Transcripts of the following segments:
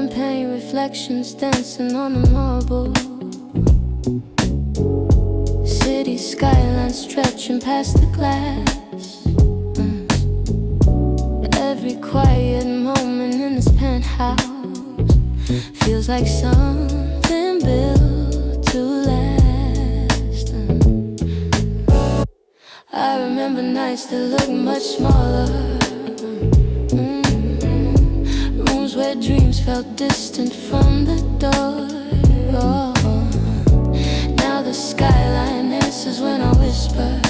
Champagne reflections dancing on the marble. City skyline stretching past the glass. Every quiet moment in this penthouse feels like something built to last. I remember nights that looked much smaller, rooms where dreams felt distant from the door. Now the skyline answers when I whisper.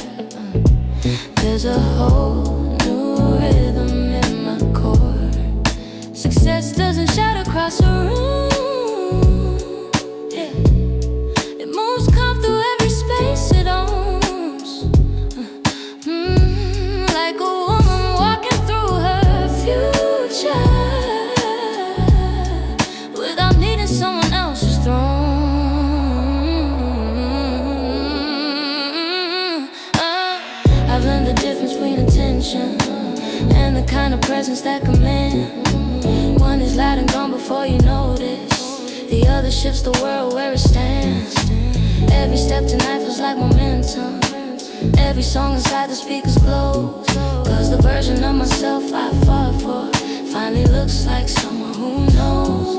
There's a whole new rhythm in my core. Success doesn't shout across a room, it moves calm through every space it owns. Like a woman walking through her future without needing someone else's throne. I've learned the difference between attention and the kind of presence that command. One is loud and gone before you notice, the other shifts the world where it stands. Every step tonight feels like momentum. Every song inside the speakers glows, cause the version of myself I fought for finally looks like someone who knows.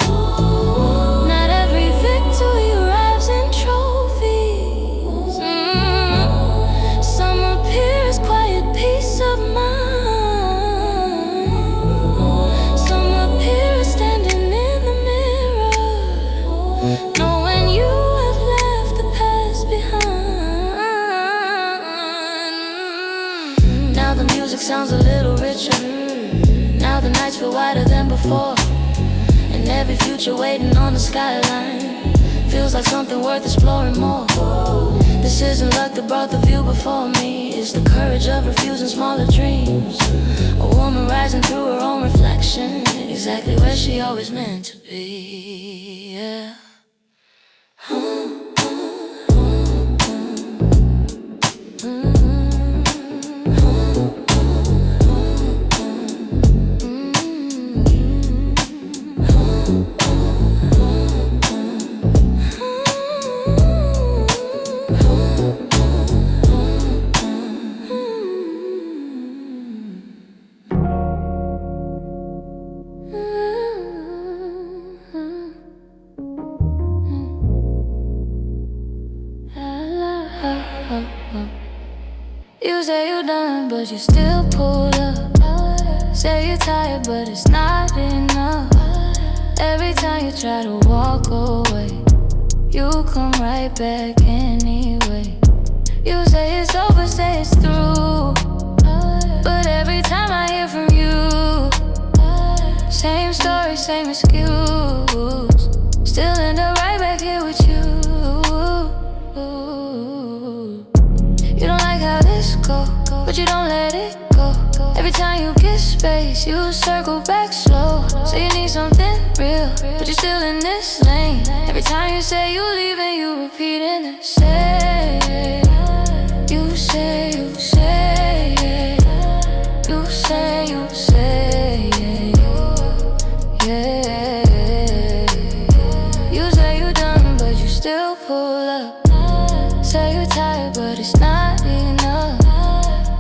Not every victory arrives in trophies. Some appear as quiet peace of mind. Some appear as standing in the mirror, knowing you have left the past behind. Now the music sounds a little richer. Now the nights feel wider than before, and every future waiting on the skyline feels like something worth exploring more. This isn't luck that brought the view before me, it's the courage of refusing smaller dreams. A woman rising through her own reflection, exactly where she always meant to be. Yeah. You say you're done, but you still pull up. Say you're tired, but it's not enough. Every time you try to walk away, you come right back anyway. You say it's over, say it's through, but every time I hear from you, same story, same excuse. Still end up right back here with you. You don't like how this go, but you don't let it go. Every time you get space, you circle back slow. So you need something real, but you're still in this lane. Every time you say you leaving, you repeating the same. You say, you say, you say, you say, yeah. You say you're done, but you still pull up. Say you're tired, but it's not enough.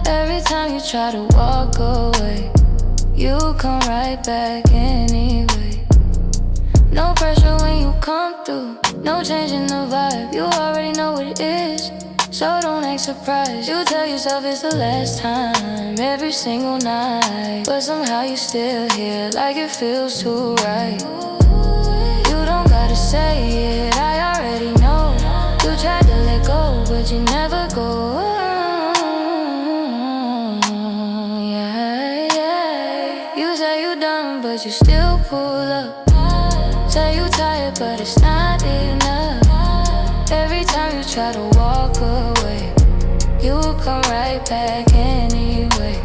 Every time you try to walk away, you come right back anyway. No pressure when you come through, no change in the vibe. You already know what it is, so don't act surprised. You tell yourself it's the last time every single night, but somehow you still here like it feels too right. You don't gotta say it, I already know. You tried to let go, but you never go. Yeah, yeah. You say you done, but you still pull up. Say you tired, but it's not enough. Every time you try to walk away, you come right back anyway.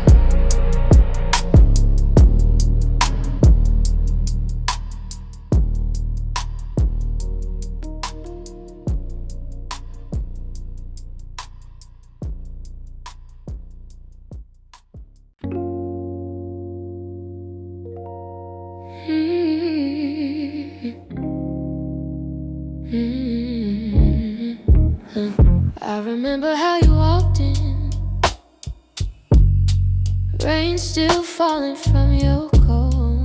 You remember how you walked in, rain still falling from your coat.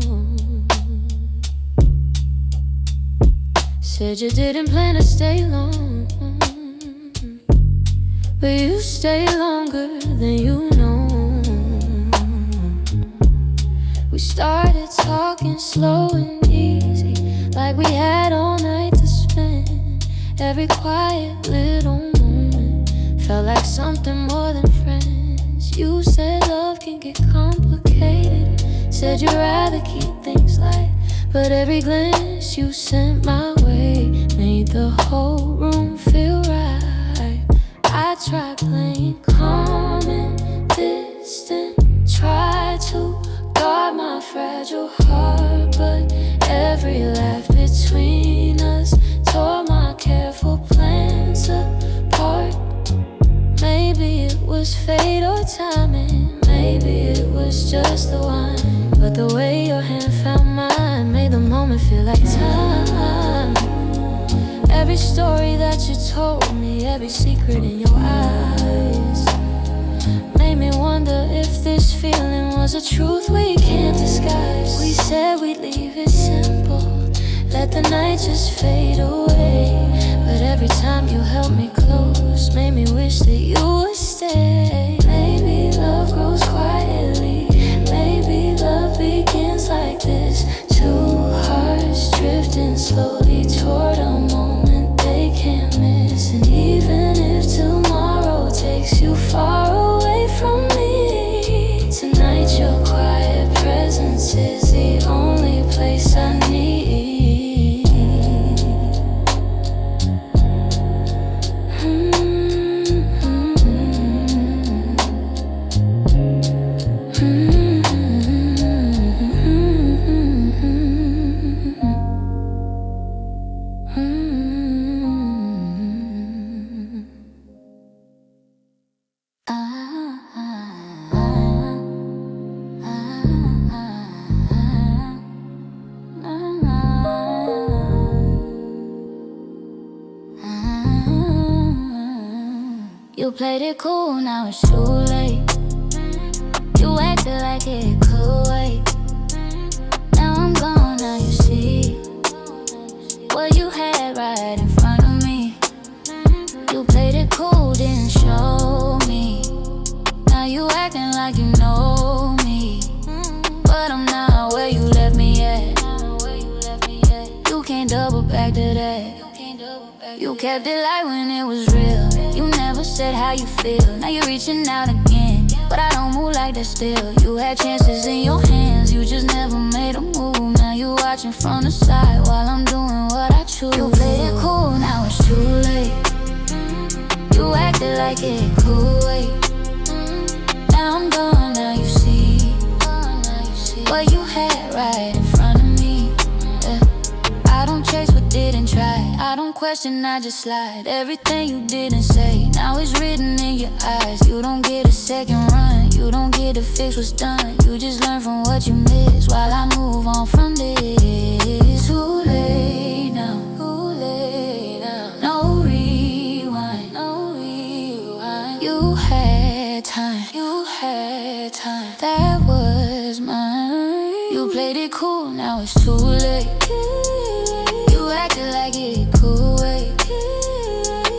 Said you didn't plan to stay long, but you stayed longer than you know. We started talking slow and easy, like we had all night to spend. Every quiet little moment felt like something more than friends. You said love can get complicated, said you'd rather keep things light, but every glance you sent my way made the whole room feel right. I tried playing calm and distant, tried to guard my fragile heart, but every laugh between us tore my careful plans apart. Maybe it was fate or timing, maybe it was just the wine, but the way your hand found mine made the moment feel like time. Every story that you told me, every secret in your eyes made me wonder if this feeling was a truth we can't disguise. We said we'd leave it simple, let the night just fade away, but every time you held me close made me wish that you would stay. Maybe love grows quietly, maybe love begins like this. Two hearts drifting slowly toward a moment they can't miss. And even if tomorrow takes you far away from me, tonight your quiet presence is the only place I need. You played it cool, now it's too late. You acted like it could wait. Now I'm gone, now you see what you had right in front of me. You played it cool, didn't show me. Now you acting like you know me, but I'm not where you left me at. You can't double back to that. You kept it light when it was real. You never said how you feel. Now you're reaching out again, but I don't move like that still. You had chances in your hands, you just never made a move. Now you watching from the side while I'm doing what I choose. You played it cool, now it's too late. You acted like it could wait. Now I'm gone, now you see what you had right in front of me. Yeah. I don't chase what didn't try, I don't question, I just slide. Everything you didn't say, now it's written in your eyes. You don't get a second run, you don't get to fix what's done. You just learn from what you missed while I move on from this. Too late now, no rewind, You had time, that was mine. You played it cool, now it's too late. You acted like it could wait.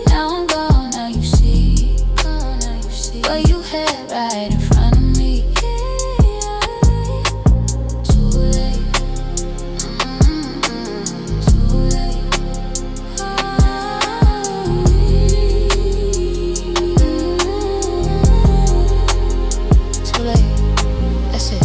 Now I'm gone, now you see what you had right in front of me. Too late, too late. Too late, that's it.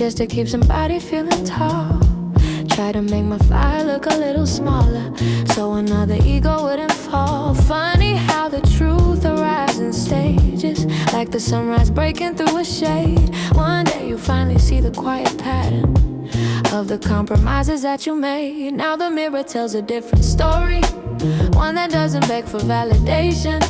just to keep somebody feeling tall. Try to make my fire look a little smaller, so another ego wouldn't fall. Funny how the truth arrives in stages, like the sunrise breaking through a shade. One day you finally see the quiet pattern of the compromises that you made. Now the mirror tells a different story, one that doesn't beg for validation.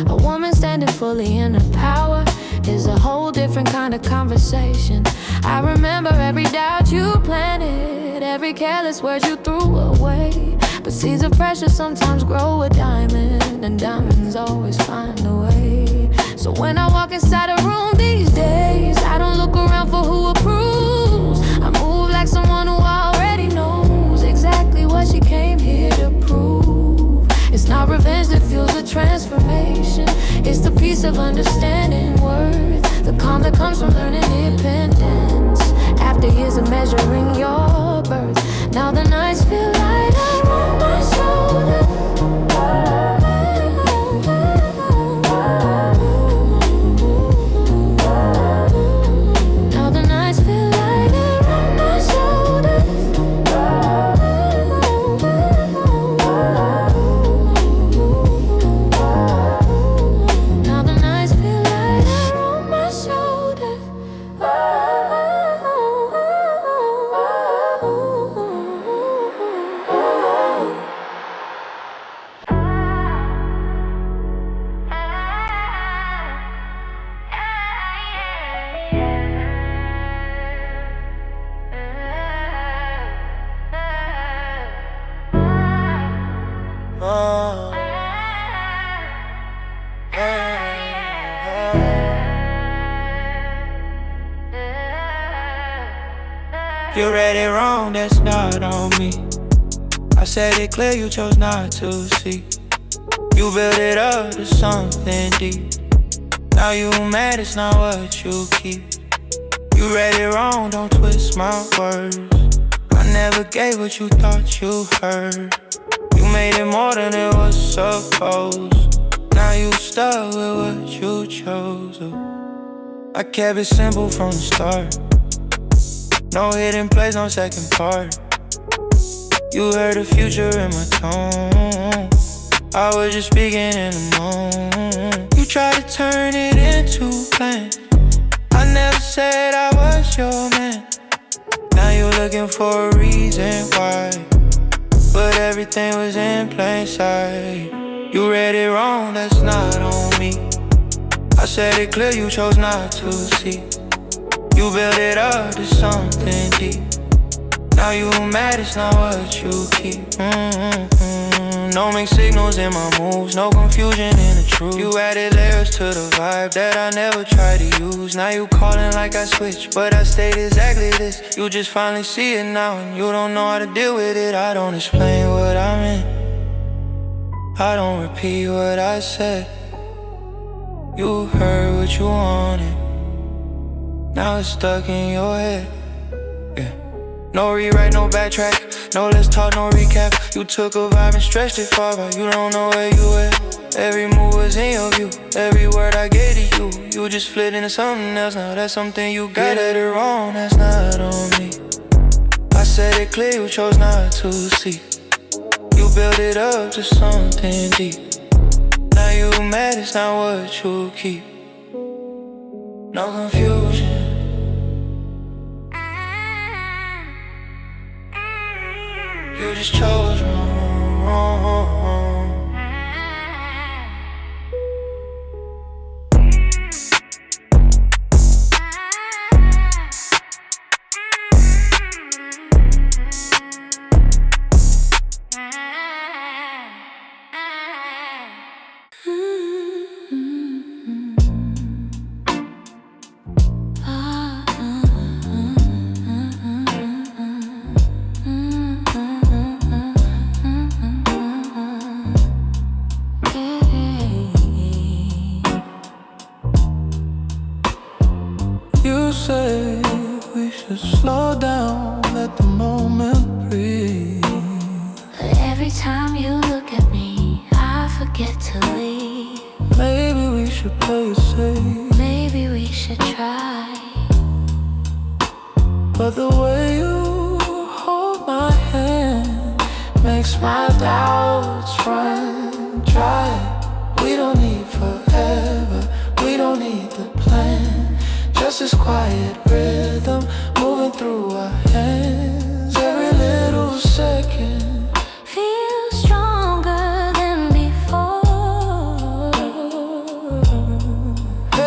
A woman standing fully in her power is a whole different kind of conversation. I remember every doubt you planted, every careless word you threw away. But seeds of pressure sometimes grow a diamond, and diamonds always find a way. So when I walk inside a room these days, I don't look around for who approves. I move like someone who already knows exactly what she came here to prove. It's not revenge that fuels the transformation, it's the peace of understanding worth, the calm that comes from learning independence. After years of measuring your birth, now the nights feel lighter on my shoulder. Now the nights feel lighter on my shoulders. Now the nights feel lighter on my shoulders. You read it wrong, that's not on me. I said it clear, you chose not to see. You built it up to something deep. Now you mad, it's not what you keep. You read it wrong, don't twist my words. I never gave what you thought you heard. You made it more than it was supposed. Now you stuck with what you chose. I kept it simple from the start. No hidden place, no second part. You heard the future in my tone. I was just speaking in the moment. You tried to turn it into plan. I never said I was your man. Now you're looking for a reason why, but everything was in plain sight. You read it wrong, that's not on me. I said it clear, you chose not to see. You built it up to something deep. Now you mad, it's not what you keep. No mixed signals in my moves, no confusion in the truth. You added layers to the vibe that I never tried to use. Now you calling like I switched, but I stayed exactly this. You just finally see it now, and you don't know how to deal with it. I don't explain what I meant, I don't repeat what I said. You heard what you wanted, now it's stuck in your head. Yeah. No rewrite, no backtrack, no let's talk, no recap. You took a vibe and stretched it far, but you don't know where you at. Every move was in your view, every word I gave to you. You just flipped into something else, now that's something you got. You did it wrong, that's not on me. I said it clear, you chose not to see. You built it up to something deep. Now you mad, it's not what you keep. No confusion. You just chose wrong. You say we should slow down, let the moment breathe. But every time you look at me, I forget to leave. Maybe we should play it safe. Maybe we should try. but the way you hold my hand makes my doubts run dry. We don't need forever, we don't need the plan. Just this quiet rhythm moving through our hands. Every little second feels stronger than before.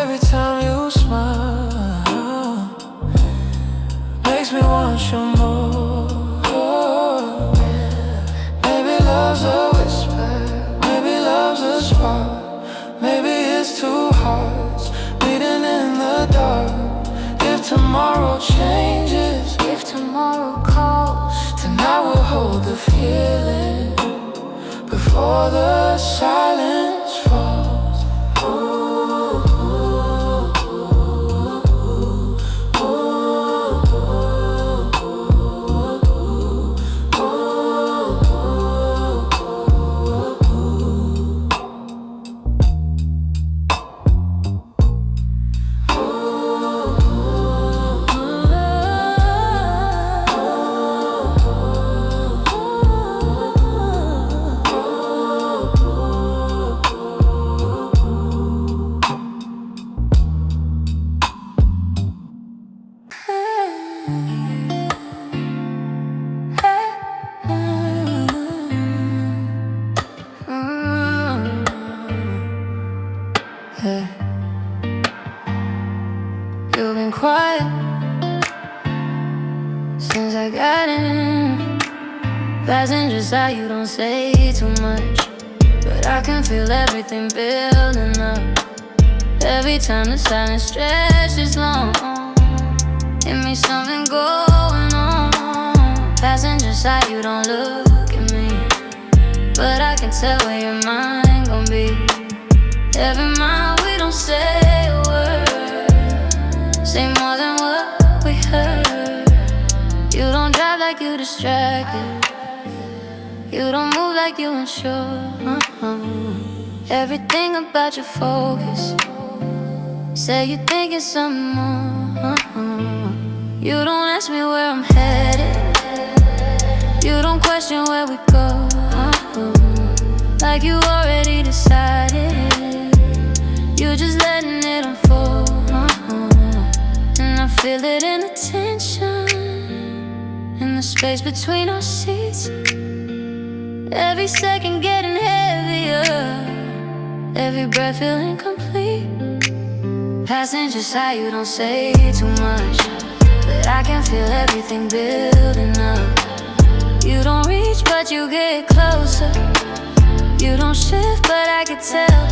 Every time you smile makes me want you more. Maybe love's a whisper, maybe love's a spark. Maybe it's two hearts beating in the dark. If tomorrow changes, If tomorrow calls, tonight we'll hold the feeling before the silence falls. Hey. You've been quiet since I got in. Passenger side, you don't say too much, but I can feel everything building up. Every time the silence stretches long, it means something going on. Passenger side, you don't look at me, but I can tell where your mind gon' be. Every mile we don't say a word, say more than what we heard. You don't drive like you distracted, you don't move like you unsure. Everything about your focus, say you're thinking something more. You don't ask me where I'm headed, you don't question where we go, like you already decided. You're just letting it unfold, and I feel it in the tension, in the space between our seats. Every second getting heavier, every breath feeling complete. Passenger side, you don't say too much, but I can feel everything building up. You don't reach, but you get closer. You don't shift, but I can tell.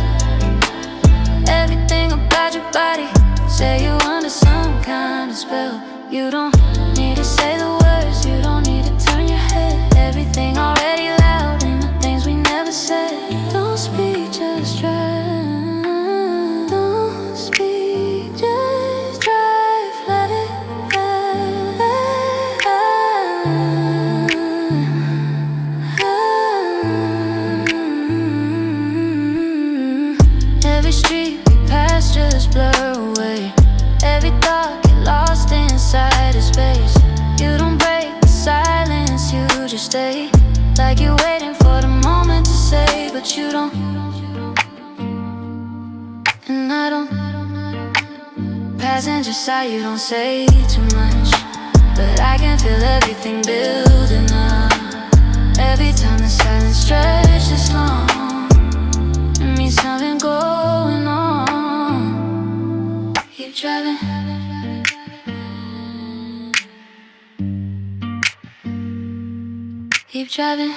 Everything about your body, say you're under some kind of spell. You don't need to say the words, you don't need to turn your head. Everything already loud, and the things we never said. Don't speak, just drive. Don't speak, just drive. Let it every street we pass just blur away. Every thought get lost inside a space. You don't break the silence, you just stay, like you're waiting for the moment to say, but you don't, and I don't. Passenger side, you don't say too much, but I can feel everything building up. Every time the silence stretches long, it means something going on. Keep driving, keep driving.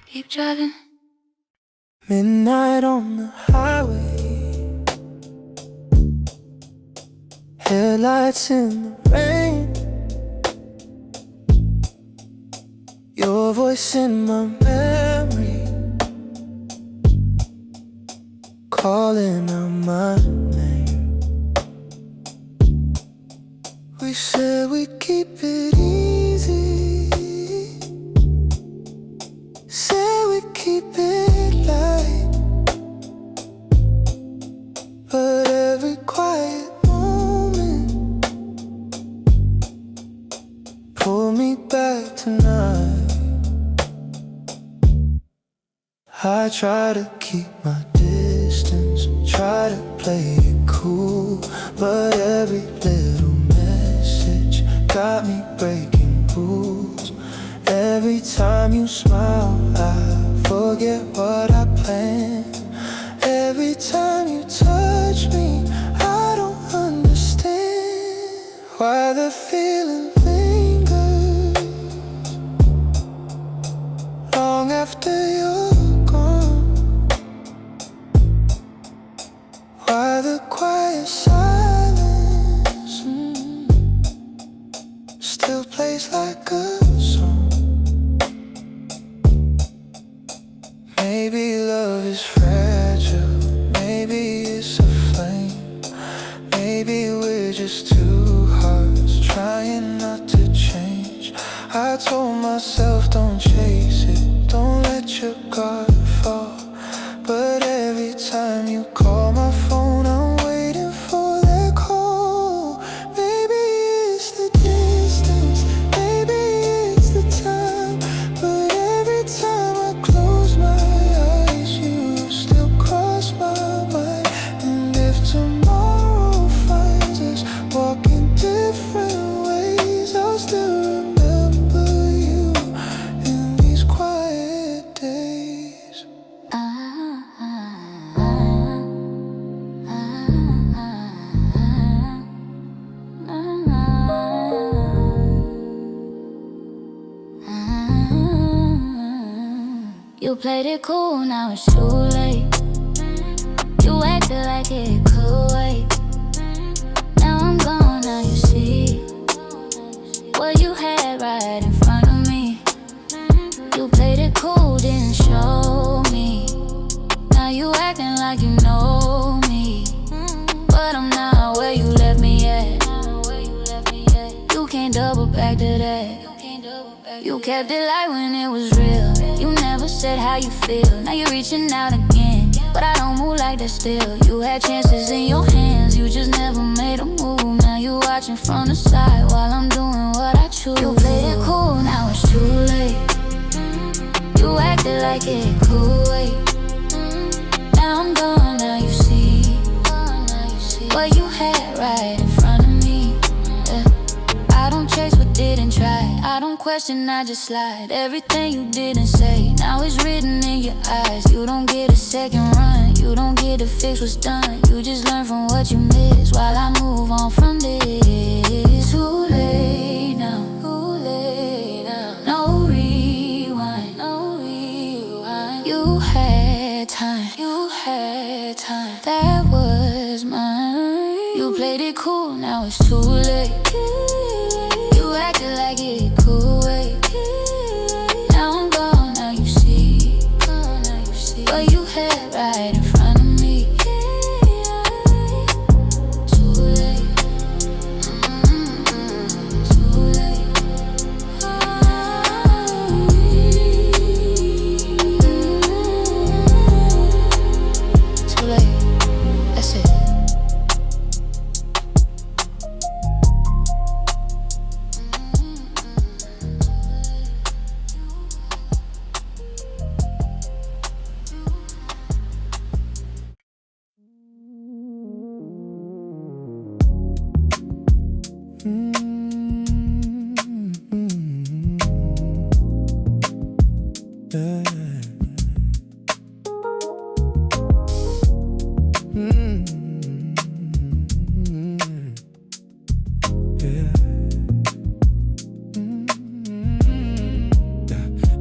Keep driving. Midnight on the highway, headlights in the rain. Your voice in my memory, calling out my name. We said we'd keep it easy, said we'd keep it light, but I try to keep my distance, try to play it cool, but every little message got me breaking rules. Every time you smile, I forget what I planned. Every time you touch me, I don't understand why the feeling lingers long after you're gone. Why the quiet silence still plays like a song. Maybe love is fragile, maybe it's a flame, maybe we're just two hearts trying not to change. I told myself don't chase it, don't let your guard fall, but every time you call my phone I'm waiting for that call. Maybe it's the distance, maybe it's the time, but every time I close my eyes you still cross my mind. And if tomorrow finds us walking different ways, I'll still remember you in these quiet days. You played it cool, now it's too late. You acted like it could wait. Now I'm gone, now you see what you had right in front of me. You played it cool, didn't show me. Now you acting like you know me, but I'm not where you left me at. You can't double back to that. You kept it light when it was real. You never said how you feel. Now you're reaching out again, but I don't move like that still. You had chances in your hands, you just never made a move. Now you watching from the side while I'm doing what I choose. You played it cool, now it's too late. You acted like it could wait. Now I'm gone, now you see what you had right in front of me. Yeah. I don't chase what didn't try, I don't question, I just slide. Everything you didn't say, now it's written in your eyes. You don't get a second run, you don't get to fix what's done. You just learn from what you missed while I move on from this. Too late now, no rewind, You had time, that was mine. You played it cool, now it's too late. You acted like it could wait. Now I'm gone, now you see what you had right in front of me. Too late, too late. Too late, that's it.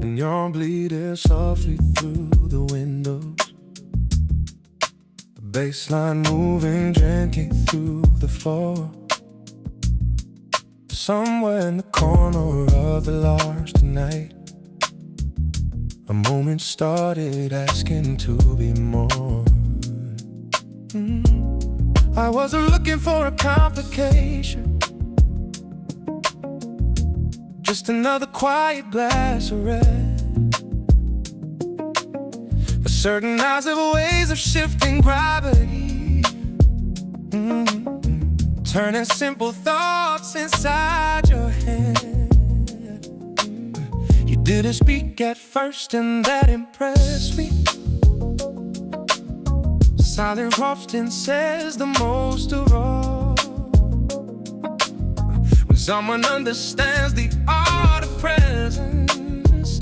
And you're bleeding softly through the windows, the bassline moving gently through the floor. Somewhere in the corner of the large tonight, a moment started asking to be more. I wasn't looking for a complication, just another quiet glass of red. But certain eyes have ways of shifting gravity, turning simple thoughts inside your head. You Didn't speak at first and that impressed me. Silence often says the most of all. When someone understands the art of presence,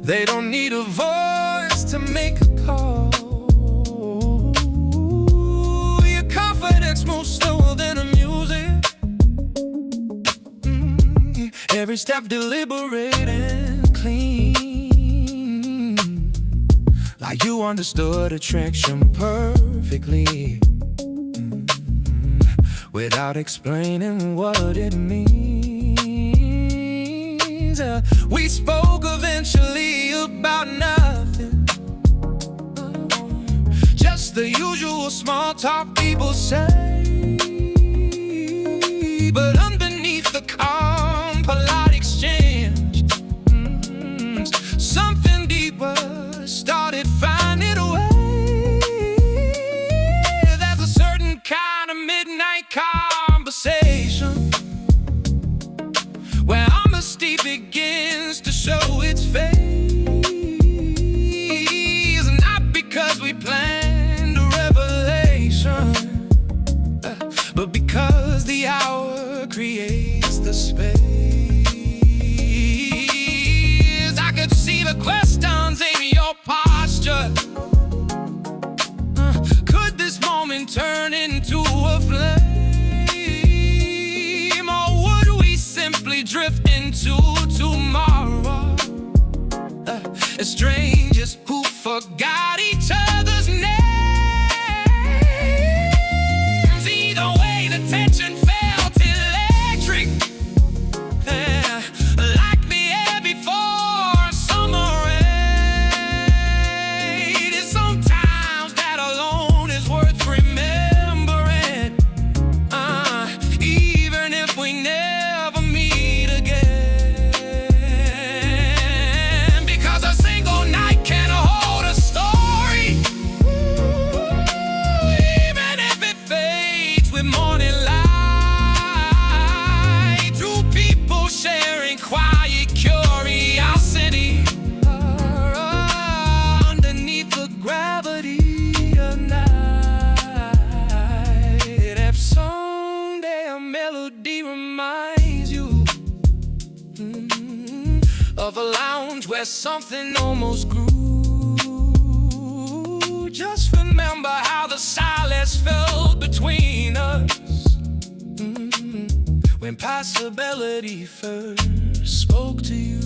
they don't need a voice to make a call. Your confidence moves slower than the music. Every step deliberate and clean, like you understood attraction perfectly, without explaining what it means. We spoke eventually about nothing, just the usual small talk people say. But underneath the calm, polite exchange, something deeper started finding a way. There's a certain kind of midnight conversation where honesty begins to show its face. Not because we planned a revelation, but because the hour creates the space. I could see the questions in your posture. Could this moment turn into a flame, or would we simply drift into tomorrow? As strangers who forgot each other's names. Either way, the tension felt electric, like the air before summer rain. And sometimes that alone is worth remembering, even if we never meet again. Because a single night can hold a story, even if it fades with morning light. Two people sharing quiet curiosity, underneath the gravity of night. If someday a melody reminds you of a lounge where something almost grew, just remember how the silence felt between us, when possibility first spoke to you.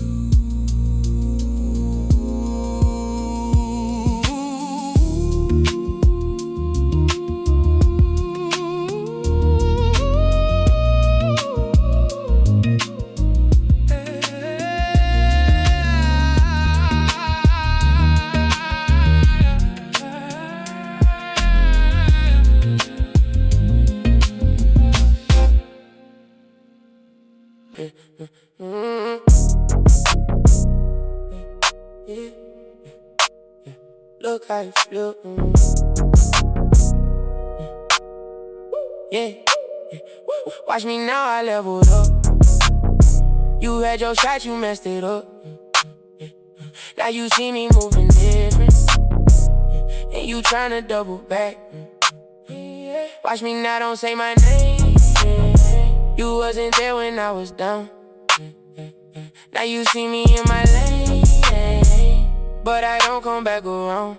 Look how you feel. Yeah. Watch me now, I leveled up. You had your shot, you messed it up. Now you see me moving different, and you tryna double back. Watch me now, don't say my name. You wasn't there when I was down. Now you see me in my lane, but I don't come back around.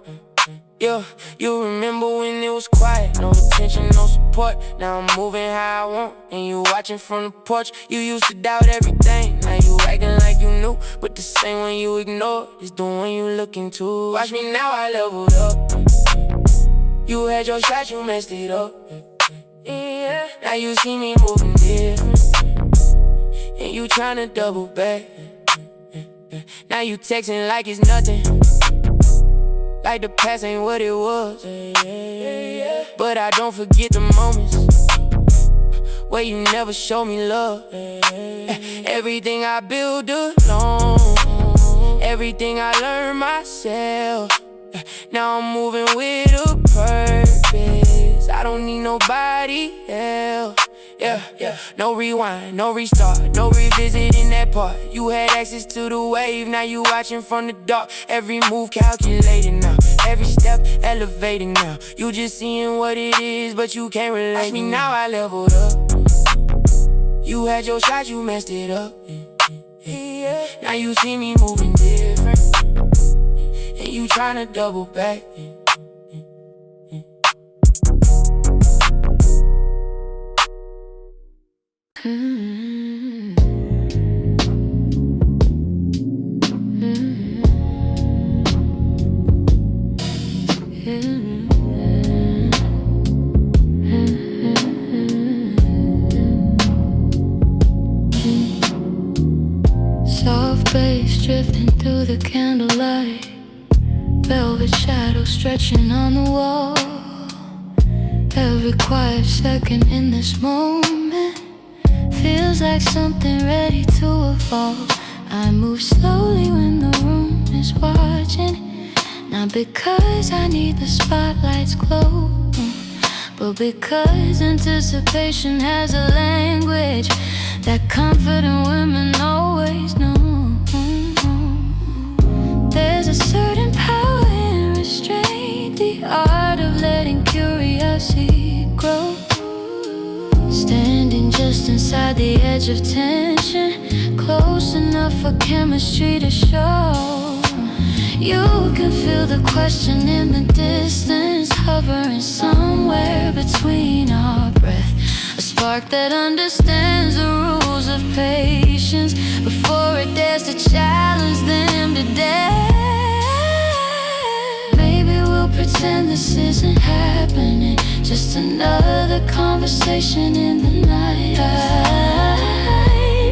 Yeah, you remember when it was quiet, no attention, no support. Now I'm moving how I want, and you watching from the porch. You used to doubt everything, now you acting like you knew, but the same one you ignored is the one you looking to. Watch me now, I leveled up. You had your shot, you messed it up. Yeah, now you see me moving different, and you tryna double back. Now you texting like it's nothing, like the past ain't what it was. But I don't forget the moments where you never showed me love. Everything I built alone, everything I learned myself. Now I'm moving with a purpose, I don't need nobody else. Yeah, no rewind, no restart, no revisiting that part. You had access to the wave, now you watching from the dark. Every move calculated now, every step elevating now. You just seeing what it is, but you can't relate. Watch me now, I leveled up. You had your shot, you messed it up. Now you see me moving different, and you tryna double back. Soft bass drifting through the candlelight, velvet shadow stretching on the wall. Every quiet second in this moment feels like something ready to evolve. I move slowly when the room is watching, not because I need the spotlight's glow, but because anticipation has a language that confident women always know. There's a certain power in restraint, the art of letting curiosity grow. Standing just inside the edge of tension, close enough for chemistry to show. You can feel the question in the distance, hovering somewhere between our breath. A spark that understands the rules of patience before it dares to challenge them to death. Maybe we'll pretend this isn't happening, just another conversation in the night.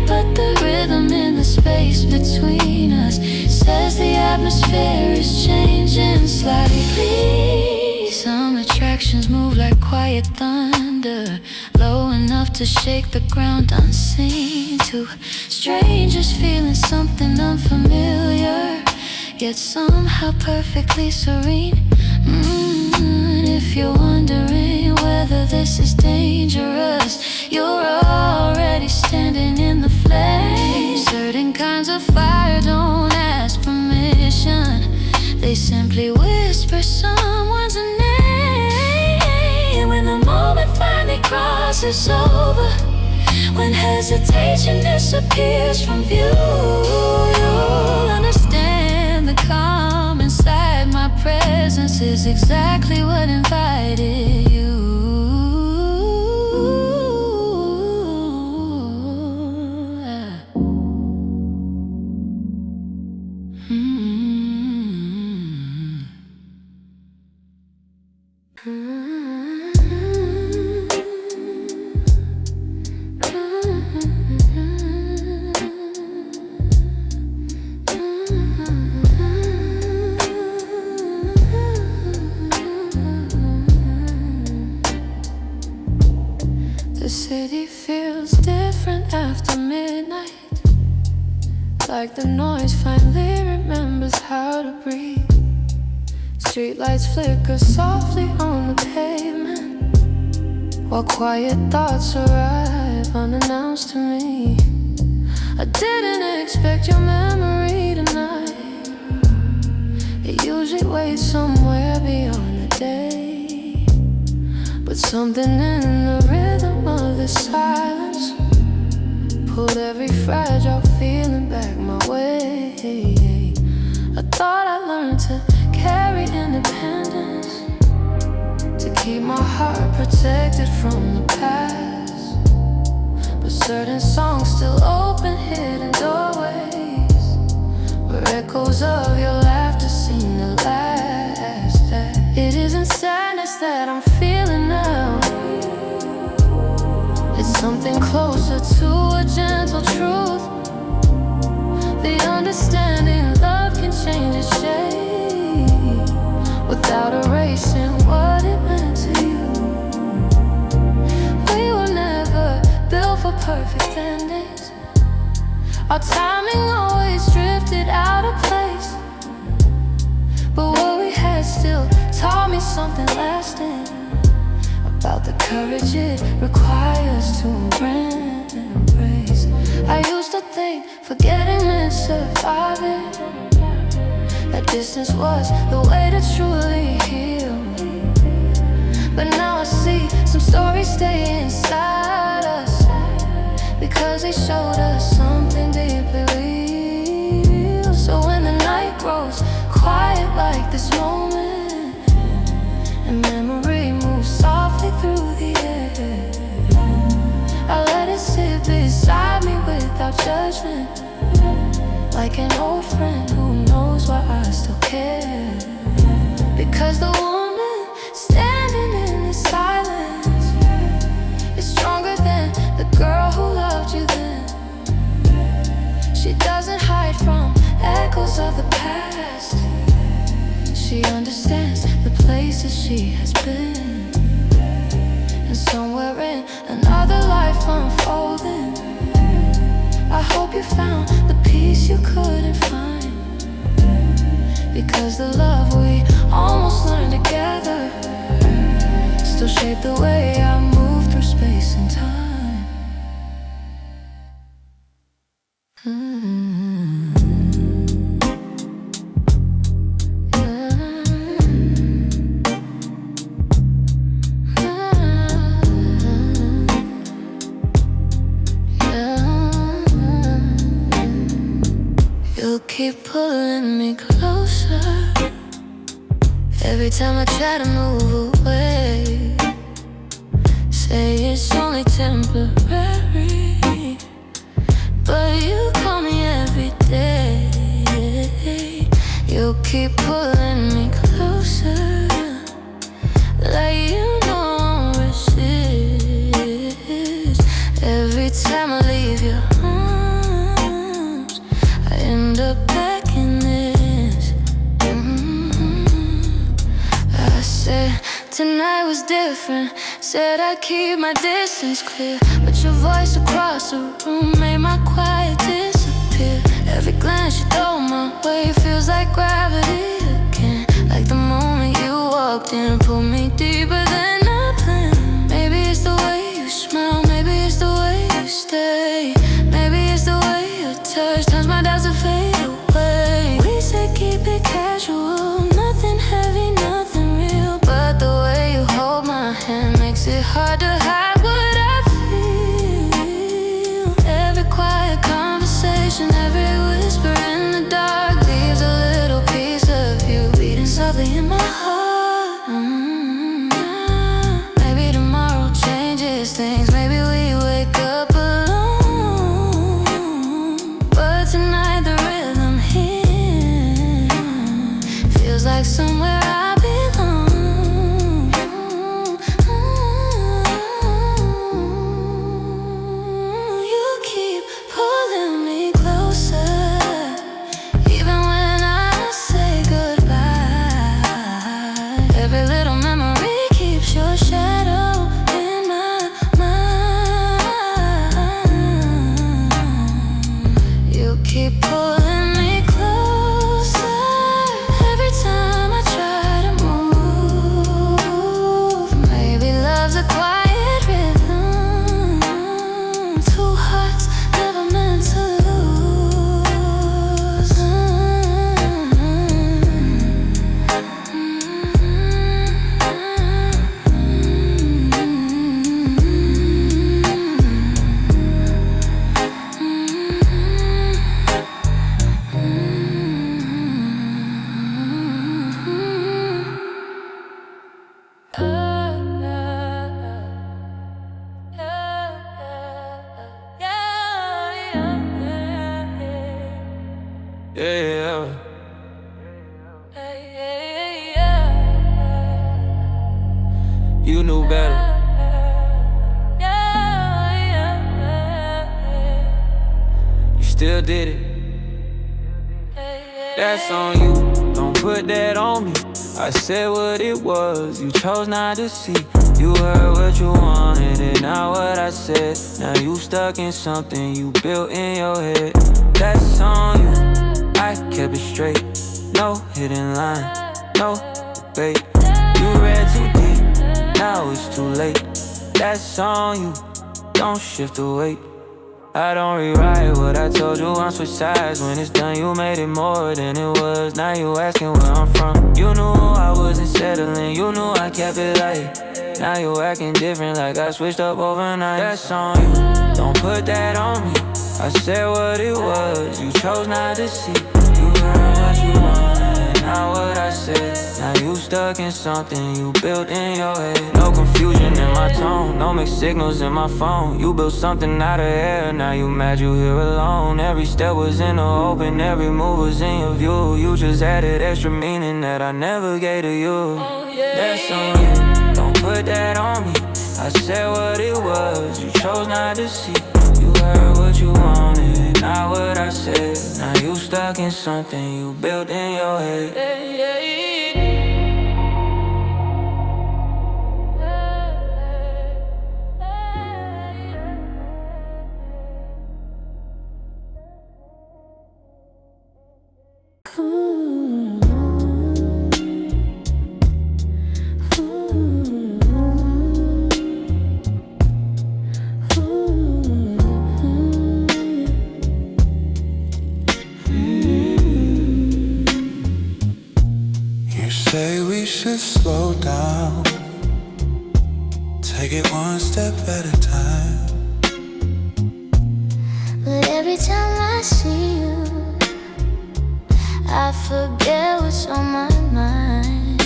But the rhythm in the space between us says the atmosphere is changing slightly. Some attractions move like quiet thunder, low enough to shake the ground unseen. To strangers feeling something unfamiliar, yet somehow perfectly serene. If you're wondering whether this is dangerous, you're already standing in the flame. Certain kinds of fire don't ask permission, they simply whisper someone's name. When the moment finally crosses over, when hesitation disappears from view, you'll understand the calm inside my presence is exactly what invited you. The city feels different after midnight, like the noise finally remembers how to breathe. Streetlights flicker softly on the pavement, while quiet thoughts arrive unannounced to me. I didn't expect your memory tonight, it usually waits somewhere beyond the day. But something in the rhythm of the silence pulled every fragile feeling back my way. I thought I learned to carry independence, to keep my heart protected from the past. But certain songs still open hidden doorways, where echoes of your laughter seem to last. It isn't sadness that I'm feeling now, it's something closer to a gentle truth. The understanding love can change its shape without erasing what it meant to you. We were never built for perfect endings, our timing always drifted out of place. But what we had still taught me something lasting about about the courage it requires to embrace. I used to think forgetting meant surviving, that distance was the way to truly heal. But now I see some stories stay inside us, because they showed us something deeply real. So when the night grows quiet like this moment, and memory moves softly through the air, I let it sit beside me without judgment, like an old friend who knows why I still care. Because the woman standing in the silence is stronger than the girl who loved you then. She doesn't hide from echoes of the past. She understands the places she has been, and somewhere in another life unfolding, I hope you found the peace you couldn't find. Because the love we almost learned together still shape the way I move through space and time. You keep pulling me closer every time I try to move away. Say it's only temporary, but you call me every day. You keep pulling me closer, like you know I won't resist. Every time I leave your arms, I end up back in this. I said tonight was different, said I'd keep my distance clear, but your voice across the room made my quiet disappear. Every glance you throw my way feels like gravity again, like the moment you walked in, pulled me deeper than I planned. Maybe it's the way you smile, maybe it's the way you stay, maybe it's the way your touch turns my doubts to fade away. We said keep it casual, nothing heavy, nothing real, but the way you hold my hand makes it hard to hide what I feel. Every quiet conversation, every whisper in the dark leaves a little piece of you beating softly in my heart. Maybe tomorrow changes things, maybe we wake up alone, but tonight the rhythm here feels like somewhere I belong. You keep pulling me closer, even when I say goodbye. Every little memory keeps your shadow in my mind. You keep pulling me closer every time I try to move. Maybe love's a quiet rhythm, two hearts never meant to lose. Yeah. You knew better. You still did it. That's on you, don't put that on me. I said what it was, you chose not to see. You heard what you wanted and not what I said. Now you stuck in something you built in your head. That's on you, I kept it straight. No hidden line, no debate. You read too deep, now it's too late. That's on you, don't shift the weight. I don't rewrite what I told you, I'm switch sides. When it's done, you made it more than it was. Now you asking where I'm from. You knew I wasn't settling, you knew I kept it light. Now you acting different, like I switched up overnight. That's on you, don't put that on me. I said what it was, you chose not to see. You heard what you wanted, not what I said. Now you stuck in something you built in your head. No confusion in my tone, no mixed signals in my phone. You built something out of air, now you mad you here alone. Every step was in the open, every move was in your view. You just added extra meaning that I never gave to you. That's on you, don't put that on me. I said what it was, you chose not to see. You heard what you wanted, not what I said. Now you stuck in something you built in your head. Say we should slow down, take it one step at a time. But every time I see you, I forget what's on my mind.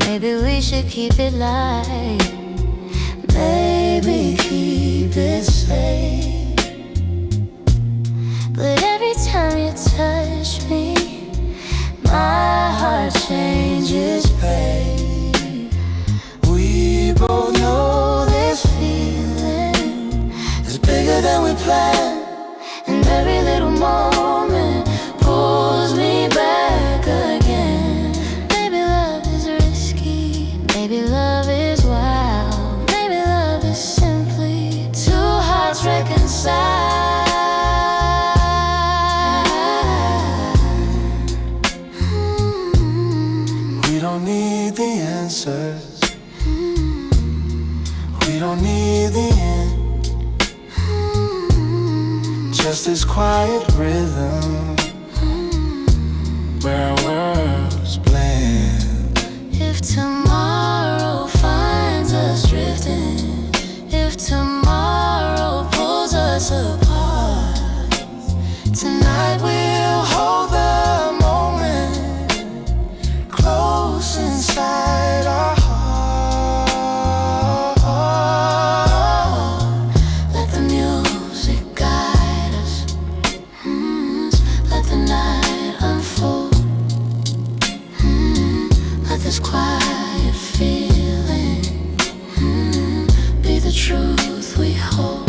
Maybe we should keep it light, maybe keep it safe. But every time you touch me, my heart changes pace. We both know this feeling is bigger than we planned, and every little moment pulls me back again. Maybe love is risky, maybe love is wild, maybe love is simply two hearts reconciled. We don't need the end, just this quiet rhythm where our worlds blend. If tomorrow finds us drifting, if tomorrow pulls us apart, tonight we'll hold the moment close inside our heart. Let the music guide us, let the night unfold, let this quiet feeling be the truth we hold.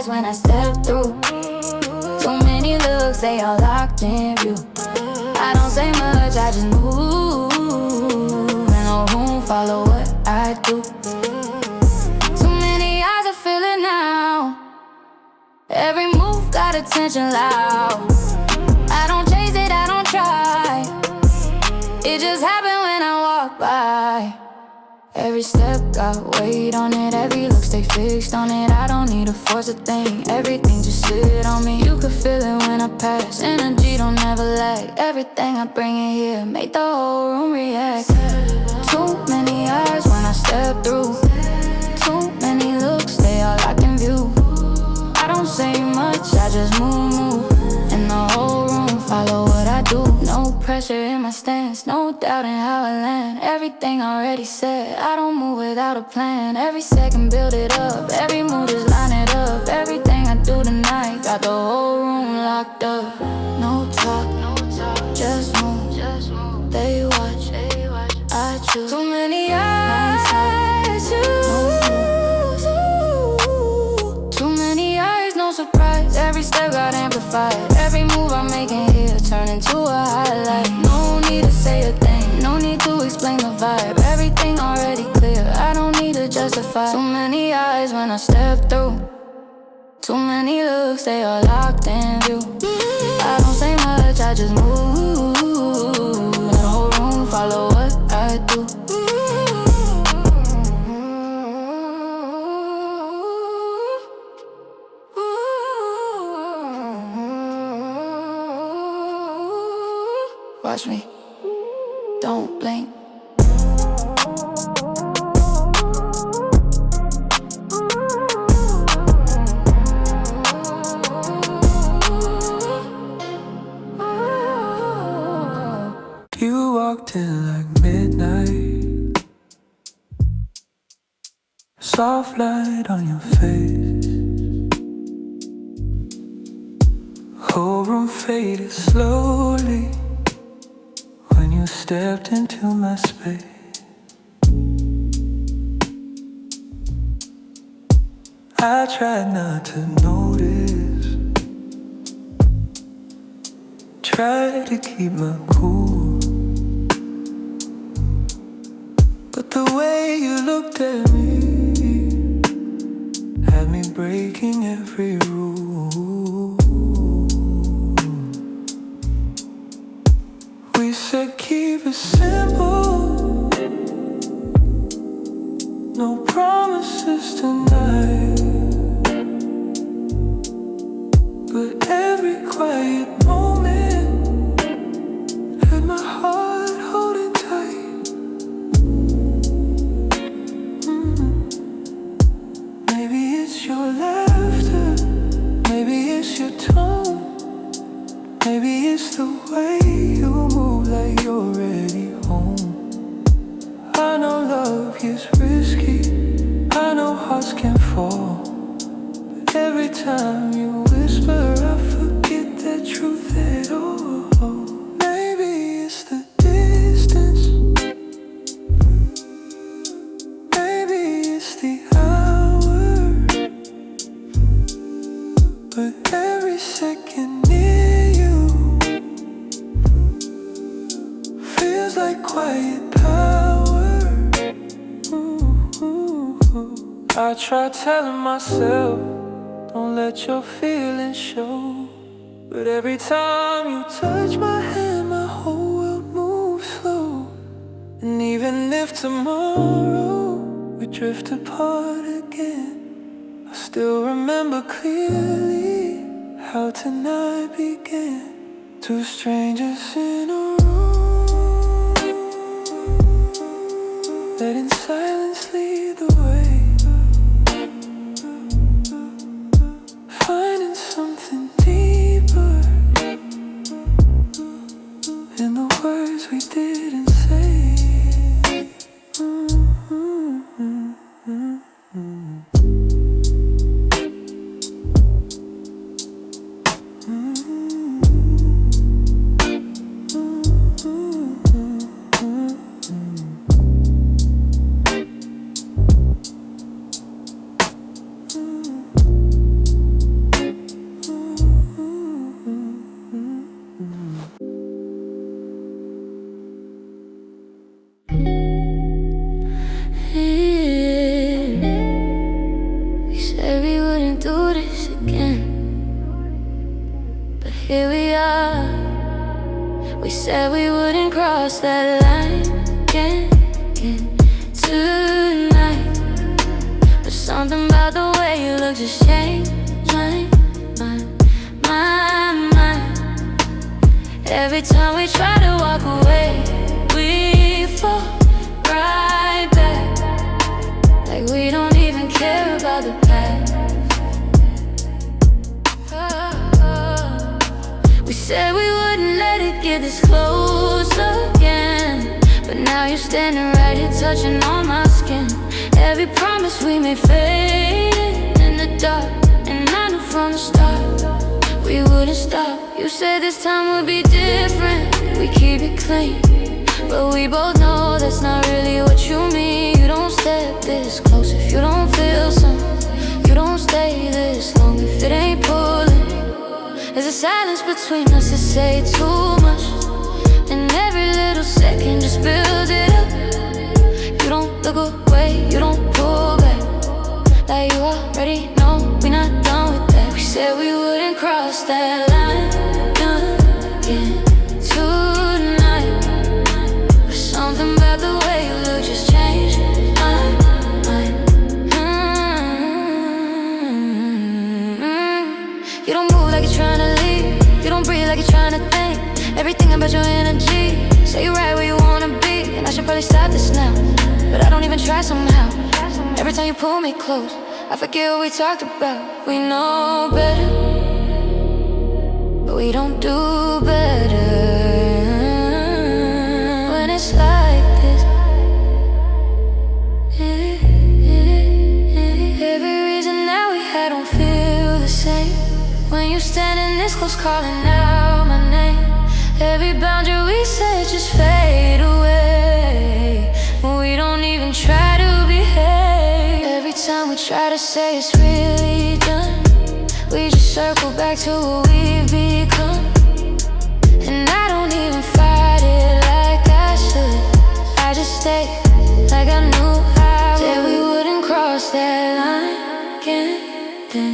When I step through, too many looks, they all locked in view. I don't say much, I just move, and no room follow what I do. Too many eyes, I feel it now. Every move got attention loud. I don't chase it, I don't try. It just happened when I walk by. Every step got weight on it, every look stay fixed on it. I don't need to force a thing, everything just sit on me. You could feel it when I pass, energy don't ever lag. Everything I bring in here, make the whole room react. Too many eyes when I step through, too many looks, they all locked in view. I don't say much, I just move, and the whole room follow what I do. No pressure, clear in my stance, no doubting how I land. Everything already said, I don't move without a plan. Every second build it up, every move just line it up. Everything I do tonight, got the whole room locked up. No talk, just move. They watch, I choose. Too many eyes, too many eyes, no surprise. Every step got amplified. Every move I'm making here turn into a highlight. No need to say a thing, no need to explain the vibe. Everything already clear, I don't need to justify. Too many eyes when I step through. Too many looks, they are locked in view. I don't say much, I just move. The whole room follow what I do. Watch me, don't blink. You walked in like midnight, soft light on your face. Whole room faded slowly when you stepped into my space. I tried not to notice, tried to keep my cool, but the way you looked at me had me breaking every rule. We said keep it simple, no promises tonight, but every quiet moment had my heart holding tight. Maybe it's your laughter, maybe it's your tone, maybe it's the way you move like you're already home. I know love gets risky, I know hearts can fall, but every time you whisper I forget that truth at all. Maybe it's the distance, maybe it's the hour, but every second near you feels like quiet power. I try telling myself, don't let your feelings show, but every time you touch my hand, my whole world moves slow. And even if tomorrow we drift apart again, I still remember clearly how tonight began. Two strangers in a room, letting silence lead the way, finding something deeper in the words we didn't say. We said we wouldn't do this again, but here we are. We said we wouldn't cross that line again tonight, but something about the way you look just changed my mind. Every time we try to walk away, we fall right back, like we don't even care about the past. We said we wouldn't let it get this close standing right here touching on my skin. Every promise we made faded in the dark, and I knew from the start we wouldn't stop. You said this time would be different, we keep it clean, but we both know that's not really what you mean. You don't step this close if you don't feel something. You don't stay this long if it ain't pulling. There's a silence between us that say too much, and every little second just builds it up. You don't look away, you don't pull back, like you already know we not done with that. We said we wouldn't cross that line again tonight, but something about the way you look just changed my mind. You don't move like you're trying to leave, you don't breathe like you're trying to think. Everything about your energy, say you're right where you wanna be. And I should probably stop this now, but I don't even try somehow. Every time you pull me close, I forget what we talked about. We know better, but we don't do better when it's like this. Every reason that we had don't feel the same when you standing this close calling out my name. Every boundary we set just fade away when we don't even try to behave. Every time we try to say it's really done, we just circle back to what we've become. And I don't even fight it like I should, I just stay like I knew I would. Said we wouldn't cross that line again then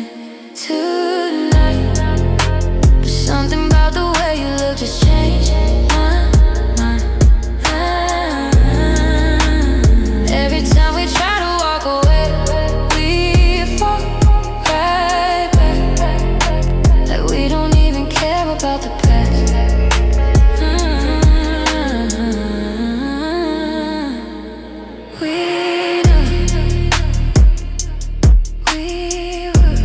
tonight, but something about the way you look just changed my mind. Every time we try to walk away, we fall right back, like we don't even care about the past. We knew we would.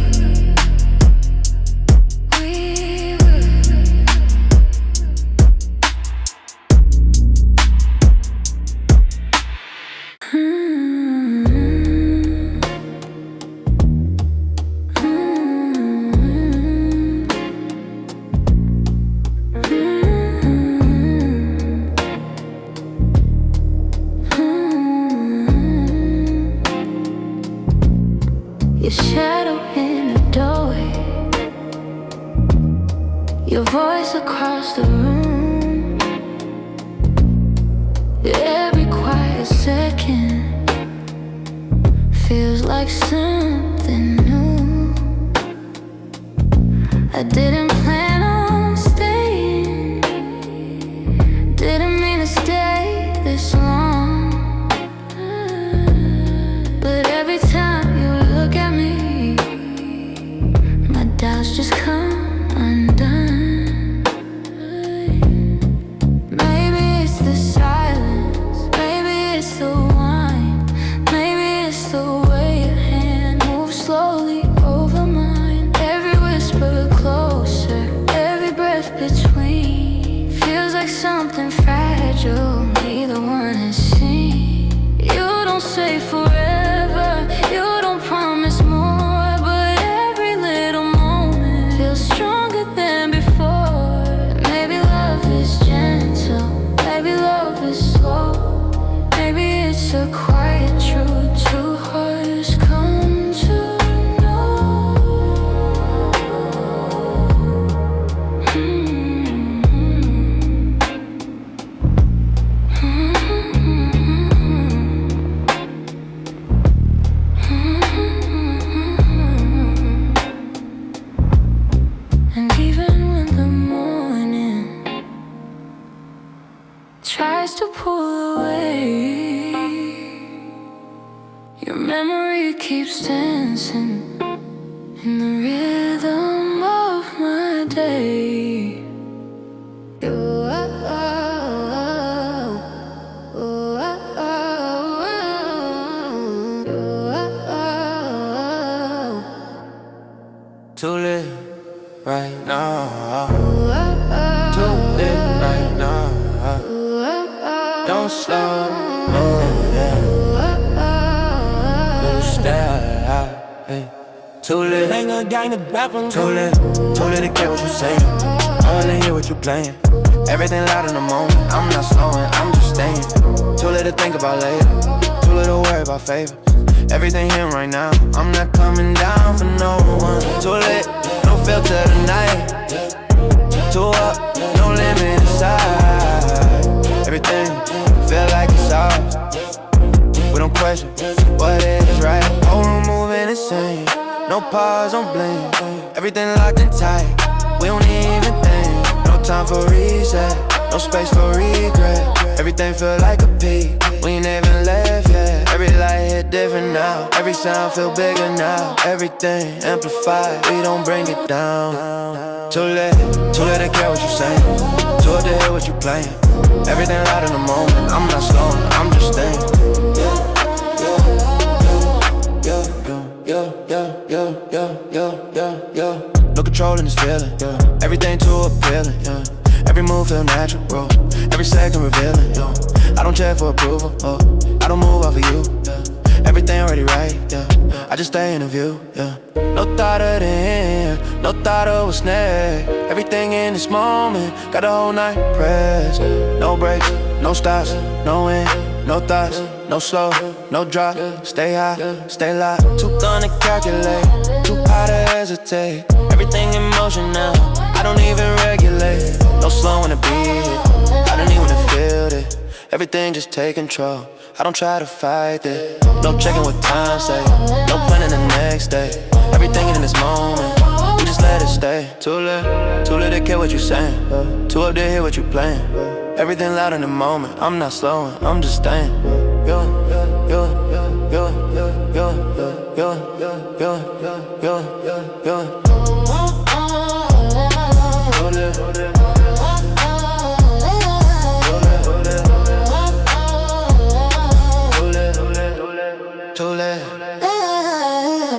Your shadow in the doorway, your voice across the room. Every quiet second feels like something new. I didn't plan on staying, didn't mean to stay this long, but every time you look at me, my doubts just come undone. Maybe it's the silence, maybe it's the wine, maybe it's the way your hand moves slowly over mine. Every whisper closer, every breath between feels like something fragile neither one has seen. You don't say forever, you don't promise more, but every little moment feels stronger than before. Maybe love is gentle, maybe love is slow, maybe it's a quiet truth two hearts come to know. And even when the morning tries to pull away, your memory keeps dancing in the rhythm of my day. To live right now, to live right now, don't slow. Oh yeah. New style. Hey. Too lit. Ain't no guy in the bathroom. Too lit to get what you saying. I wanna hear what you playing. Everything loud in the moment. I'm not slowing, I'm just staying. Too lit to think about later. Too lit to worry about favor. Everything here right now. I'm not coming down for no one. Too lit, no filter tonight. Too up, no limit inside. Everything feel like it's ours. We don't question what is right. Whole room moving insane. No pause, don't blame. Everything locked and tight. We don't even think. No time for reset. No space for regret. Everything feel like a peak. We ain't even left yet. Every light hit different now. Every sound feel bigger now. Everything amplified. We don't bring it down. Too late to care what you saying. Too up to hear what you playing. Everything loud in the moment. I'm not slowing, I'm just staying. No control in this feeling. Everything too appealing. Every move feel natural, bro. Every second revealing. I don't check for approval. I don't move off of you. Everything already right. I just stay in the view. No thought of the end. No thought of what's next. Everything in this moment. Got the whole night pressed. No breaks, no stops, no end. No thoughts, no slow, no drop. Stay high, stay locked. Too gonna calculate, too high to hesitate. Everything in motion now, I don't even regulate. No slowing the beat, I don't even wanna feel it. Everything just take control, I don't try to fight it. No checking what time say, no planning the next day. Everything in this moment, we just let it stay. Too late to care what you saying. Too up to hear what you playing. Everything loud in the moment, I'm not slowing, I'm just staying.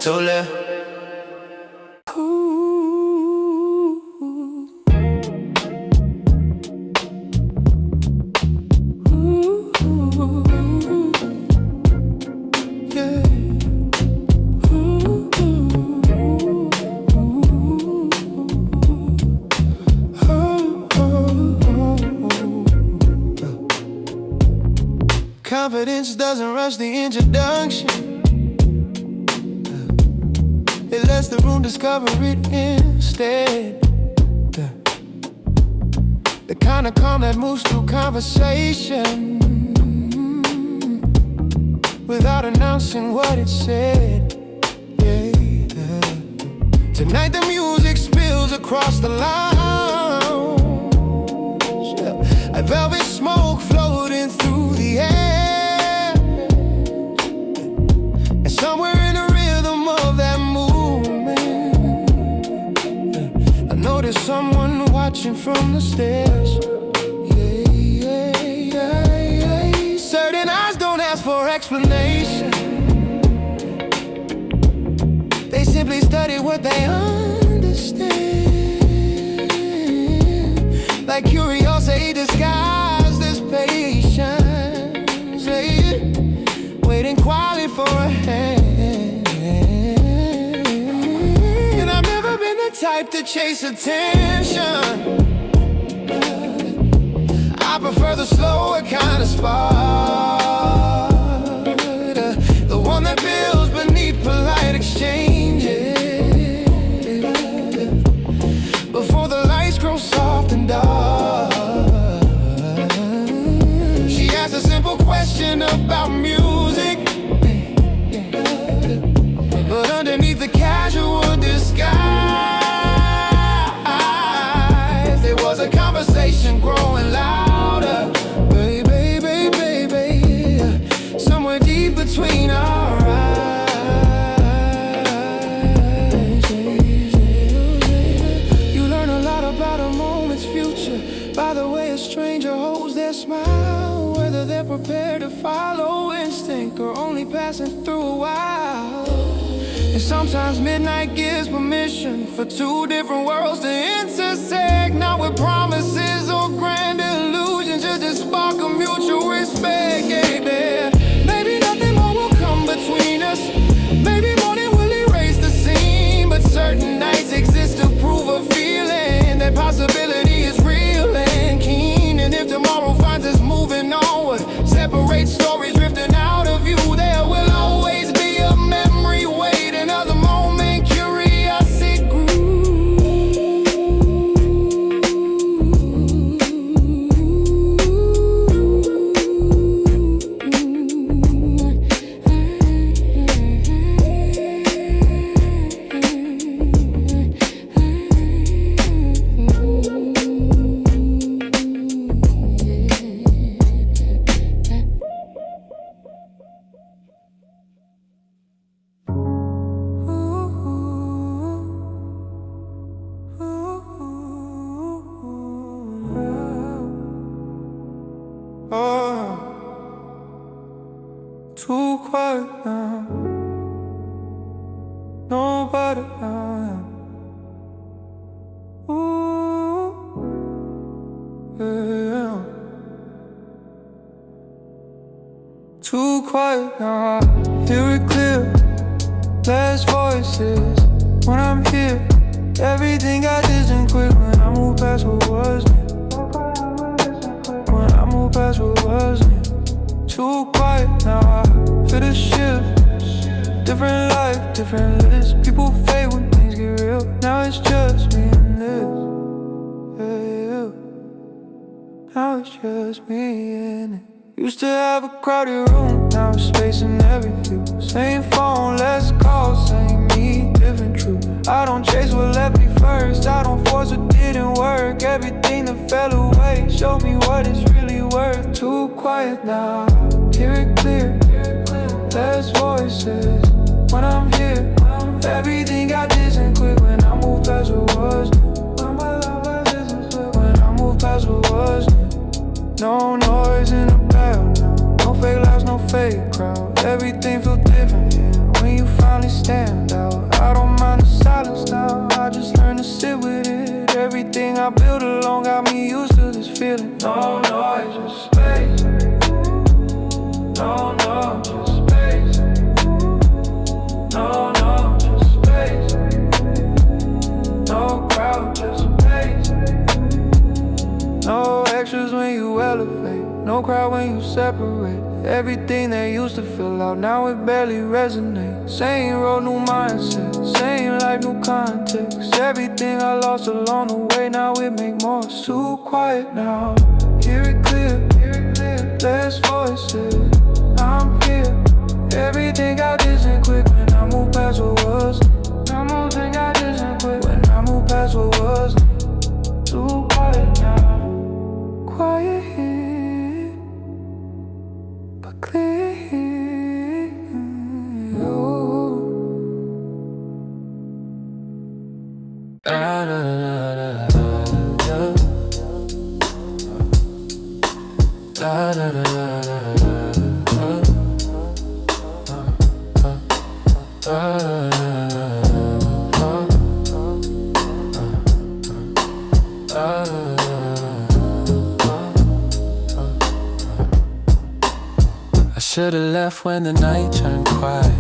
Too late. Confidence doesn't rush the introduction. It lets the room discover it instead. The kind of calm that moves through conversation without announcing what it said. Tonight the music spills across the lounge. A velvet smoke floating through the air. And somewhere in the rhythm of that movement, I noticed someone watching from the stairs. Certain eyes don't ask for explanation. They simply study what they understand. Like curiosity disguised as patience, waiting quietly for a hand. And I've never been the type to chase attention. I prefer the slower kind of spark, the one that builds beneath polite exchanges, before the lights grow soft and dark. She asked a simple question about music, but underneath the casual disguise, there was a conversation growing louder. Baby, baby, baby, somewhere deep between our eyes. You learn a lot about a moment's future by the way a stranger holds their smile, whether they're prepared to follow instinct or only passing through a while. And sometimes midnight gives permission for two different worlds to intersect, not with promises or grand illusions, just a spark of mutual respect. separate stories drifting out of you. There will always be a memory waiting, another moment curiosity grew. Too quiet now, nobody around. Ooh, yeah. Too quiet now, I hear it clear. Less voices when I'm here. Everything got distant quick when I move past what was new. When I move past what was new. Too quiet now, I feel the shift. Different life, different lists. People fade when things get real. Now it's just me and this. Yeah. Now it's just me and it. Used to have a crowded room, now it's space in every view. Same phone, less calls, same me, different truth. I don't chase what left me first, I don't force what didn't work. Everything that fell away, show me what it's really worth. Too quiet now, hear it clear. Less voices when I'm here. Everything got distant quick when I move past what was new. When I move past what was new. No noise in the background now. No fake lights, no fake crowd. Everything feel different, yeah, when you finally stand out. I don't mind the silence now, I just learned to sit with it. Everything I built alone got me used to this feeling. No noise, just space. No, no, just space. No, no, just space. No crowd, just space. No extras when you elevate, no crowd when you separate. Everything that used to fill out, now it barely resonates. Same road, new mindset, same life, new context. Everything I lost along the way, now it make more. Too quiet now, hear it clear. Less voices, I'm here. Everything got distant quick when I move past what was. Everything got distant quick when I move past what was. Too quiet now. Quiet here, but clear here. Da, da, da, da, da, da, da, Should've left when the night turned quiet.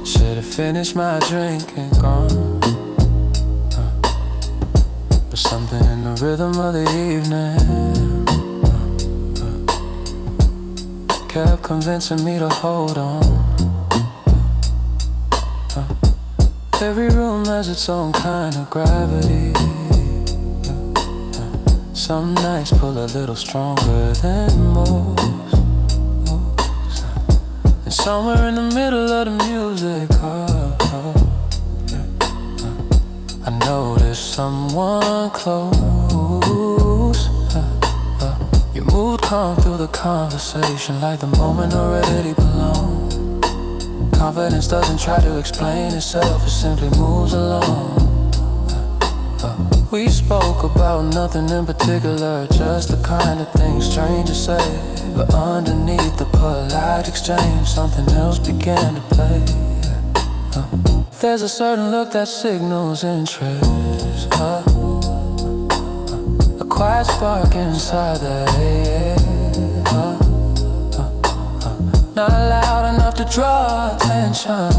Should've finished my drink and gone. But something in the rhythm of the evening kept convincing me to hold on. Every room has its own kind of gravity. Some nights pull a little stronger than most. And somewhere in the middle of the music, I noticed someone close. Your mood calm through the conversation, like the moment already belonged. Confidence doesn't try to explain itself, it simply moves along. We spoke about nothing in particular, just the kind of things strangers say. But underneath the polite exchange, something else began to play. There's a certain look that signals interest, a quiet spark inside the air, not loud enough to draw attention,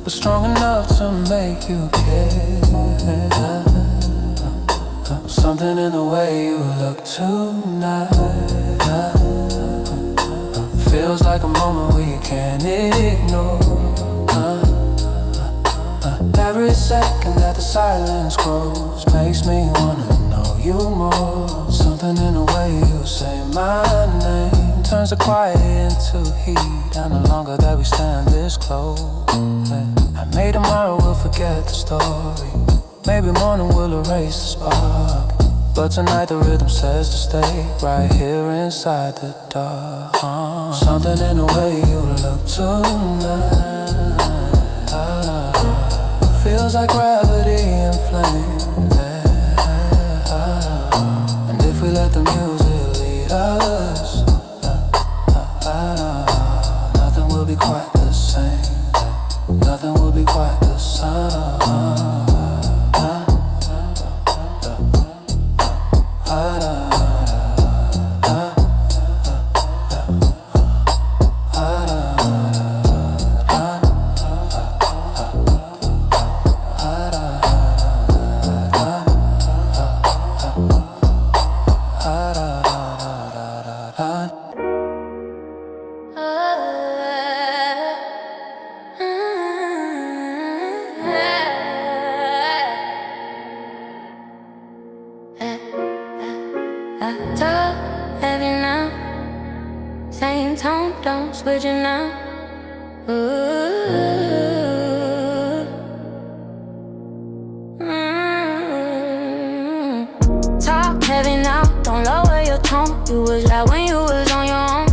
but strong enough to make you care. Something in the way you look tonight feels like a moment we can't ignore. Every second that the silence grows makes me wanna know you more. Something in the way you say my name turns the quiet into heat, and the longer that we stand this close, maybe tomorrow we'll forget the story. Maybe morning will erase the spark, but tonight the rhythm says to stay right here inside the dark. Something in the way you look tonight feels like gravity and flame. And if we let the music lead us, nothing will be quite the same. Nothing will be quite the same. Talk heavy now, same tone, don't switch it now. Talk heavy now, don't lower your tone. You was loud when you was on your own.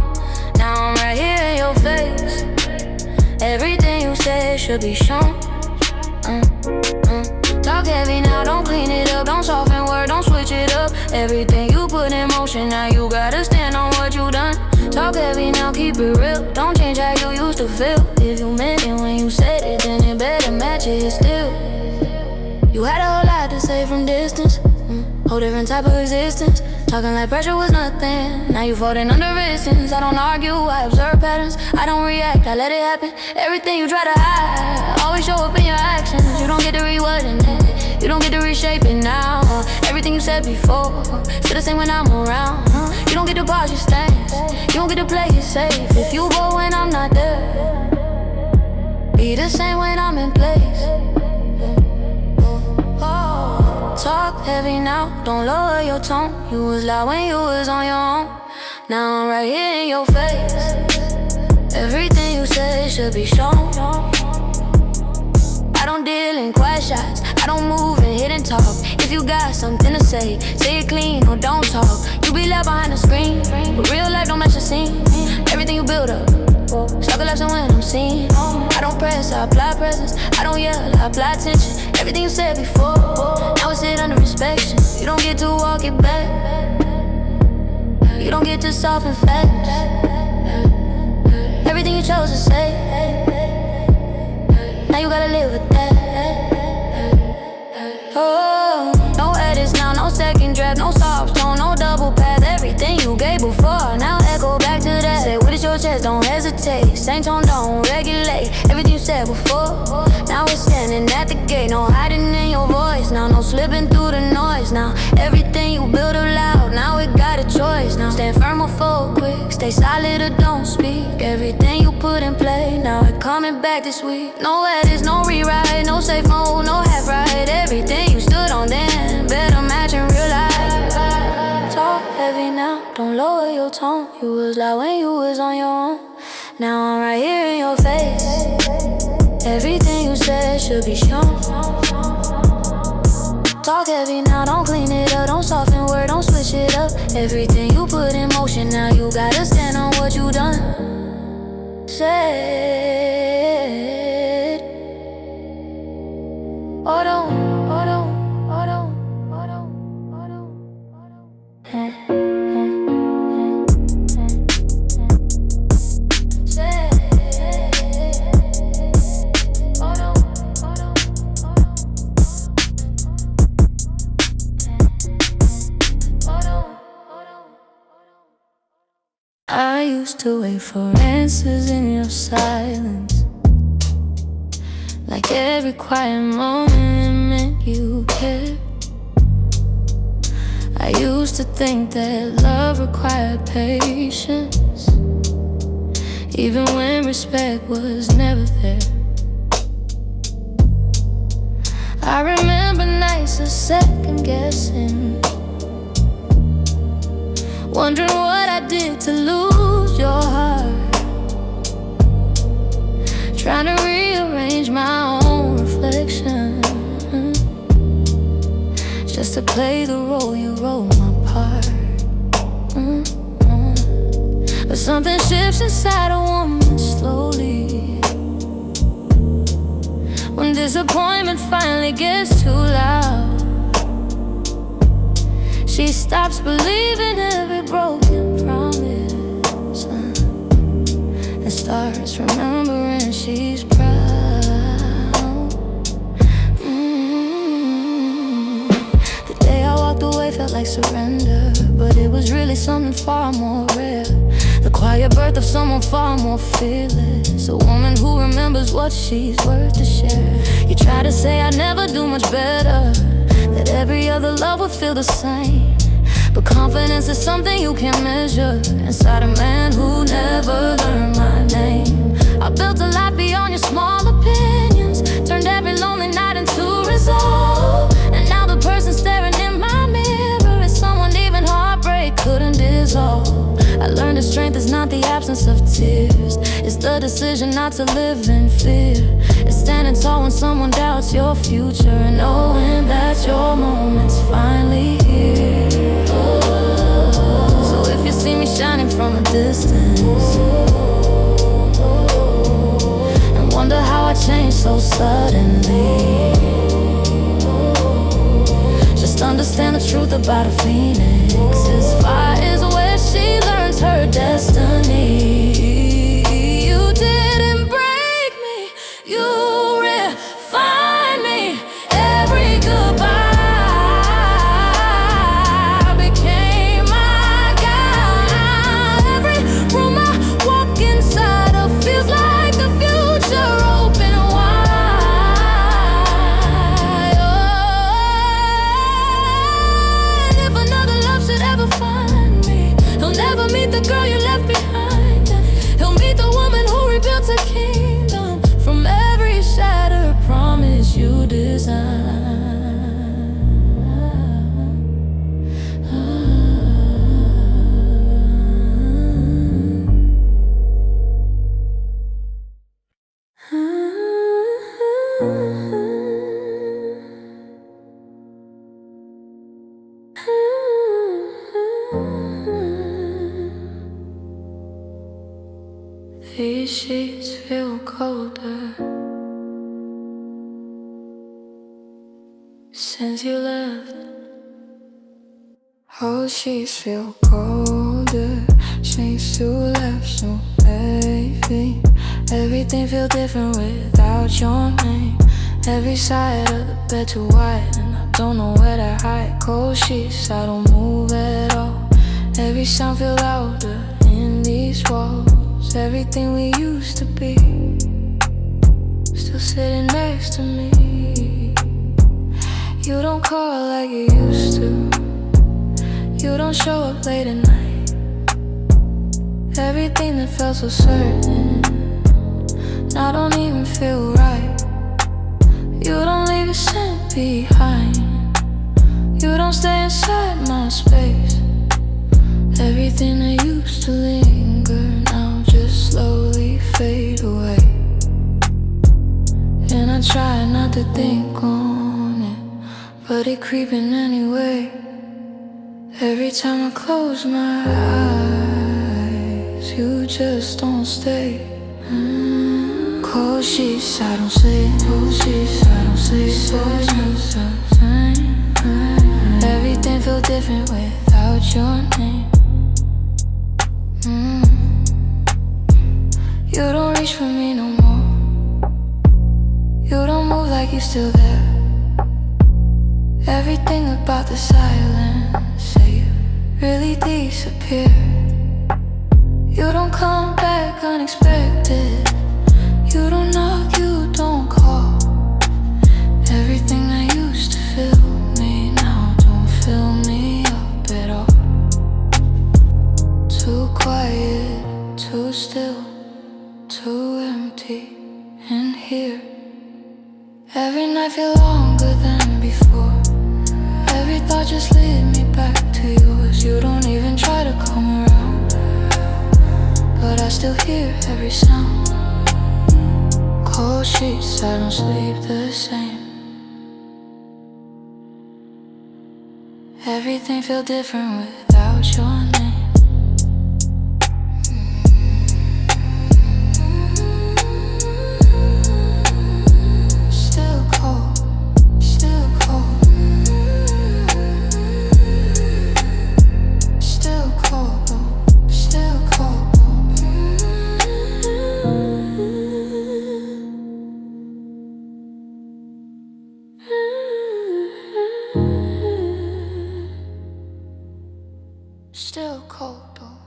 Now I'm right here in your face. Everything you said should be shown. Talk heavy now, don't clean it up, don't soften word, don't switch it up. Everything you put in motion, now you gotta stand on what you done. Talk heavy now, keep it real, don't change how you used to feel. If you meant it when you said it, then it better match it still. You had a whole lot to say from distance, whole different type of existence. Talking like pressure was nothing, now you folding under resistance. I don't argue, I observe patterns, I don't react, I let it happen. Everything you try to hide always show up in your actions. You don't get to reword it, you don't get to reshape it now. Everything you said before, still the same when I'm around. You don't get to pause your stance, you don't get to play it safe. If you go when I'm not there, be the same when I'm in place. Talk heavy now, don't lower your tone. You was loud when you was on your own. Now I'm right here in your face. Everything you said should be shown. I don't deal in quiet shots, I don't move in hidden talk. If you got something to say it clean or don't talk. You be loud behind the screen, but real life don't match the scene. Everything you build up, struggle life when I'm seen. I don't press, I apply presence. I don't yell, I apply tension. Everything you said before, now it's sit under inspection. You don't get to walk it back, you don't get to soften facts. Everything you chose to say, now you gotta live with that. Oh, no edits now, no second draft, no soft tone, no double path. Everything you gave before, now echo back to that. Say what is your chest, don't hesitate. Same tone, don't regulate. Everything you said before, now we're standing at the gate. No hiding in your voice now, no slipping through the noise now. Everything you build up loud, now we got a choice now. Stand firm or fall quick, stay solid or don't speak. Everything you put in play, now it coming back this week. No edits, no rewrite, no safe mode, no half right. Everything you stood on then, better match in real life. Talk heavy now, don't lower your tone. You was loud when you was on your own. Now I'm right here in your face. Everything you said should be shown. Talk heavy now, don't clean it up, don't soften word, don't switch it up. Everything you put in motion, now you gotta stand on what you done. Said, oh don't, oh don't, oh don't, oh don't, oh don't, oh don't. I used to wait for answers in your silence, like every quiet moment meant you cared. I used to think that love required patience, even when respect was never there. I remember nights of second guessing, wondering what I did to lose your heart, trying to rearrange my own reflection, just to play the role you wrote my part. But something shifts inside a woman slowly when disappointment finally gets too loud. She stops believing every broken promise and starts remembering she's proud. The day I walked away felt like surrender, but it was really something far more rare. The quiet birth of someone far more fearless, a woman who remembers what she's worth to share. You try to say I'd never do much better, that every other love would feel the same, but confidence is something you can't measure inside a man who never learned my name. I built a life beyond your small opinions, turned every lonely night into resolve, and now the person staring in my mirror is someone even heartbreak couldn't dissolve. I learned that strength is not the absence of tears, it's the decision not to live in fear. It's standing tall when someone doubts your future, and knowing that your moment's finally here. So if you see me shining from a distance and wonder how I changed so suddenly, just understand the truth about a phoenix. His fire is where she learns her destiny. You didn't break me, you refined me. Every goodbye became my guide. Every room I walk inside of feels like the future open wide. And if another love should ever find me, he'll never meet the girl you left behind. He'll meet the woman who rebuilt a kingdom from every shattered promise you designed. These sheets feel colder since you left. Oh, sheets feel colder since you left. So maybe everything feel different without your name. Every side of the bed too wide, and I don't know where to hide. Cold sheets, I don't move at all. Every sound feel louder in these walls. Everything we used to be still sitting next to me. You don't call like you used to, you don't show up late at night. Everything that felt so certain now don't even feel right. You don't leave a scent behind, you don't stay inside my space. Everything that used to linger now just slowly fade away. And I try not to think on it, but it creeping anyway. Every time I close my eyes, you just don't stay. Cold sheets, I don't sleep. Cold sheets, I don't sleep. So just the same. Everything feel different without your name. You don't reach for me no more, you don't move like you're still there. Everything about the silence say you really disappear. You don't come back unexpected, you don't knock, you don't call. Everything that used to fill me now don't fill me up. sheets, I don't sleep the same. Everything feel different without your name. Still cold, still cold. Still cold, still cold. Still cold though.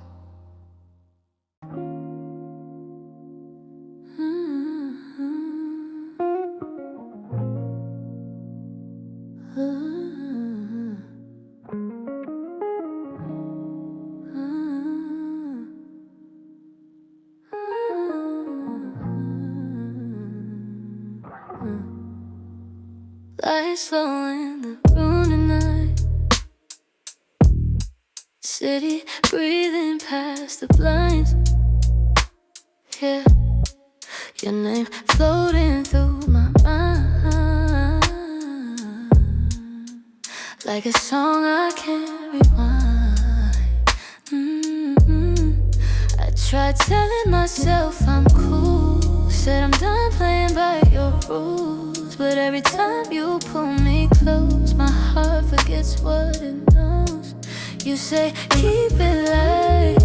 Lights low in the room tonight. City breathing past the blinds. Yeah, your name floating through my mind, like a song I can't rewind. I tried telling myself I'm cool, said I'm done playing by your rules, but every time you pull me close, my heart forgets what it knows. You say keep it light,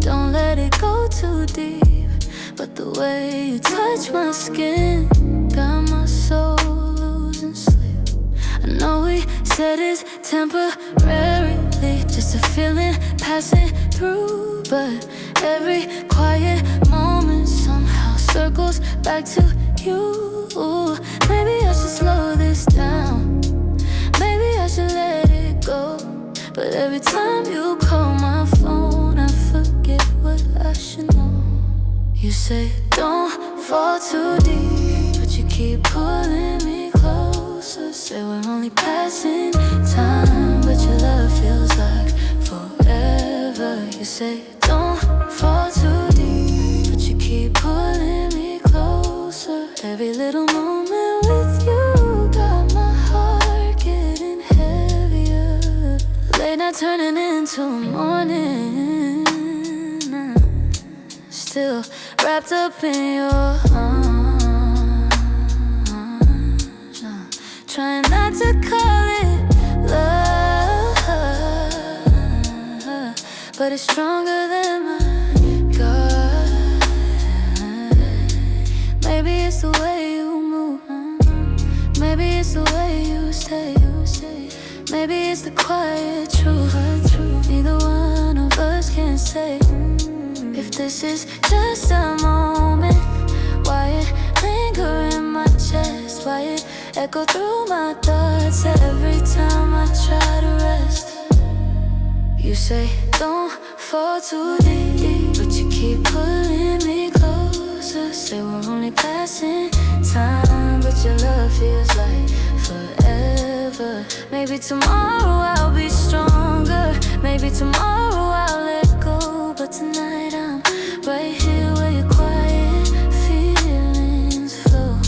don't let it go too deep, but the way you touch my skin got my soul losing sleep. I know we said it's temporarily, just a feeling passing through, but every quiet moment somehow circles back to you. Maybe I should slow this down, maybe I should let it go, but every time you call my phone, I forget what I should know. You say don't fall too deep, but you keep pulling me closer. Say we're only passing time, but your love feels like forever. You say don't fall too deep, but you keep pulling me closer. Every little moment with you got my heart getting heavier. Late night turning into morning, still wrapped up in your arms. Trying not to call it love, but it's stronger than my God. Maybe it's the way you move, maybe it's the way you stay. Maybe it's the quiet truth, neither one of us can say. If this is just a moment, why it linger in my chest, why it echo through my thoughts every time I try to rest. You say don't fall too deep, but you keep pulling me closer. Say we're only passing time, but your love feels like forever. Maybe tomorrow I'll be stronger, maybe tomorrow I'll let go, but tonight I'm right here where your quiet feelings flow.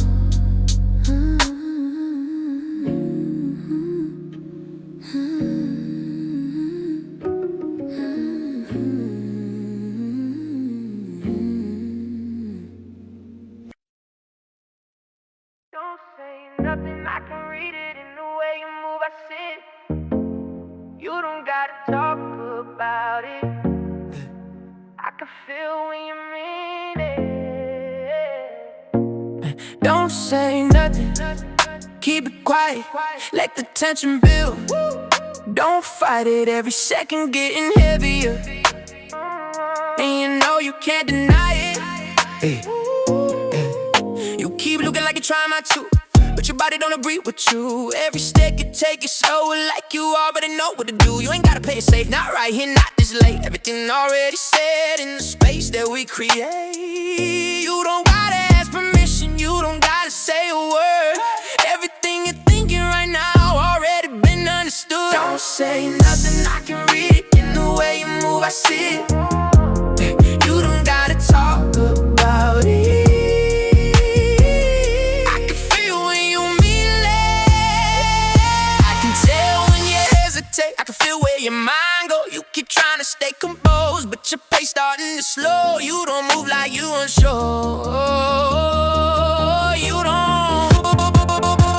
Don't say nothing, I can read it in the way you move, I see it. You don't gotta talk about it, I can feel when you mean it. Don't say nothing, keep it quiet, let the tension build. Don't fight it, every second getting heavier, and you know you can't deny it. You keep looking like you're trying not to, but your body don't agree with you. Every step you take is slow, like you already know what to do. You ain't gotta play it safe, not right here, not this late. Everything already said in the space that we create. You don't gotta ask permission, you don't gotta say a word. Everything you're thinking right now already been understood. Don't say nothing, I can read it in the way you move, I see it. You don't gotta talk about it, You keep trying to stay composed, but your pace starting to slow. You don't move like you unsure. You don't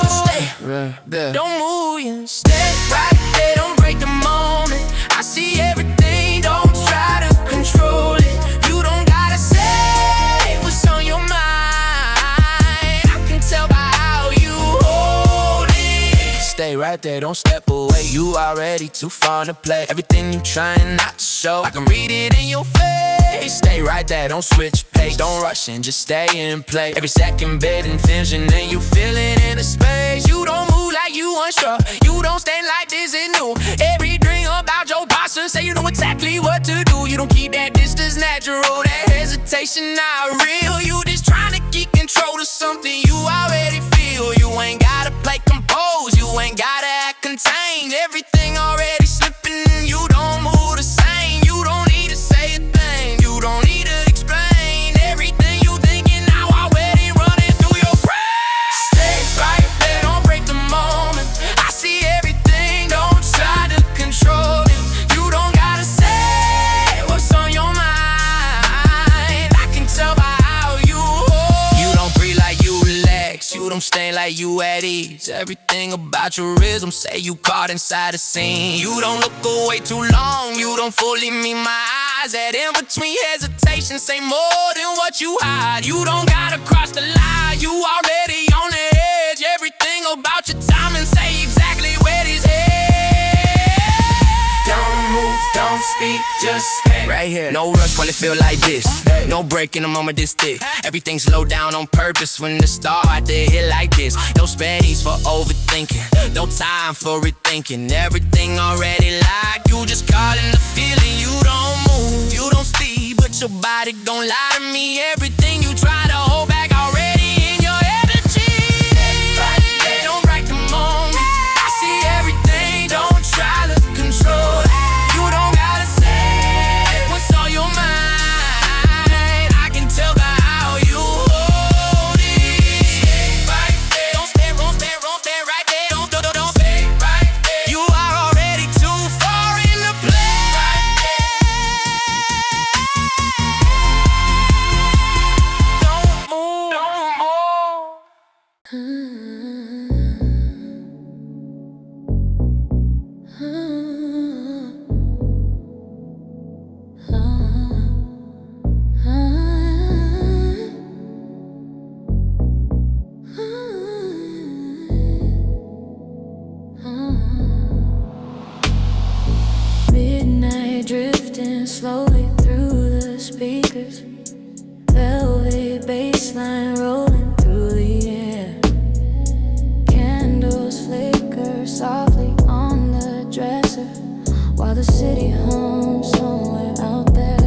stay right there. Don't move, you stay right there. Don't break the moment. I see everything, don't try to control it. You don't gotta say what's on your mind. I can tell by how you hold it. Stay right there, don't step away. You already too far to play. Everything you trying not to show, I can read it in your face. Stay right there, don't switch pace. Don't rush and just stay in play. Every second bidding vision and you feel it in the space. You don't move like you unsure. You don't stand like this is new. Every dream about your posture, say you know exactly what to do. You don't keep that distance natural. That hesitation not real. You just trying to keep control of something you already feel. You ain't gotta play composed. You ain't gotta act contained. Everything already slipping. You don't move the same. You don't need to say a thing. You don't need to explain. Everything you thinking now already running through your brain. Stay right there, don't break the moment. I see everything, don't try to control it. You don't gotta say what's on your mind. I can tell by how you hold. You don't breathe like you relax. You don't stay like you at ease. Everything about your rhythm say you caught inside a scene. You don't look away too long. You don't fully meet my eyes. That in between hesitation say more than what you hide. You don't gotta cross the line. You already on the edge. Everything about your timing say exactly where this head. Don't move, don't speak, just stay right here. No rush when it feel like this. No break in the moment this thick. Everything slow down on purpose when the start to hit like this. No space for overthinking, no time for rethinking. Everything already locked. You just caught in the feeling. You don't move, you don't speak, but your body don't lie to me. Everything you try to hold back already in your energy. Don't break the moment. I see everything, don't try to control it. You don't gotta say what's on your mind. I can tell by how you hold it. Stay right there. Don't stand right there. Don't stay right there. You are already too far in the play. Don't move, don't move. Midnight drifting slowly through the speakers. Velvet bassline rolling through the air. Candles flicker softly on the dresser while the city hums somewhere out there.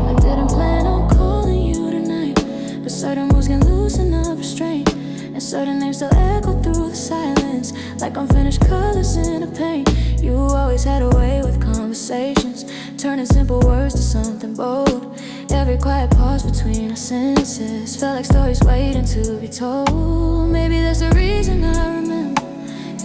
I didn't plan on calling you tonight, but certain moves can loosen up restraint, and certain names still echo through the silence like unfinished colors in a paint. You always had a way with conversations, turning simple words to something bold. Every quiet pause between our senses felt like stories waiting to be told. Maybe that's the reason I remember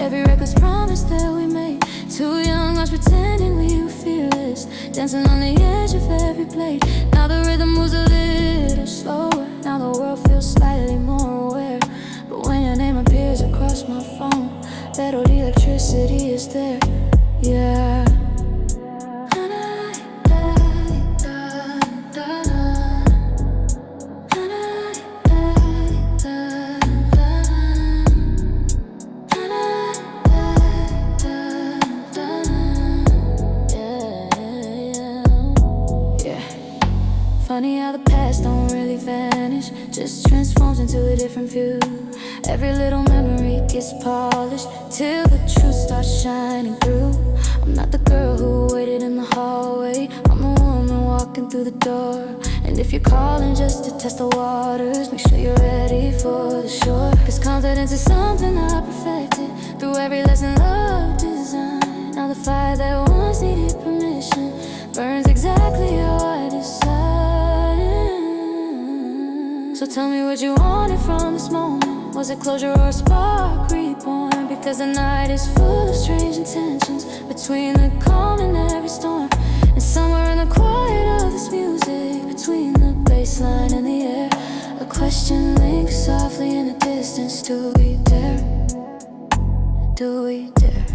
every reckless promise that we made. Too young, lost pretending we were fearless, dancing on the edge of every blade. Now the rhythm moves a little slower. Now the world feels slightly more aware. But when your name appears across my phone, that old electricity is there. Yeah. Funny how the past don't really vanish, just transforms into a different view. Every little memory gets polished till the truth starts shining through. I'm not the girl who waited in the hallway, I'm the woman walking through the door. And if you're calling just to test the waters, make sure you're ready for the shore. Cause confidence is something I perfected through every lesson love designed. Now the fire that once needed permission burns exactly how I decide. So tell me what you wanted from this moment. Was it closure or a spark reborn? There's a night is full of strange intentions between the calm and every storm. And somewhere in the quiet of this music, between the bass line and the air, a question links softly in the distance. Do we dare? Do we dare?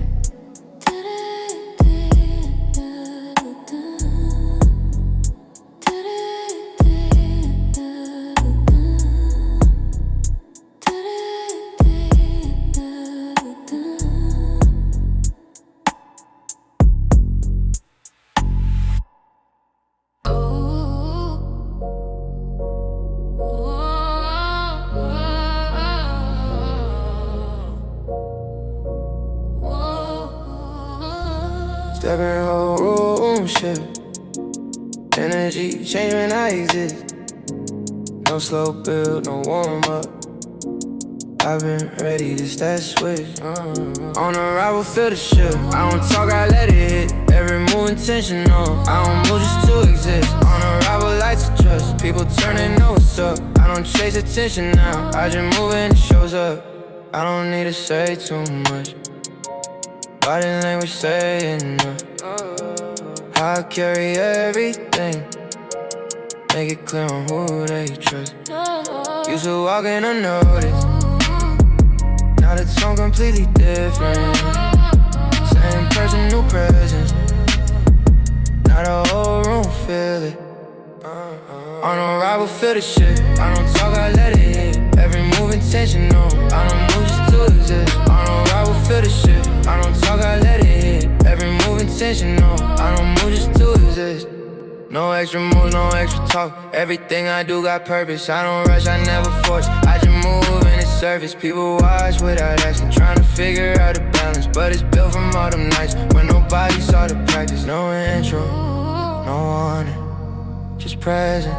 Step in whole room shift. Energy change when I exist. No slow build, no warm up. I've been ready to start switch. On arrival, feel the shift. I don't talk, I let it hit. Every move intentional. I don't move just to exist. On arrival, lights adjust. People turn and know what's up. I don't chase attention now. I just move and it shows up. I don't need to say too much. Body language saying enough. I carry everything. Make it clear on who they trust. Used to walk in unnoticed. Now the tone completely different. Same person, new presence. Now the whole room feel it. On arrival, feel the shit. I don't talk, I let it hit. Every move intentional. I don't move just to exist. On arrival, feel the shit. I don't talk, I let it hit. Every move intentional. I don't move just to exist. No extra moves, no extra talk. Everything I do got purpose. I don't rush, I never force. I just move in the surface. People watch without asking, trying to figure out a balance. But it's built from all them nights when nobody saw the practice. No intro, no warning, just present.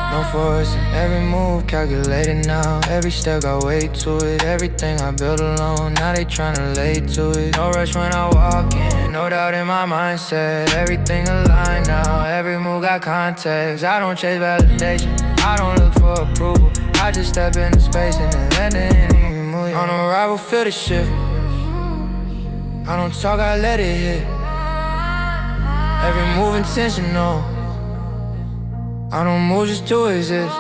No forcing, every move calculated now. Every step got weight to it. Everything I built alone, now they tryna lay to it. No rush when I walk in, no doubt in my mindset. Everything aligned now, every move got context. I don't chase validation, I don't look for approval. I just step into space and then let the energy move. On arrival, feel the shift. I don't talk, I let it hit. Every move intentional. I don't move just to exist.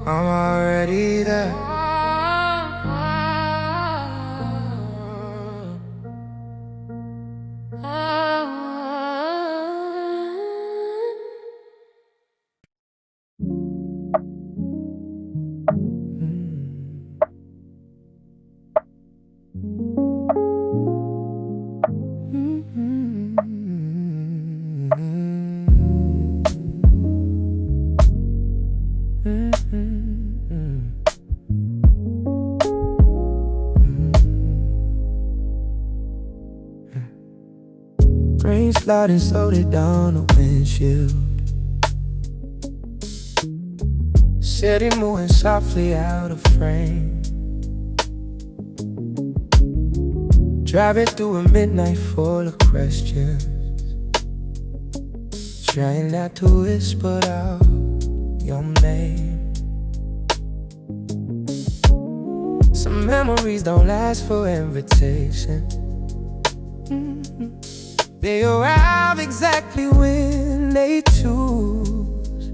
I'm already there. Rain sliding slowly down the windshield. City moving softly out of frame. Driving through a midnight full of questions. Trying not to whisper out your name. Some memories don't ask for invitation. They arrive exactly when they choose,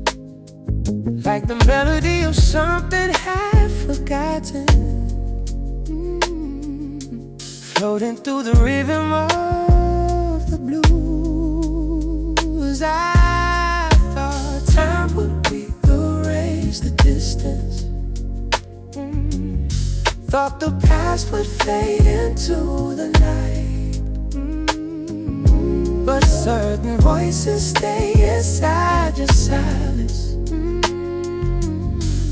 like the melody of something half forgotten, floating through the rhythm of the blues. I thought time would erase the distance, thought the past would fade into the night. But certain voices stay inside your silence,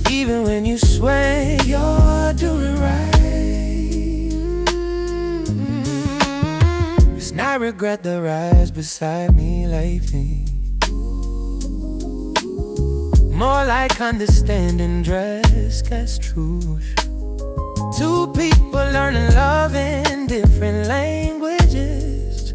even when you swear you're doing right. 'Cause I regret the rise beside me lately. More like understanding dress gets true. Two people learning love in different languages.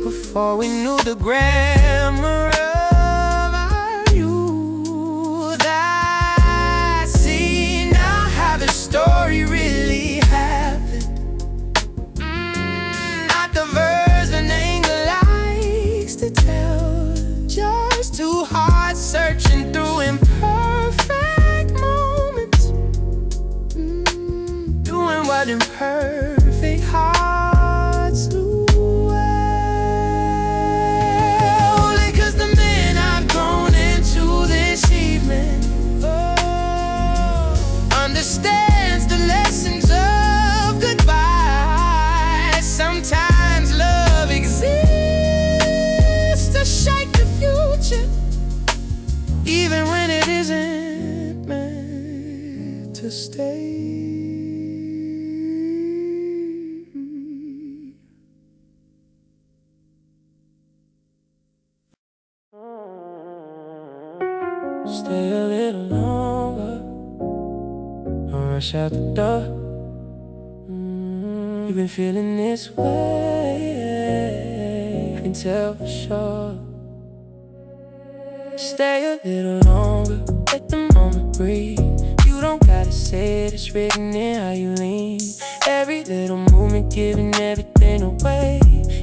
Before we knew the grammar of our youth, I see now how the story really happened. Not the version Angel likes to tell. Just two hearts searching through imperfect moments, doing what imperfect hearts do well. Only 'cause the man I've grown into this evening understands the lessons of goodbye. Sometimes love exists to shape the future, even when it isn't meant to stay. Stay a little longer, don't rush out the door. You've been feeling this way, I can tell for sure. Stay a little longer, let the moment breathe. You don't gotta say it, it's written in how you lean. Every little movement giving everything away.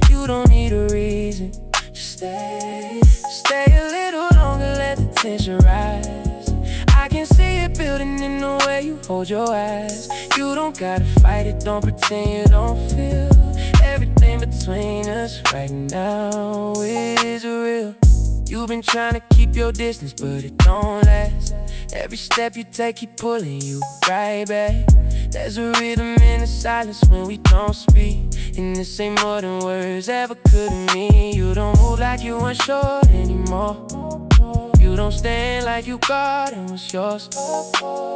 You don't need a reason, just stay. Stay a little longer, let the tension rise. I can see it building in the way you hold your eyes. You don't gotta fight it, don't pretend you don't feel. Everything between us right now is real. You've been trying to keep your distance, but it don't last. Every step you take keep pulling you right back. There's a rhythm in the silence when we don't speak, and this ain't more than words ever could mean. You don't move like you unsure anymore. You don't stand like you got and what's yours.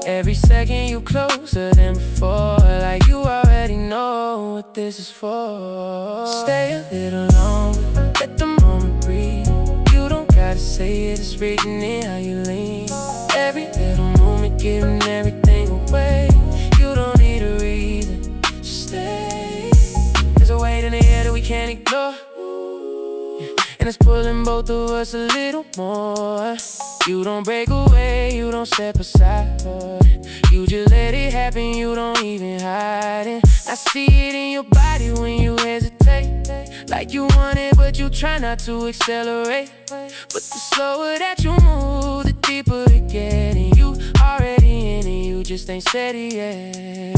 Every second you closer than before, like you already know what this is for. Stay a little longer, let the moment breathe. You don't gotta say it, it's written in how you lean. Every little moment giving everything away. You don't need a reason, just stay. There's a weight in the air that we can't ignore, and it's pulling both of us a little more. You don't break away, you don't step aside. You just let it happen, you don't even hide it. I see it in your body when you hesitate, like you want it but you try not to accelerate. But the slower that you move, the deeper it gets. And you already in it, you just ain't steady yet.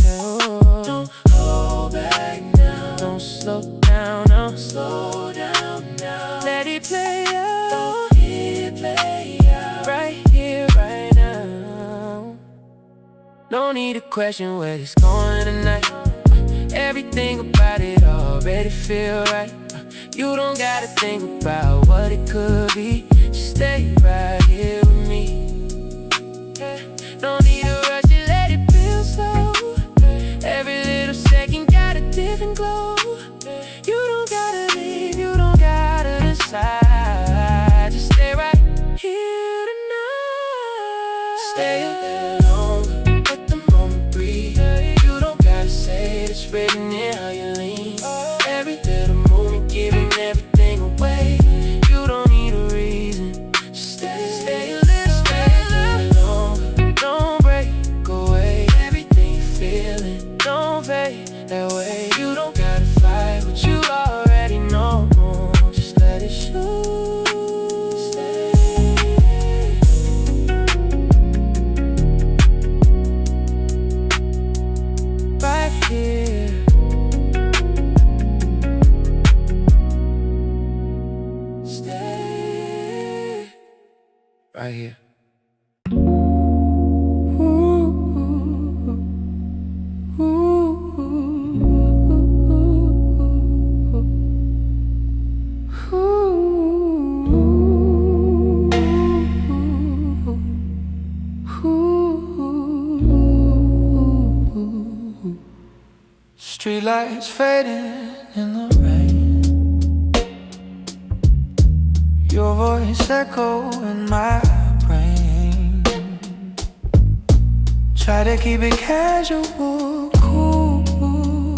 Don't hold back now, don't slow down, no. Slow down now, let it play out. Don't hear it play out, right here, right now. No need to question where it's going tonight. Everything about it already feel right. You don't gotta think about what it could be, just stay right here with me. No need to rush it, let it feel slow. Every little second got a different glow. You don't gotta leave, you don't gotta decide, just stay right here tonight. Stay a little longer, let the moment breathe. You don't gotta say it, it's written in how you lean. Every little movement giving everything away. You don't need a reason, just stay. Stay a little longer, don't break away. Everything you're feeling, don't fade that way. You don't gotta fight what you already know, just let it show. Stay. Right here, stay. Right here. Streetlights fading in the rain. Your voice echo in my brain. Try to keep it casual, cool,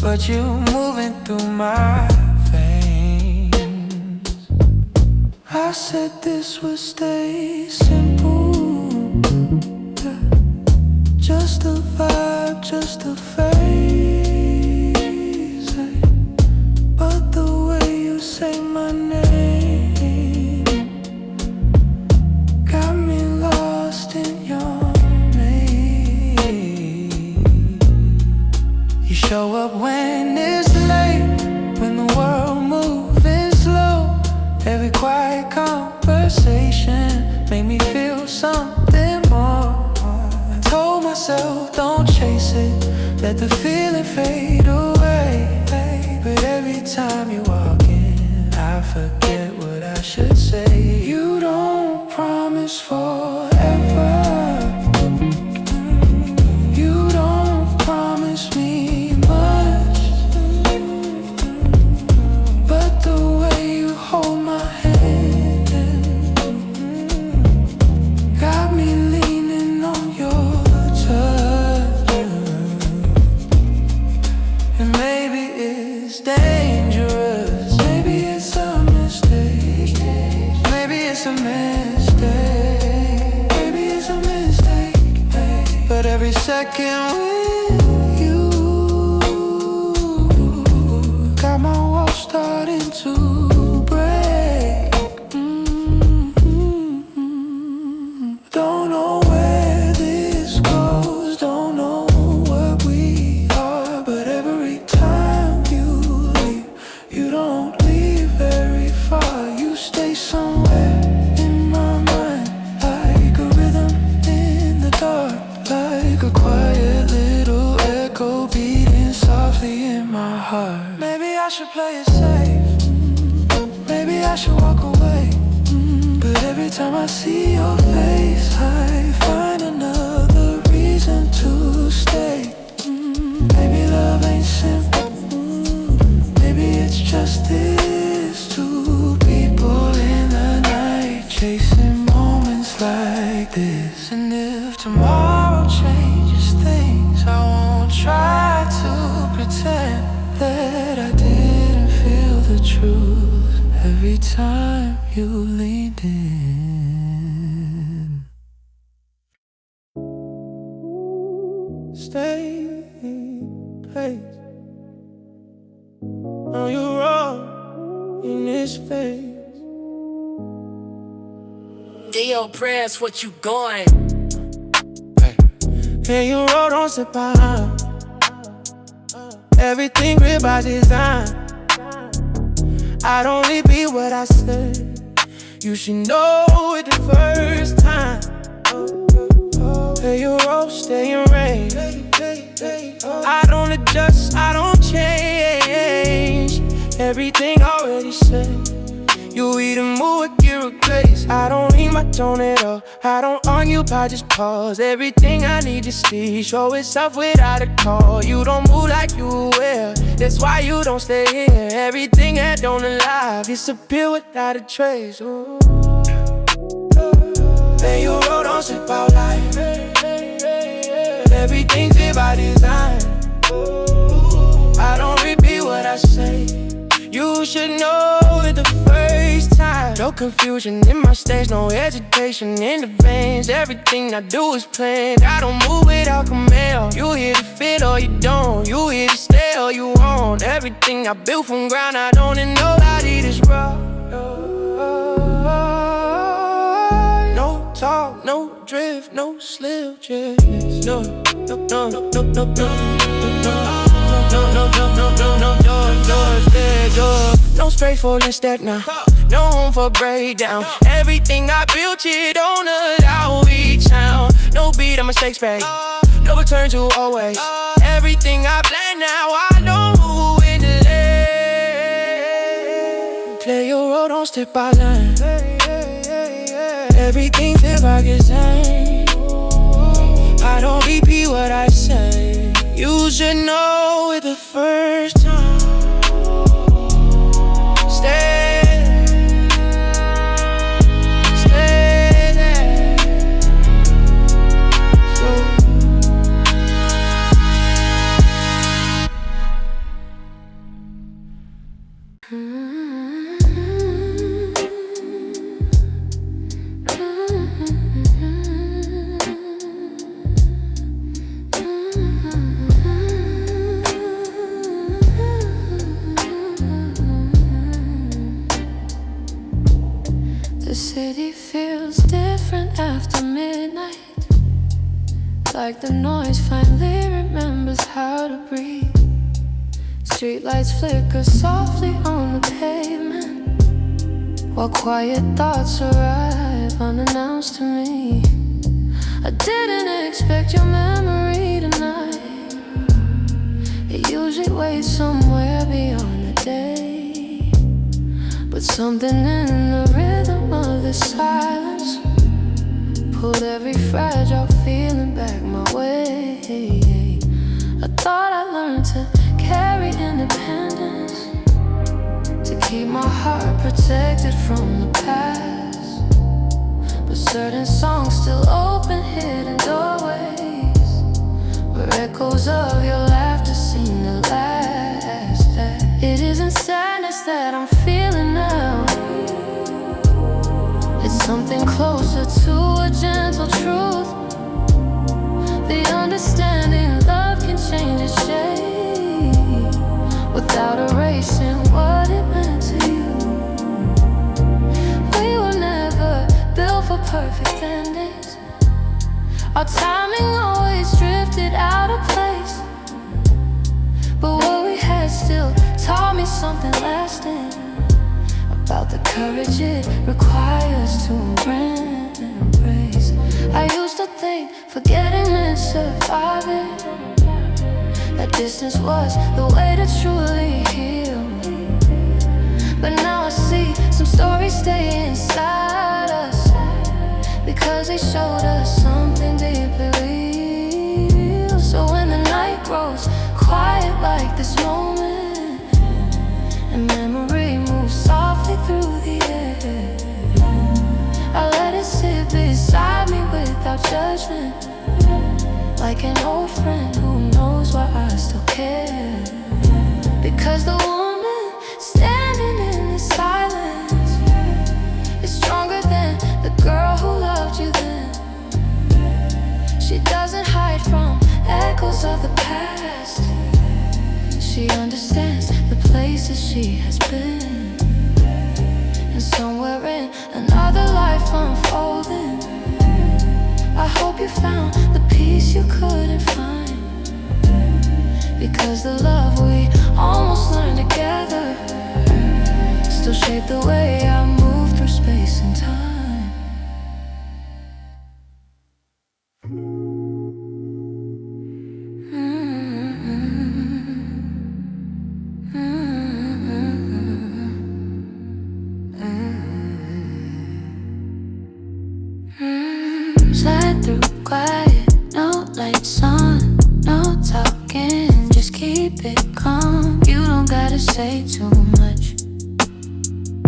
but you moving through my veins. I said this would stay simple, yeah. Just a vibe, just a phase, hey. But the way you say my name got me lost in your maze. You show up when it's late, when the world moving slow. Every quiet conversation make me feel something more. I told myself don't chase it, let the feeling fade away. But every time you walk in, I forget what I should say. You don't promise forever. You don't promise me much, but the way you hold my hand got me leaning on your touch. And maybe it's dangerous, maybe it's a mistake, maybe it's a mistake, maybe it's a mistake, but every second with you got my walls starting to break. Don't know where this goes, don't know what we are, but every time you leave, you don't leave very far. You stay somewhere in my mind, like a rhythm in the dark, like a quiet little echo beating softly in my heart. Maybe I should play it safe, maybe I should walk away, but every time I see your face, I find another reason to stay. Maybe love ain't simple, maybe it's just this. Two people in the night chasing moments like this. And if tomorrow changes things, I won't try to pretend that I didn't feel the truth every time you leaned in. Stay in place. Now you're wrong in this space. Dio prayers, what you going? Hey. And you roll, don't sit behind. Everything real by design. I don't repeat what I said. You should know it the first time. Hey, you roll, stay in rain. I don't adjust, I don't change. Everything already said. You either move or get replaced. I don't need my tone at all. I don't argue, I just pause. Everything I need to see show itself without a call. You don't move like you will, that's why you don't stay here. Everything that don't alive disappear without a trace. Ooh. Then you roll, don't slip out life. Everything's here by design. I don't repeat what I say. You should know it the first time. No confusion in my stance, no hesitation in the veins. Everything I do is planned. I don't move without command. You here to fit or you don't. You here to stay or you won't. Everything I built from ground, I don't need nobody this raw. No talk, no drift, no slip drift. No, no, no, no, no, no, no. No space for this step now. No room for breakdown. Everything I built here don't allow each sound. No beat, I'm mistakes back. No return to always. Everything I plan now, I know who in the lane. Play your role, don't step by line. Everything feel like design. I don't repeat what I say. You should know it the first time. Stay there. The city feels different after midnight, like the noise finally remembers how to breathe. Streetlights flicker softly on the pavement, while quiet thoughts arrive unannounced to me. I didn't expect your memory tonight. It usually waits somewhere beyond the day, but something in the rhythm of the silence pulled every fragile feeling back my way. I thought I learned to carry independence, to keep my heart protected from the past, but certain songs still open hidden doorways, where echoes of your laughter seem to last. It isn't sadness that I'm feeling now, it's something closer to a gentle truth. The understanding love can change its shape without erasing what it meant to you. We were never built for perfect endings. Our timing always drifted out of place, but what we had still taught me something lasting about the courage it requires to embrace. I used to think forgetting meant surviving, that distance was the way to truly heal. But now I see some stories stay inside us, because they showed us something deeply real. So when the night grows quiet like this moment, and memory moves softly through the air, I let it sit beside me without judgment, like an old friend who knows why I still care. Because the woman standing in the silence is stronger than the girl who loved you then. She doesn't hide from echoes of the past, she understands the places she has been, and somewhere in another life unfolding, I hope you found the peace you couldn't find, because the love we almost learned together still shaped the way I move through space and time. Slide through quiet, no lights on, no talking, just keep it calm. You don't gotta say too much,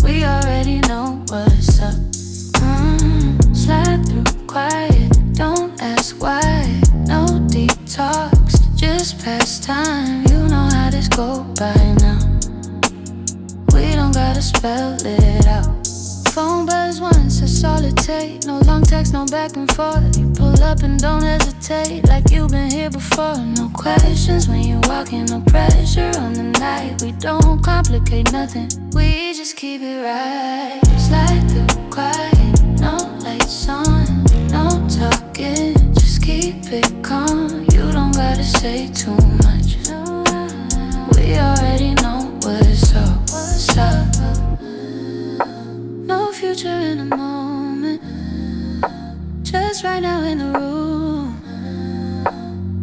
we already know what's up. Slide through quiet, don't ask why, no deep talks, just pass time. You know how this go by now, we don't gotta spell it out. Phone buzz once, that's all it take. No long text, no back and forth. You pull up and don't hesitate, like you've been here before. No questions when you walk in, no pressure on the night. We don't complicate nothing, we just keep it right. Slide through quiet, no lights on, no talking, just keep it calm. You don't gotta say too much, we already know what's up. What's up? No future in a moment, just right now in the room.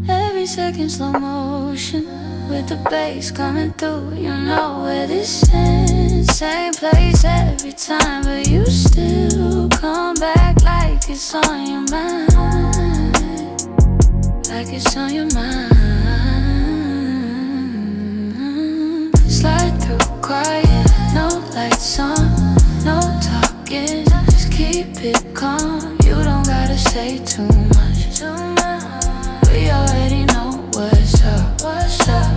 Every second slow motion, with the bass coming through. You know where this ends, same place every time, but you still come back like it's on your mind, like it's on your mind. Slide through quiet, no lights on, no talking, just keep it calm. You don't gotta say too much, we already know what's up. What's up?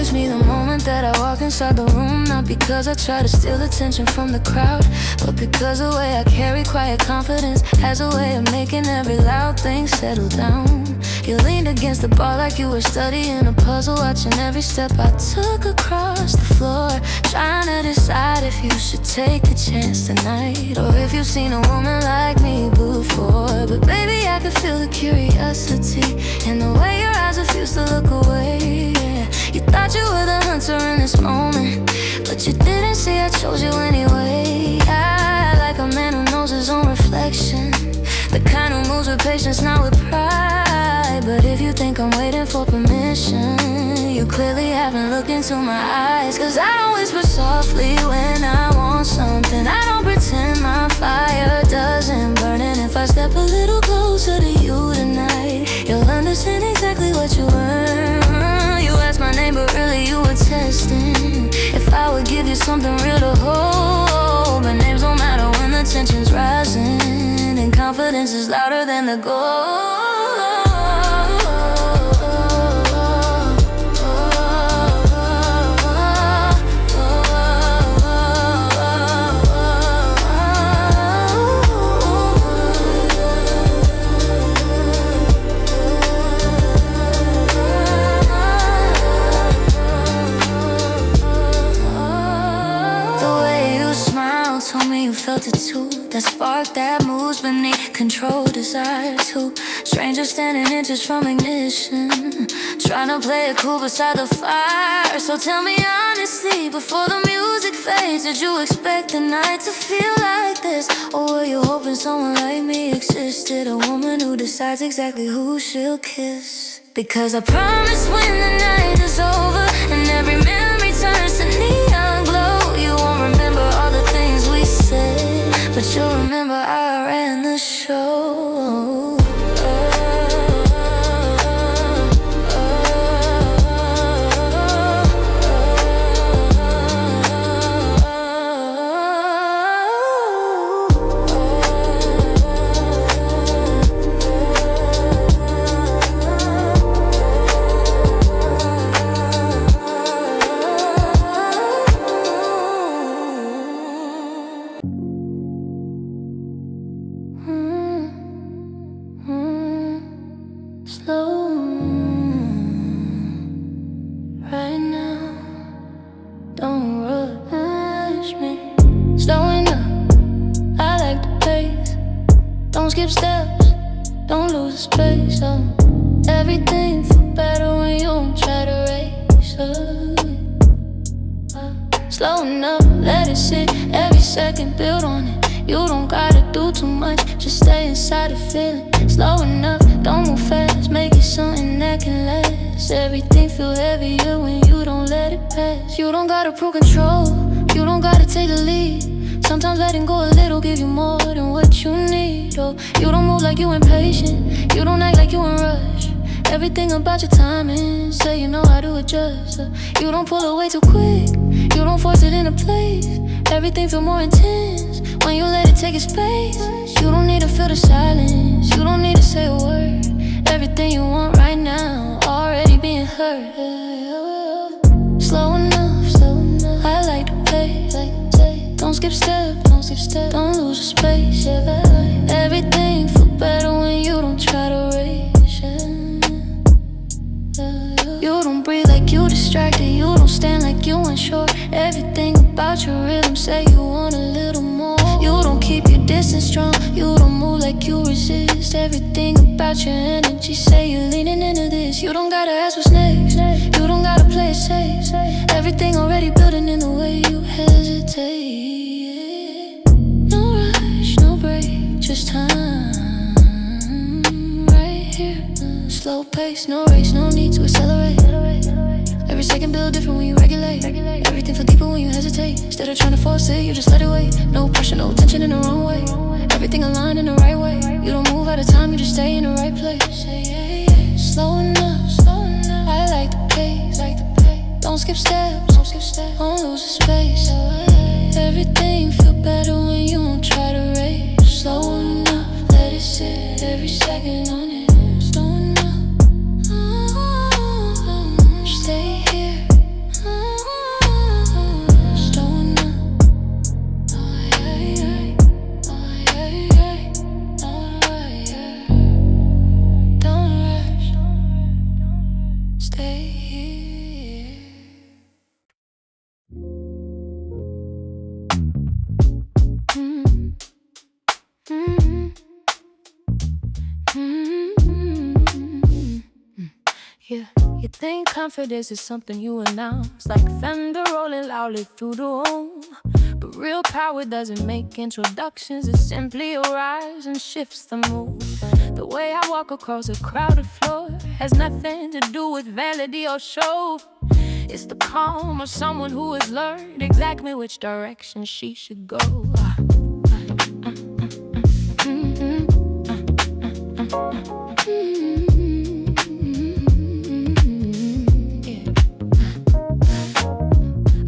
notice me the moment that I walk inside the room. Not because I try to steal attention from the crowd, but because the way I carry quiet confidence has a way of making every loud thing settle down. You leaned against the bar like you were studying a puzzle, watching every step I took across the floor, trying to decide if you should take a chance tonight, or if you've seen a woman like me before. But baby, I could feel the curiosity in the way your eyes refuse to look away. You thought you were the hunter in this moment, but you didn't see I chose you anyway. I like a man who knows his own reflection, the kind who moves with patience, not with pride. But if you think I'm waiting for permission, you clearly haven't looked into my eyes. Cause I don't whisper softly when I want something. I don't pretend my fire doesn't burn. And if I step a little closer to you tonight, you'll understand exactly what you earn. You asked my name but really you were testing if I would give you something real to hold. But names don't matter when the tension's rising and confidence is louder than the goal. Told me you felt it too. That spark that moves beneath control, desire to. Strangers standing inches from ignition, trying to play it cool beside the fire. So tell me honestly, before the music fades, did you expect the night to feel like this? Or were you hoping someone like me existed? A woman who decides exactly who she'll kiss. Because I promise when the night is over and every memory turns to neon glow, you won't remember all the things we said, but you'll remember I ran the show. Slow right now, don't rush me. Slowing up, I like the pace. Don't skip steps, don't lose the space. Everything feel better when you don't try to race up. Slowing up, let it sit. Every second build on it. You don't gotta do too much, just stay inside the feeling. Slowing up, don't move fast, make it something that can last. Everything feel heavier when you don't let it pass. You don't gotta prove control, you don't gotta take the lead. Sometimes letting go a little give you more than what you need. Oh, you don't move like you impatient, you don't act like you in rush. Everything about your timing, say you know how to adjust. You don't pull away too quick, you don't force it into place. Everything feel more intense when you let it take its space. You don't need to feel the silence, you don't need to say a word. Everything you want right now, already being heard. Slow enough, I like the pace. Don't skip steps, don't lose the space. Everything feel better when you don't try to race. You don't breathe like you distracted, you don't stand like you unsure. Everything about your rhythm say you want a little more. You don't keep your distance strong, you don't move like you resist. Everything about your energy say you're leaning into this. You don't gotta ask what's next, you don't gotta play it safe. Everything already building in the way you hesitate. No rush, no break, just time right here. Slow pace, no race, no need to accelerate. Every second build different when you regulate. Everything feel deeper when you hesitate. Instead of trying to force it, you just let it wait. No pressure, no tension in the wrong way. Everything aligned in the right way. You don't move out of time, you just stay in the right place. Slowing up, I like the pace. Don't skip steps, don't lose the space. Everything feel better when you don't try to race. Slowing up, let it sit. Every second on it. Slowing up, stay here. think confidence is something you announce, like thunder rolling loudly through the room. But real power doesn't make introductions, it simply arrives and shifts the mood. The way I walk across a crowded floor has nothing to do with vanity or show. It's the calm of someone who has learned exactly which direction she should go.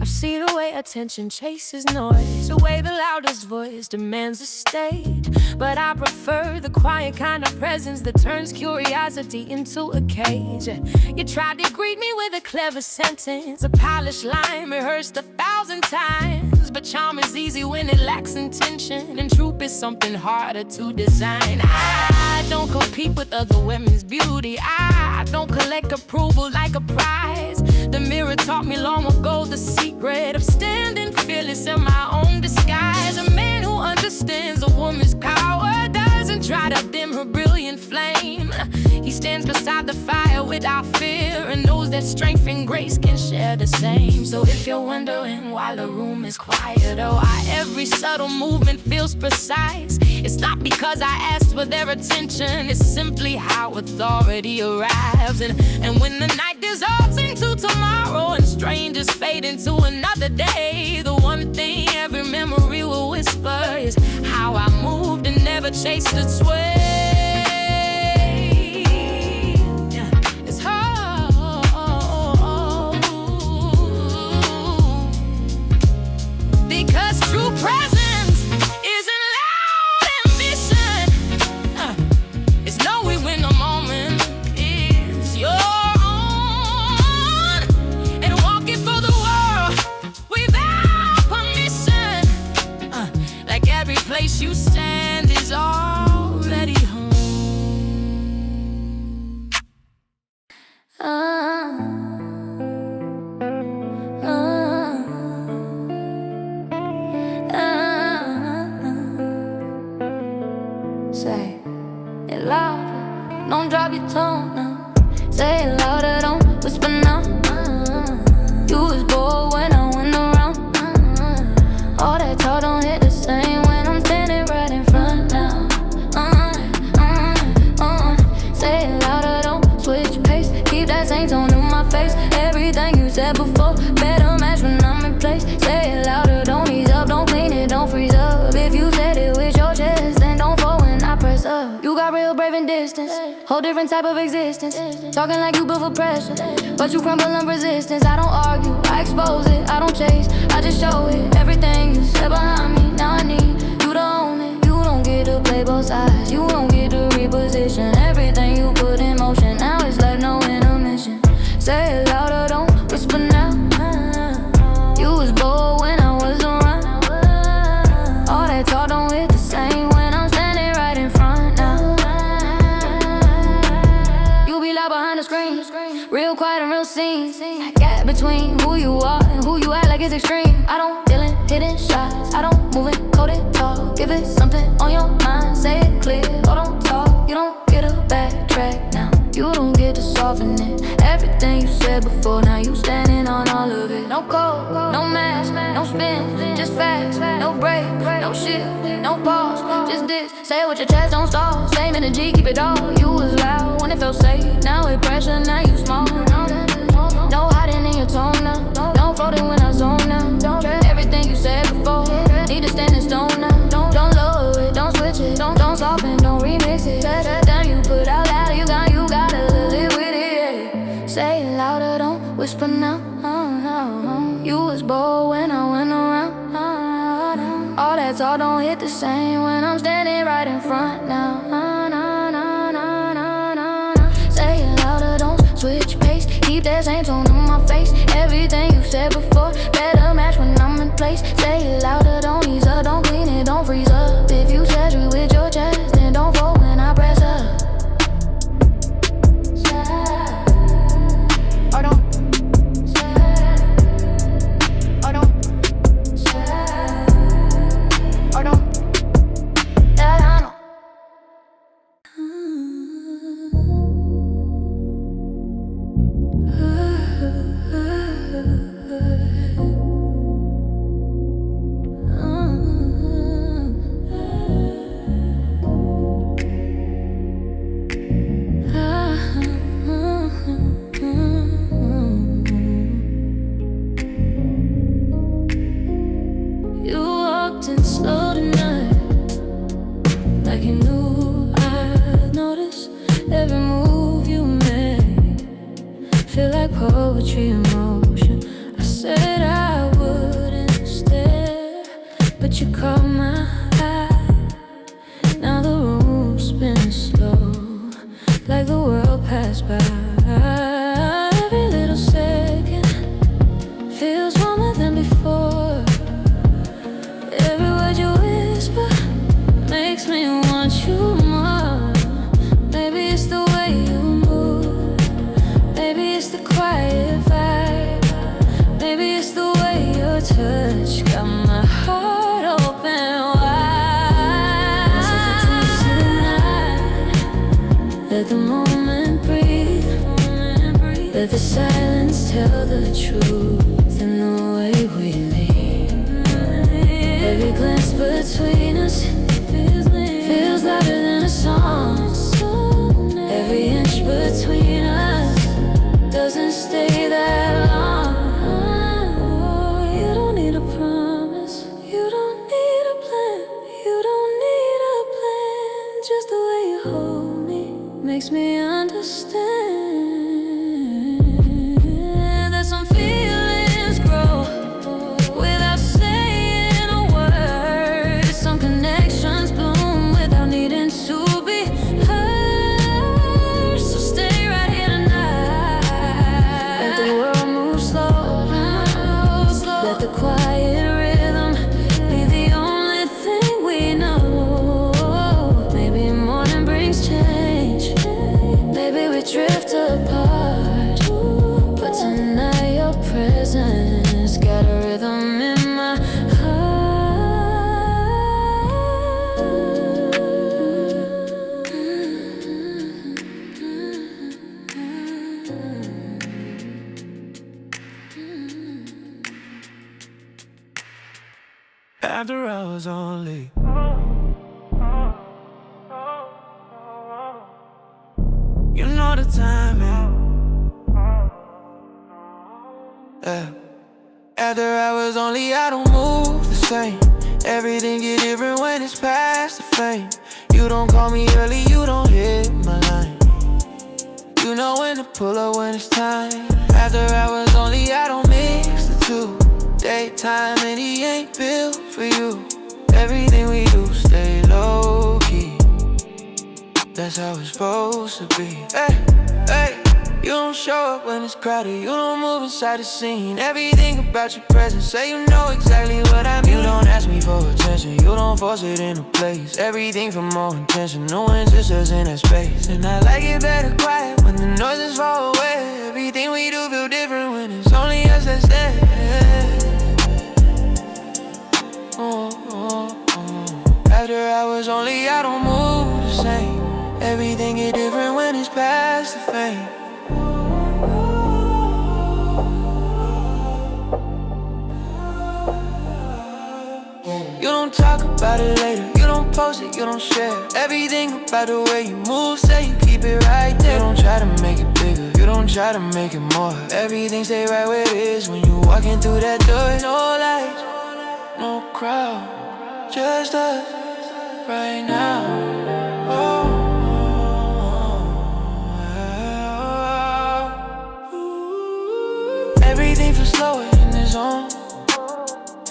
See the way attention chases noise, the way the loudest voice demands a stage. But I prefer the quiet kind of presence that turns curiosity into a cage. You tried to greet me with a clever sentence, a polished line rehearsed 1,000 times. But charm is easy when it lacks intention, and truth is something harder to design. I don't compete with other women's beauty, I don't collect approval like a prize. The mirror taught me long ago the secret of standing fearless in my own disguise. A man who understands a woman's power doesn't try to dim her brilliant flame. He stands beside the fire without fear and knows that strength and grace can share the same. So if you're wondering why the room is quiet or why every subtle movement feels precise, it's not because I asked for their attention, it's simply how authority arrives. And when the night dissolves into tomorrow and strangers fade into another day, the one thing every memory will whisper is how I moved and never chased its sway. It's hard, because true presence isn't loud ambition. It's knowing when the moment is yours. Place you stand is already home. Say it louder, don't drop your tone now. Say it louder, don't whisper now. You was bored when I went around. All that talk don't hit the same when I'm standing right in front now. Say it louder, don't switch pace. Keep that same tone in my face. Everything you said before, better match when I'm in place. Say it louder, don't ease up, don't clean it, don't freeze up. If you said it with your chest, then don't fall when I press up. You got real brave and distance, whole different type of existence. Talking like you built for pressure, but you crumble in resistance. I don't argue, I expose it, I don't chase, I just show it. Everything you said behind me, now I need you to own it. You don't get to play both sides, you don't get to reposition. Everything you put in motion, now it's like no intermission. Say it louder, don't whisper now. You was bored when I was around. All that talk don't hit the same when I'm standing right in front now. You be loud behind the screen, real quiet and real scenes. That gap between who you are and who you act like it's extreme. I don't deal in hidden shots, I don't move it, coded talk. Give it something on your mind, say it clear, or don't talk. You don't get a backtrack now, you don't get to soften it. Everything you said before, now you standing on all of it. No code, no mask, no spin, just facts. No break, no shift, no pause, just this. Say it with your chest, don't stall. Same energy, keep it all. You was loud when it felt safe, now with pressure, now you small. No hiding in your tone now, don't float it when I zone now. Everything you said before, need to stand in stone now. Don't lower it, don't switch it, don't soften, don't remix it. Everything you put out loud, you gotta live with it. Say it louder, don't whisper now. You was bored when I went around. All that talk don't hit the same when I'm standing right in front now. Say it louder, don't switch pace. Keep that same tone on my face. Everything you said before, better match when I'm in place. Say it louder, don't ease up, don't clean it, don't freeze up. If you said you with your chest, then don't fall when I press up. Or don't. Or don't. Or don't. Yeah, I know. but you caught my eye. Now the room spins slow, like the world passed by. Every little second feels warmer than before. Every word you whisper makes me want you more. Maybe it's the way you move, maybe it's the quiet vibe, maybe it's the way your touch got my heart open wide. So for tonight, let the moment breathe, let the silence tell the truth in the way we leave. Every glance between us feels louder than a song. Every inch between us doesn't stay that long. You don't need a promise, you don't need a plan, you don't need a plan. Just the way you hold me makes me understand that some feelings grow without saying a word. Some connections bloom without needing to be heard. So stay right here tonight. Let the world move slow, let the quiet rhythm be the only thing we know. Maybe morning brings change, maybe we drift apart, but tonight your presence got a rhythm in my After hours only. You know the timing. Yeah. After hours only, I don't move the same. Everything get different when it's past the fame. You don't call me early, you don't hit my line. You know when to pull up when it's time. After hours only, I don't mix the two. Daytime and he ain't built for you. Everything we do stay low-key. That's how it's supposed to be. Hey, hey. You don't show up when it's crowded, you don't move inside the scene. Everything about your presence, say you know exactly what I mean. You don't ask me for attention, you don't force it into place. Everything for more intention, no one just us in that space. And I like it better quiet when the noises fall away. Everything we do feel different when it's only us that's there. Oh, oh, oh. After hours only, I don't move the same. Everything get different when it's past the fame. You don't talk about it later, you don't post it, you don't share. Everything about the way you move, say you keep it right there. You don't try to make it bigger, you don't try to make it more. Everything stay right where it is when you walking through that door. No lights, no crowd, just us right now. Oh. Everything feels slower in the zone.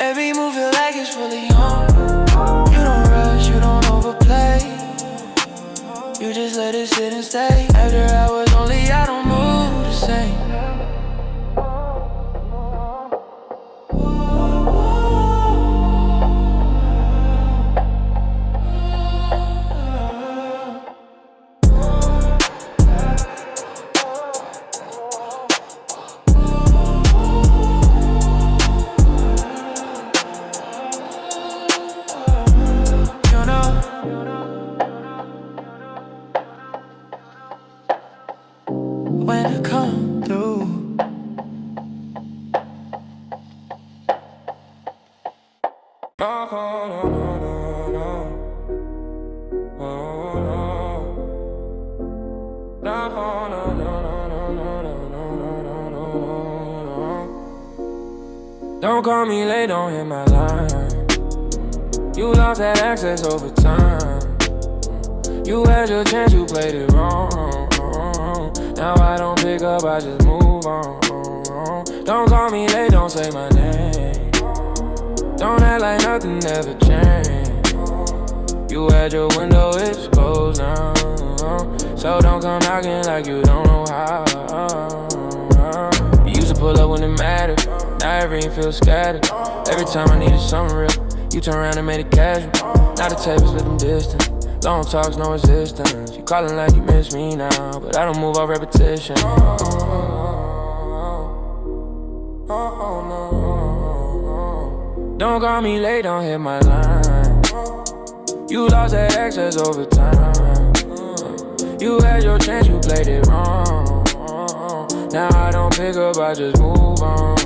Every move feel like it's fully on. You don't rush, you don't overplay. You just let it sit and stay. After hours only, I don't move the same. When I come through, no, no, no, no, no. Oh, no. No, no, no, no, no, no, no, no. Don't call me late, don't hit my line. You lost that access over time. You had your chance, you played it wrong. Now I don't pick up, I just move on. Don't call me late, don't say my name. Don't act like nothing ever changed. You had your window exposed now, so don't come knocking like you don't know how. You used to pull up when it mattered, now everything feels scattered. Every time I needed something real, you turn around and made it casual. Now the tables with them distant, long talks, no resistance. You calling like you miss me now, but I don't move off repetition. Don't call me late, don't hit my line. You lost that access over time. You had your chance, you played it wrong. Now I don't pick up, I just move on.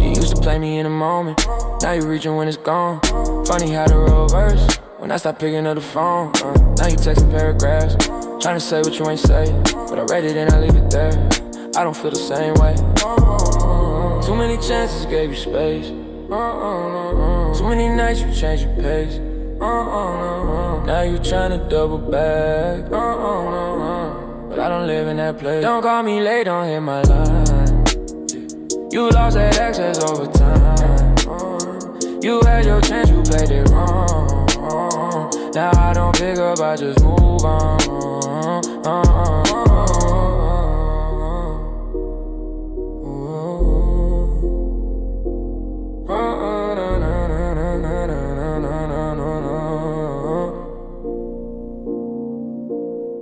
You used to play me in a moment, now you reaching when it's gone. Funny how the role reverse when I stop picking up the phone. Now you texting paragraphs, trying to say what you ain't say, but I read it and I leave it there. I don't feel the same way. Too many chances gave you space. Too many nights you changed your pace. Now you tryna double back. But I don't live in that place. Don't call me late, don't hit my line. You lost that access over time. You had your chance, you played it wrong. Now I don't pick up, I just move on.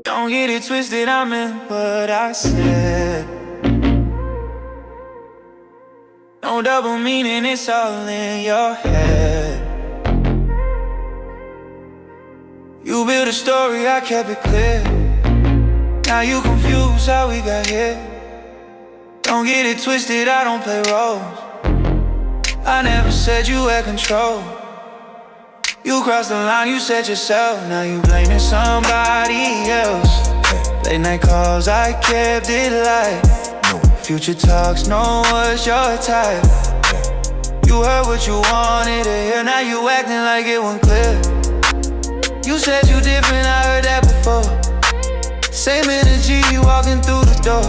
Don't get it twisted, I meant what I said. No double meaning, it's all in your head. You built a story, I kept it clear. Now you confused how we got here. Don't get it twisted, I don't play roles. I never said you had control. You crossed the line, you said yourself. Now you blaming somebody else. Late night calls, I kept it light. Future talks, no what's your type. You heard what you wanted to hear, now you acting like it wasn't clear. You said you different, I heard that before. Same energy, you walking through the door.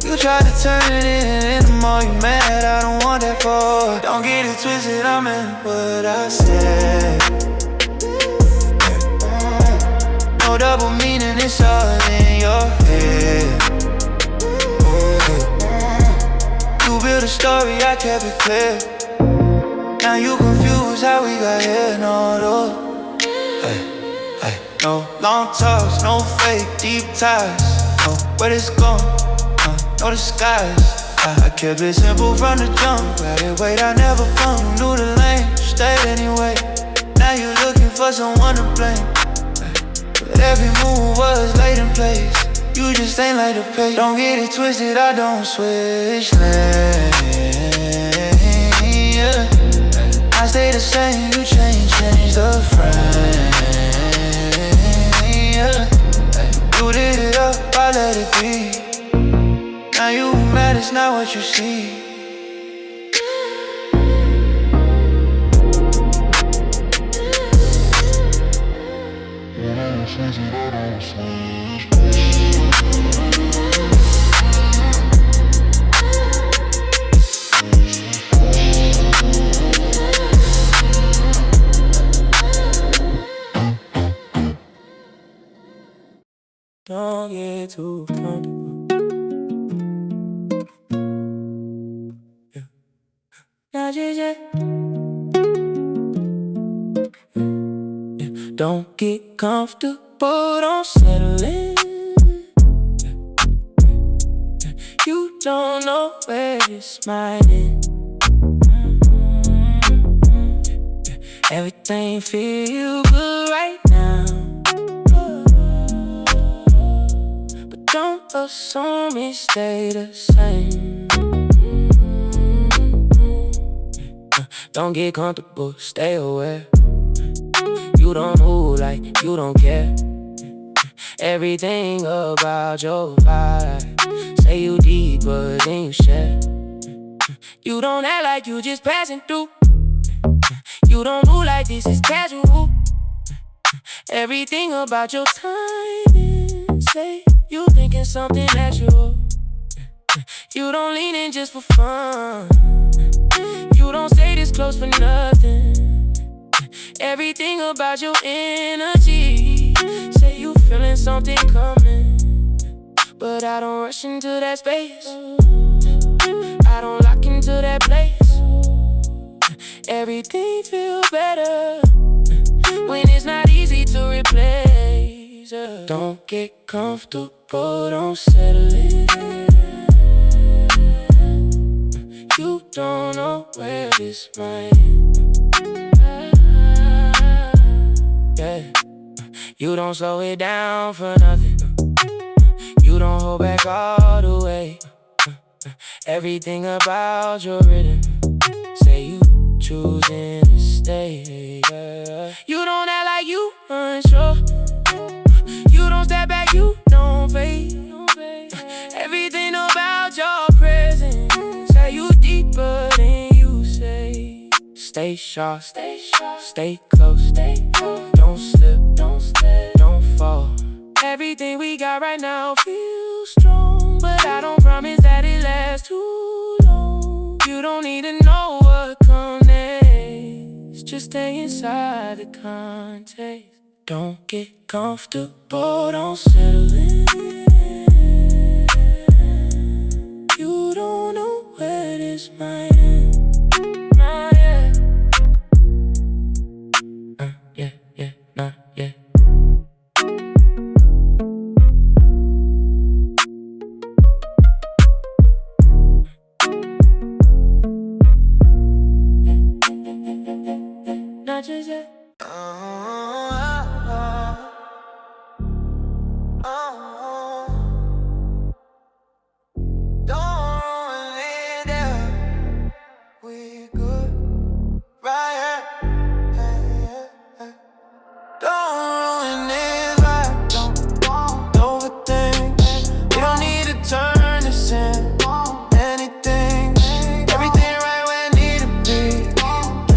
You tried to turn it in, and the more you mad, I don't want that for. Don't get it twisted, I meant what I said. No double meaning, it's all in your head. You built a story, I kept it clear. Now you confused how we got here, no. No long talks, no fake deep ties. No where this going, no disguise. I kept it simple from the jump. Rather wait, I never come. Knew the lane, stayed anyway. Now you looking for someone to blame. But every move was laid in place. You just ain't like the pace. Don't get it twisted, I don't switch lanes. Yeah. I stay the same, you change the frame. Yeah. You did it up, I let it be. Now you mad, it's not what you see. Don't get too comfortable. Yeah. Not just yet. Yeah. Don't get comfortable, don't settle in. Yeah. Yeah. You don't know where this might end. Yeah. Everything feel good right now. Don't assume it stay the same. Don't get comfortable, stay aware. You don't move like you don't care. Everything about your vibe. Say you deep, but then you share. You don't act like you just passing through. You don't move like this is casual. Everything about your timing. Say you thinking something natural. You don't lean in just for fun. You don't don't stay this close for nothing. Everything about your energy say you feeling something coming, but I don't rush into that space. I don't lock into that place. Everything feel better when it's not easy to replace. Don't get comfortable, don't settle in. You don't know where this might end. Yeah. You don't slow it down for nothing. You don't hold back all the way. Everything about your rhythm say you choosing to stay. You don't act like you unsure. You don't step back, you don't fade. Everything about your presence say you deeper than you say. Stay sharp, stay close, don't slip, don't fall. Everything we got right now feels strong, but I don't promise that it lasts too long. You don't need to know what comes next, just stay inside the context. Don't get comfortable, don't settle in. You don't know where this might end. Not yet. Yeah, not yet. Not just yet.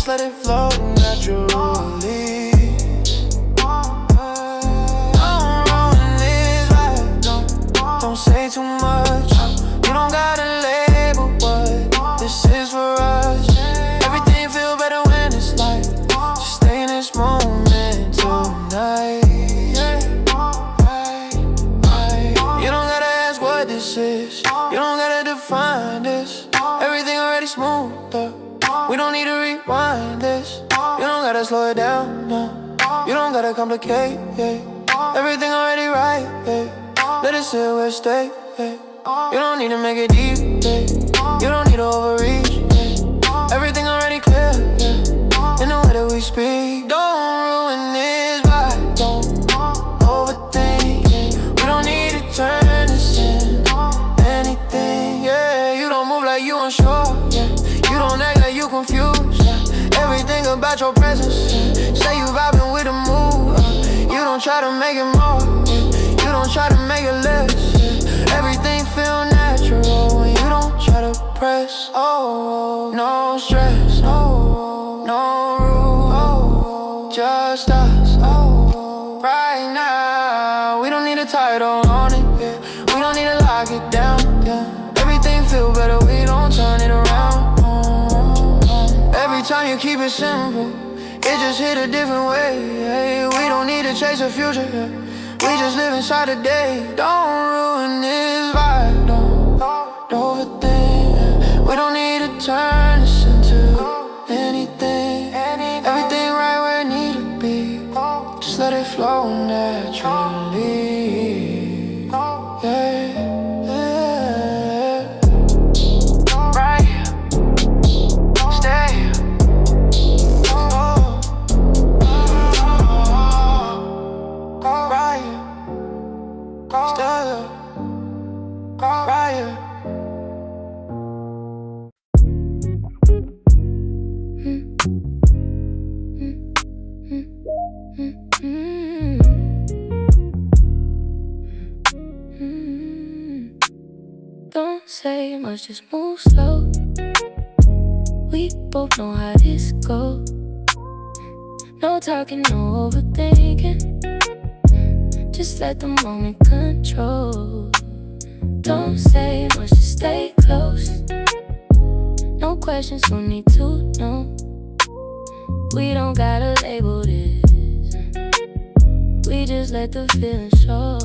Let it flow naturally. Don't ruin this vibe. Don't say too much. You don't gotta label what this is for us. Everything feel better when it's light. Just stay in this moment tonight. You don't gotta ask what this is. You don't gotta define this. Everything already smooth up. We don't need to rewind this. You don't gotta slow it down, no. You don't gotta complicate, yeah. Everything already right, yeah. Let it sit where it stay, yeah. You don't need to make it deep, yeah. You don't need to overreach, yeah. Everything already clear, yeah. In the way that we speak. Don't ruin this vibe, don't overthink, yeah. We don't need to turn this into anything, yeah. You don't move like you unsure, yeah. You don't act like you confused, yeah. Everything about your presence, yeah. Say you vibing with the mood, you don't try to make it more, yeah. You don't try to make it less, yeah. Everything feel natural when you don't try to press. Oh, no stress, no rule, just us, right now. We don't need a title on it, yeah. We don't need to lock it down, yeah. Everything feel better, we don't turn it around. Every time you keep it simple, it just hit a different way, hey. We don't need to chase the future, yeah. We just live inside the day. Don't ruin this vibe, don't overthink, yeah. We don't need to turn this into anything. Everything right where it need to be. Just let it flow naturally, yeah. Don't say much, just move slow. We both know how this goes. No talking, no overthinking. Just let the moment control. Don't say much, just stay close. No questions, who need to know? We don't gotta label this. We just let the feeling show.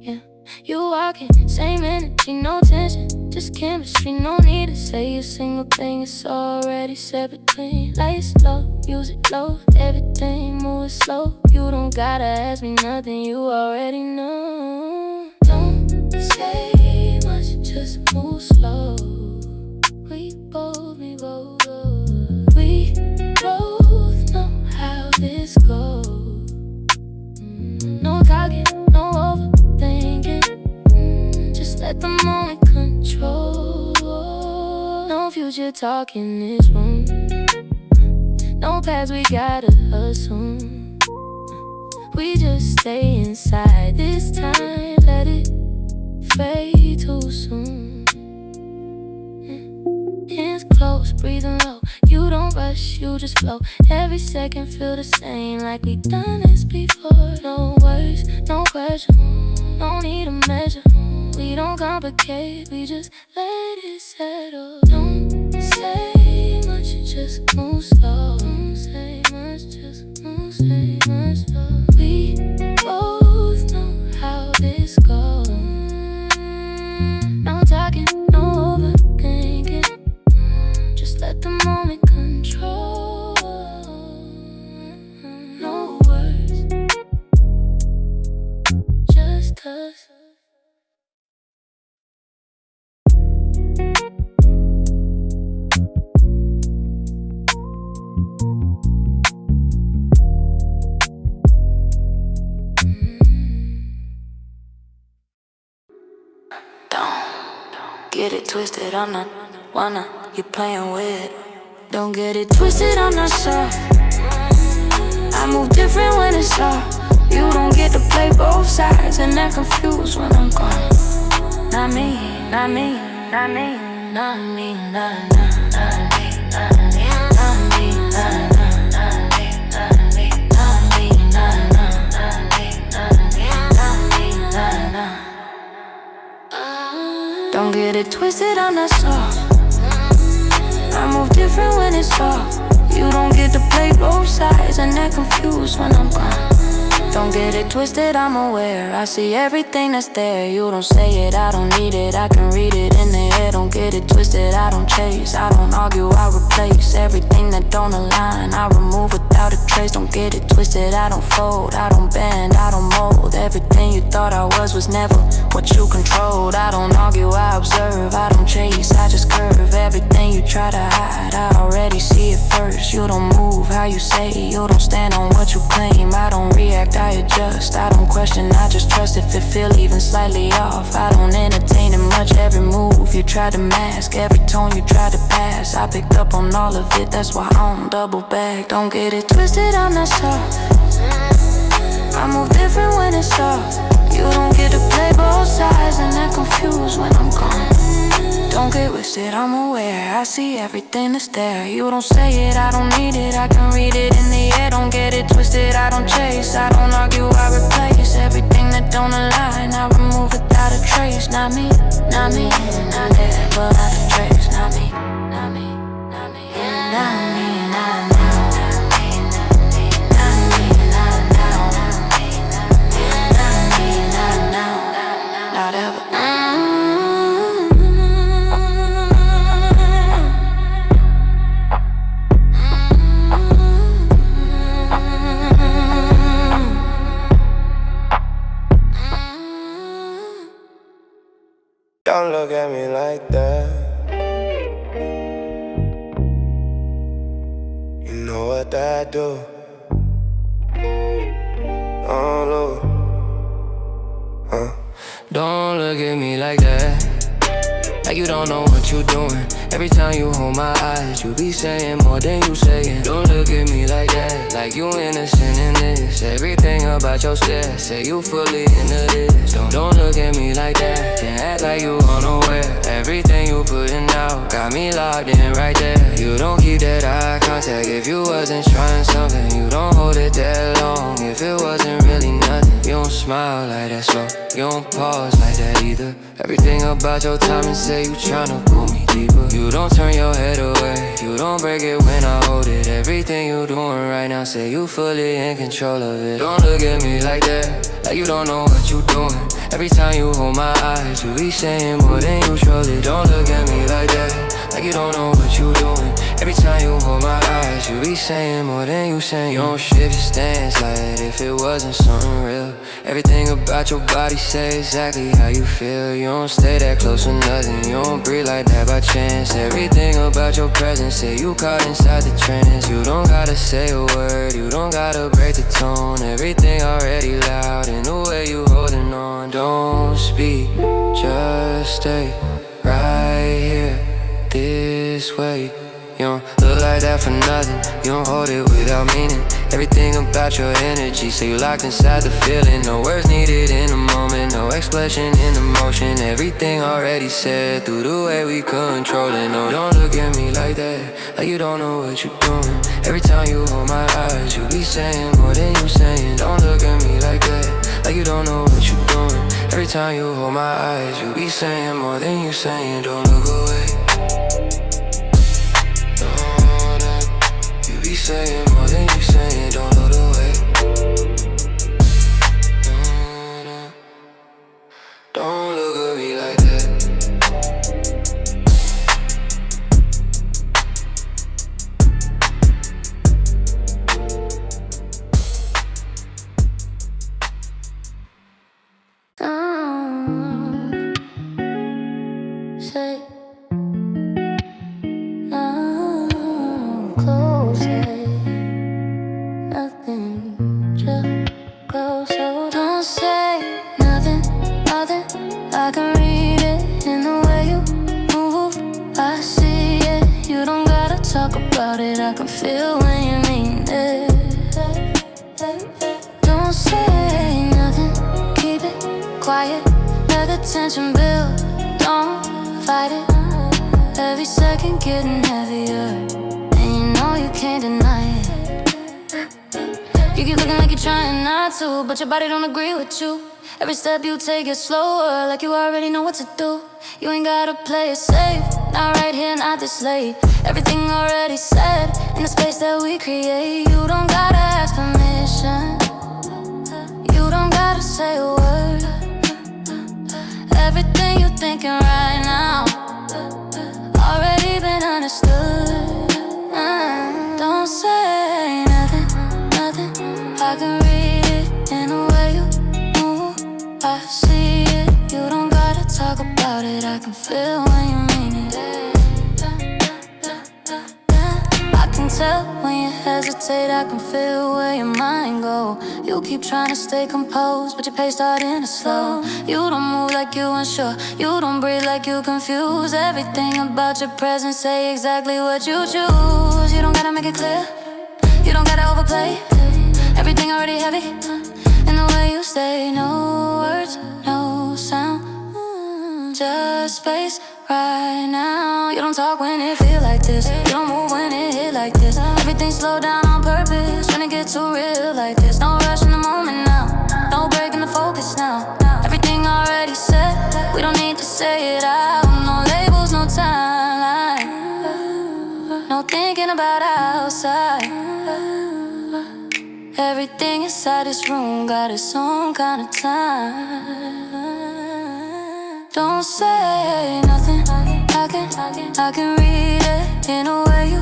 Yeah, you walking, same energy, no tension, just chemistry. No need to say a single thing, it's already set between. Lights low, music low, everything moving slow. You don't gotta ask me nothing, you already know. Don't say much, just move slow. We both know how this goes. No talking, no overthinking. Just let the moment control. No future talk in this room. No past we gotta assume. We just stay inside this time. Let it fade too soon. Hands close, breathing low. You don't rush, you just flow. Every second feel the same, like we done this before. No words, no pressure, no need to measure. We don't complicate, we just let it settle. Don't say much, just move slow. Don't say much, just move, say much slow. We both know how this goes. No talking, no overthinking. Just let the moment control. No words, just us. Don't get it twisted, I'm not wanna you playing with. Don't get it twisted, I'm not soft. I move different when it's soft. You don't get to play both sides and act confused when I'm gone. Not me, not me, not me, not me, not me, not me, not me, not me, not me, not me, not me, not me, not me, not me, not me. Don't get it twisted, I'm not soft. I move different when it's soft. You don't get to play both sides and act confused when I'm gone. Don't get it twisted, I'm aware. I see everything that's there. You don't say it, I don't need it. I can read it in the air. Don't get it twisted, I don't chase. I don't argue, I replace everything that don't align. I remove without a trace. Don't get it twisted, I don't fold. I don't bend, I don't mold. Everything you thought I was never what you controlled. I don't argue, I observe. I don't chase, I just curve. Everything you try to hide, I already see it first. You don't move how you say. You don't stand on what you claim. I don't react, I adjust. I don't question, I just trust if it feel even slightly off. I don't entertain it much. Every move you try to mask, every tone you try to pass, I picked up on all of it. That's why I don't double back. Don't get it twisted, I'm not soft. I move different when it's soft. You don't get to play both sides and act confused when I'm gone. Don't get twisted, I'm aware. I see everything that's there. You don't say it, I don't need it. I can read it in the air. Don't get it twisted, I don't chase. I don't argue, I replace everything that don't align. I remove without a trace. Not me, not me, not there, but without a trace. Not me, not me, not me, not me, not me. Not ever. Don't look at me like that. You know what that do. Oh, Lord. Don't look at me like that, like you don't know what you're doing. Every time you hold my eyes, you be saying more than you saying. Don't look at me like that, like you innocent in this. Everything about your stare, say you fully into this. Don't look at me like that, can't act like you unaware. Everything you putting out got me locked in right there. You You don't keep that eye contact if you wasn't trying something. You don't hold it that long if it wasn't really nothing. You don't smile like that slow, you don't pause like that either. Everything about your timing say you tryna pull me deeper. You don't turn your head away, you don't break it when I hold it. Everything you doing right now say you fully in control of it. Don't look at me like that, like you don't know what you doing. Every time you hold my eyes, you be saying more than you truly. Don't look at me like that, like you don't know what you doing. Every time you hold my eyes, you be saying more than you saying. You don't shift your stance like if it wasn't something real. Everything about your body say exactly how you feel. You don't stay that close or nothing, you don't breathe like that by chance. Everything about your presence say you caught inside the trance. You don't gotta say a word, you don't gotta break the tone. Everything already loud in the way you holding on. Don't speak, just stay right here this way. You don't look like that for nothing, you don't hold it without meaning. Everything about your energy, so you locked inside the feeling. No words needed in the moment, no explanation in the motion. Everything already said through the way we control it. No, don't look at me like that, like you don't know what you're doing. Every time you hold my eyes, you be saying more than you saying. Don't look at me like that, like you don't know what you're doing. Every time you hold my eyes, you be saying more than you saying. Don't look away. You be saying more than you saying, don't look away. Don't look at me like that. Say close it, nothing, just close. So don't say nothing, nothing. I can read it in the way you move. I see it. You don't gotta talk about it. I can feel when you mean it. Don't say nothing, keep it quiet. Let the tension build. Don't fight it. Every second getting heavier, and you know you can't deny it. You keep looking like you're trying not to, but your body don't agree with you. Every step you take is slower, like you already know what to do. You ain't gotta play it safe, not right here, not this late. Everything already said, in the space that we create. You don't gotta ask permission, you don't gotta say a word. Everything you're thinking right now already been understood. Don't say nothing, nothing. I can read it in the way you move. I see it. You don't gotta talk about it. I can feel when you mean it. I can tell when you hesitate. I can feel where your mind go. You keep trying to stay composed, but your pace starting to slow. You don't move like you unsure, you don't breathe like you confused. Everything about your presence say exactly what you choose. You don't gotta make it clear, you don't gotta overplay. Everything already heavy, in the way you say. No words, no sound, just space right now. You don't talk when it feel like this, you don't move when it hit like this. Everything slow down on purpose, when it get too real like this. No rush in the moment now, no break in the focus now. Everything already said, we don't need to say it out. No labels, no timeline, no thinking about outside. Everything inside this room got its own kind of time. Don't say nothing, I can read it in the way you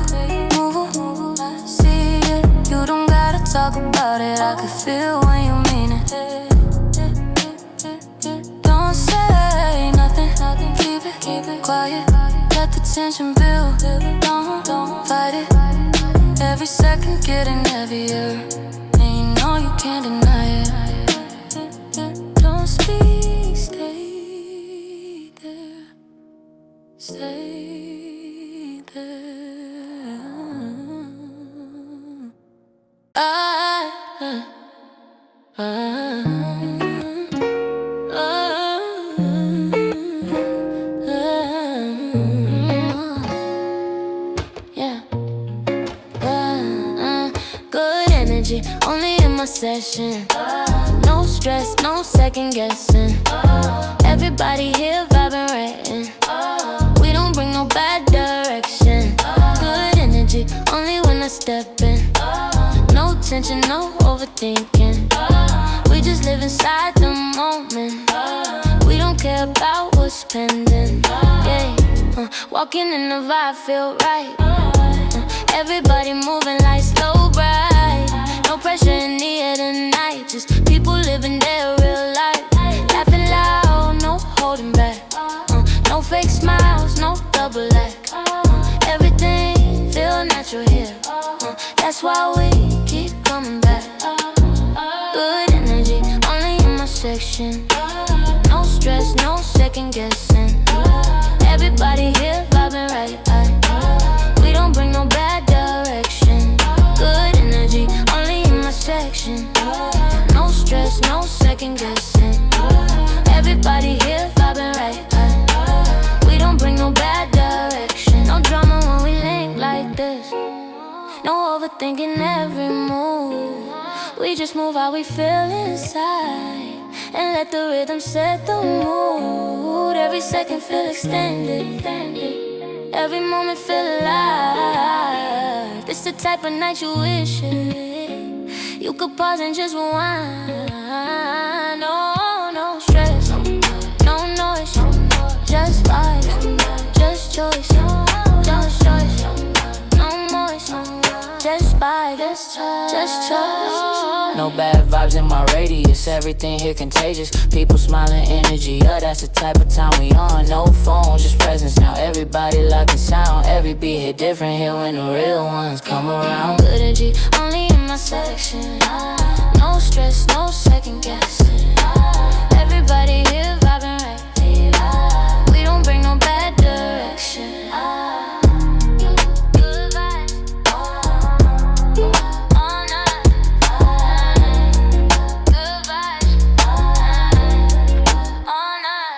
move. I see it, you don't gotta talk about it. I can feel when you mean it. Don't say nothing, keep it quiet. Let the tension build, don't fight it. Every second getting heavier, and you know you can't deny it. Don't speak, stay there, stay there. Yeah. session. No stress, no second guessing. Everybody here vibing right. We don't bring no bad direction. Good energy, only when I step in. No tension, no overthinking. We just live inside the moment. We don't care about what's pending. Yeah, walking in the vibe feel right. Everybody moving like slow bright. No pressure in the air tonight. Just people living their real life. Laughing loud, no holding back. No fake smiles, no double act. Everything feel natural here. That's why we keep coming back. Good energy, only in my section. No stress, no second guessing. Everybody here vibing right. We don't bring no bad direction. Good energy, only in my section. No stress, no second guessing. Everybody here vibing right. We don't bring no bad direction. No drama when we link like this. No overthinking every move. We just move how we feel inside and let the rhythm set the mood. Every second feel extended. Every moment feel alive. This the type of night you wish it. You could pause and just rewind. No stress, no noise, just vibes, just choice, just choice. No noise, just vibes, just choice. No bad vibes in my radius, everything here contagious. People smiling, energy, yeah, that's the type of time we on. No phones, just presence now. Everybody locking sound, every beat hit different here when the real ones come around. Good energy, only in my section. No stress, no second guessing. Everybody here vibing right. We don't bring no bad direction. Good vibes, all night. Good vibes, all night.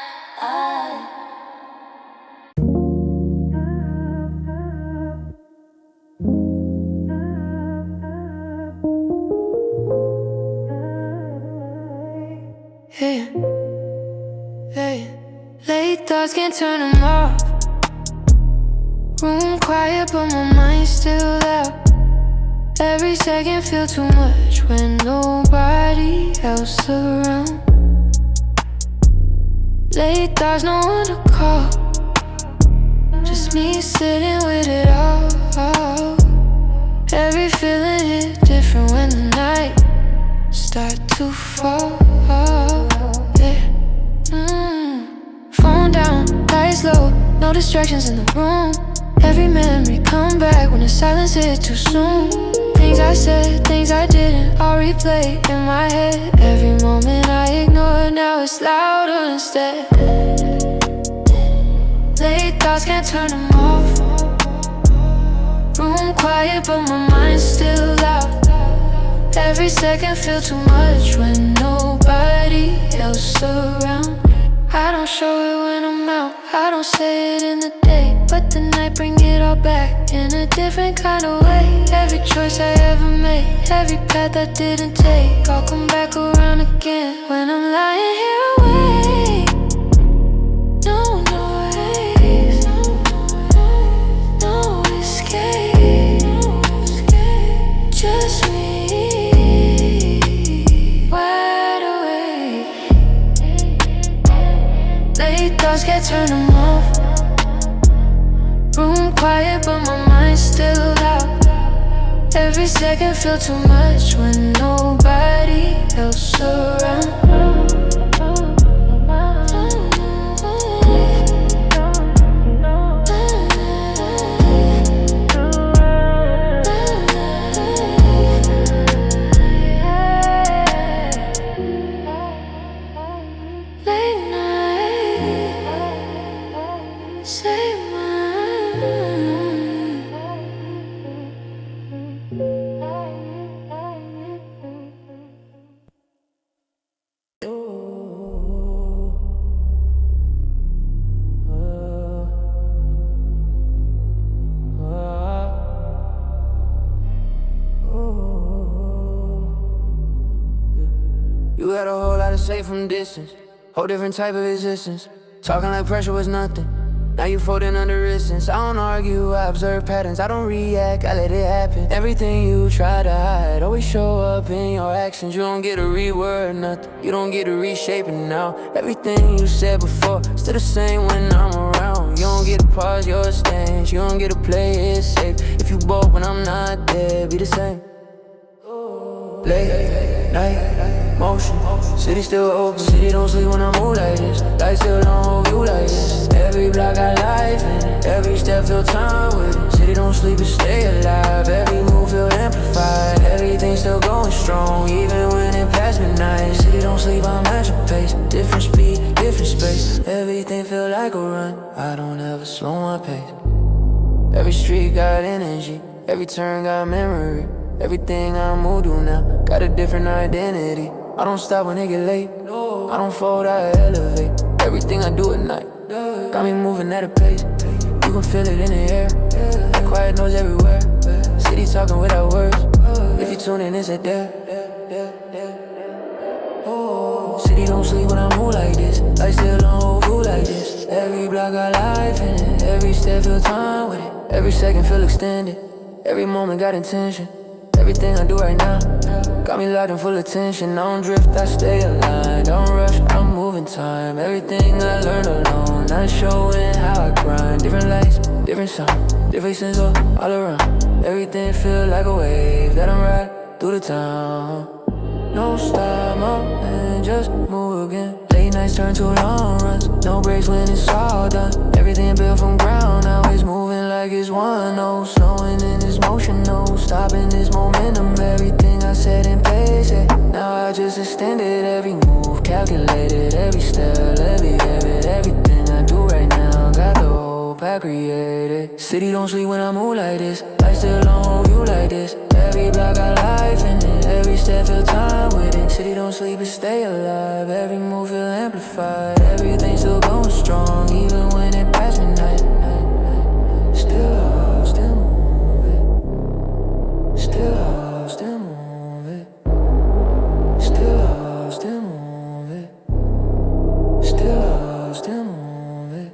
Hey, hey, late thoughts can't turn them off. Room quiet but my mind's still out. Every second feel too much when nobody else around. Late thoughts, no one to call. Just me sitting with it all. Every feeling hit different when the night start to fall. Yeah. Phone down, lights low, no distractions in the room. Every memory come back when the silence hit too soon. Things I said, things I didn't, all replay in my head. Every moment I ignored, now it's louder instead. Late thoughts can't turn them off. Room quiet but my mind's still loud. Every second feel too much when nobody else around. I don't show it when I'm out, I don't say it in the day, but the night bring it all back in a different kind of way. Every choice I ever made, every path I didn't take, I'll come back around again when I'm lying here awake. No noise, no escape, just me. Late thoughts can't turn them off. Room quiet but my mind's still loud. Every second feel too much when nobody else around. got a whole lot to say from distance. Whole different type of existence. Talking like pressure was nothing. Now you folding under resistance. I don't argue, I observe patterns. I don't react, I let it happen. Everything you try to hide always show up in your actions. You don't get to reword nothing. You don't get to reshape it now. Everything you said before, still the same when I'm around. You don't get to pause your stance. You don't get to play it safe. If you both when I'm not there, be the same. Late night motion, city still open. City don't sleep when I move like this. Light still don't hold you like this. Every block got life in it. Every step feel time with it. City don't sleep and stay alive. Every move feel amplified. Everything still going strong, even when it past midnight. City don't sleep, I'm at your pace. Different speed, different space. Everything feel like a run. I don't ever slow my pace. Every street got energy. Every turn got memory. Everything I move to now got a different identity. I don't stop when it get late. I don't fold, I elevate. Everything I do at night got me moving at a pace. You can feel it in the air. That quiet noise everywhere. City talking without words. If you tune in, it's a there. City don't sleep when I move like this. Light still don't hold you like this. Every block got life in it. Every step feel time with it. Every second feel extended. Every moment got intention. Everything I do right now got me locked in full attention. I don't drift, I stay aligned. Don't rush, I'm moving time. Everything I learned alone, not showing how I grind. Different lights, different sound, different sense all around. Everything feel like a wave that I'm ride through the town. No stop, and just move again. Late nights turn to long runs. No breaks when it's all done. Everything built from ground, now it's moving like it's one. No slowing in this motion, no stopping this momentum. Everything I said in pace, yeah. Now I just extended every move, calculated every step, every habit. Everything I do right now got the hope I created. City don't sleep when I move like this. Light still don't hold you like this. Every block got life in it. Every step feel time with it. City don't sleep and stay alive. Every move feel amplified. Everything still going strong, even when it past midnight. Still up, still move it. Still up, still move it. Still up, still move it. Still up, still move it.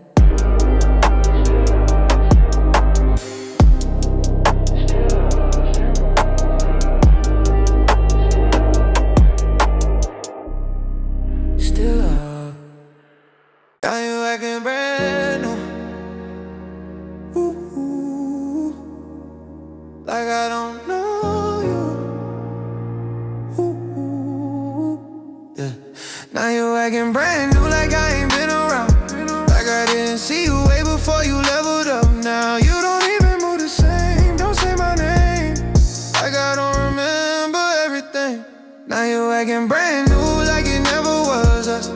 Now you acting brand new. Ooh, like I don't know you. Ooh, yeah. Now you acting brand new, like I ain't been around. Like I didn't see you way before you leveled up. Now you don't even move the same. Don't say my name, like I don't remember everything. Now you acting brand new, like it never was us.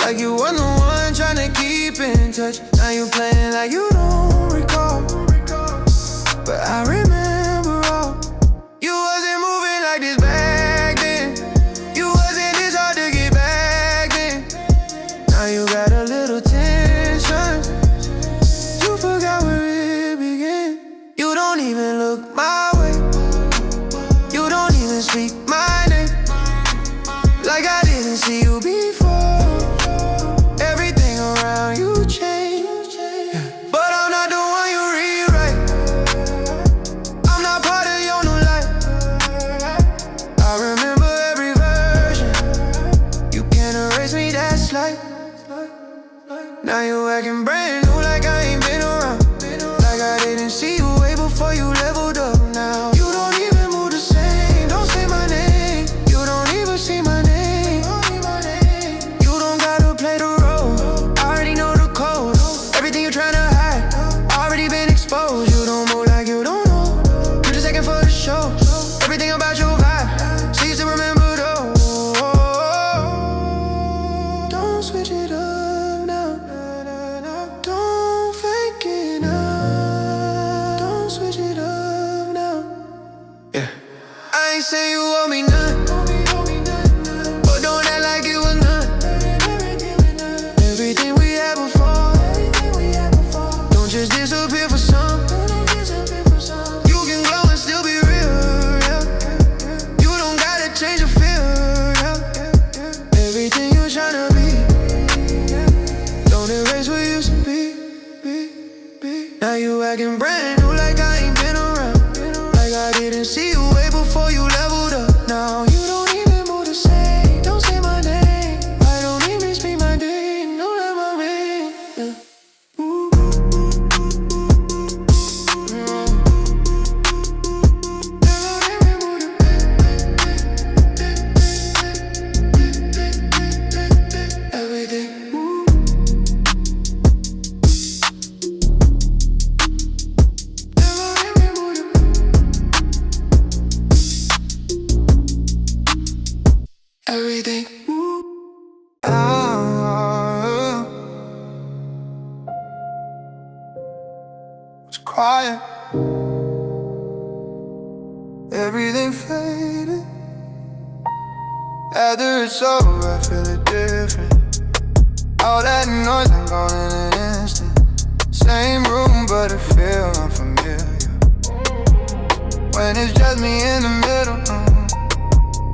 Like you wasn't the one trying to keep in touch. Now you playing like you don't recall, but I remember all. You wasn't moving like this back then. You wasn't this hard to get back then. Now you got a little tension. You forgot where it began. You don't even look my way. You don't even speak my name. Like I didn't see you before. You change, but I'm not the one you rewrite. I'm not part of your new life. I remember every version. You can't erase me, that's life. Now you acting brand new, like I ain't been around. Like I didn't see you way before you leveled up. Now you don't even move the same. Don't say my name. You don't even see my name. You don't gotta play the role. Everything you're trying to hide, already been exposed. You don't move like you don't know. You're just acting for the show. Everything about your vibe, so you still remember though. Don't switch it up now. Don't fake it now. Don't switch it up now. Yeah. I ain't saying you owe me none, but don't act like it was none. Everything we had before just disappear for some. You can glow and still be real, yeah. You don't gotta change your feel, yeah. you acting brand new like I ain't been around. Like I didn't see you way before you leveled up. Now you don't even move the same. Don't say my name. I don't even speak my name. Don't let my ring. Yeah. Everything. Was quiet. Everything faded. After it's over, I feel it different. All that noise, I'm gone in an instant. Same room, but it feels unfamiliar. When it's just me in the middle.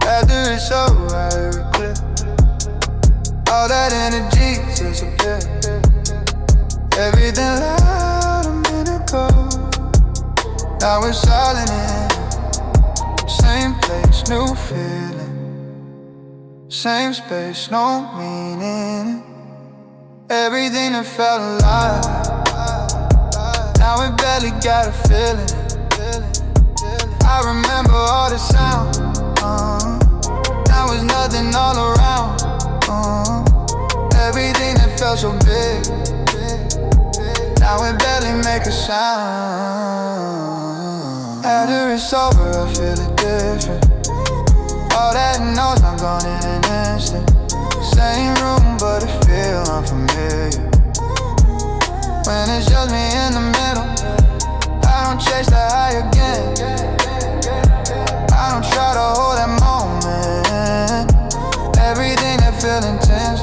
After it's over, I hear it clear. All that energy disappear. Everything loud a minute ago. Now it's silent in same place, new feeling. Same space, no meaning. Everything that felt alive. Now it barely got a feeling. I remember all the sound. Now it's nothing all around. Everything that felt so big, now it barely make a sound. After it's over, I feel it different. All that noise, I'm gone in an instant. Same room, but it feel unfamiliar. When it's just me in the middle, I don't chase the high again. I don't try to hold that moment. Everything that feel intense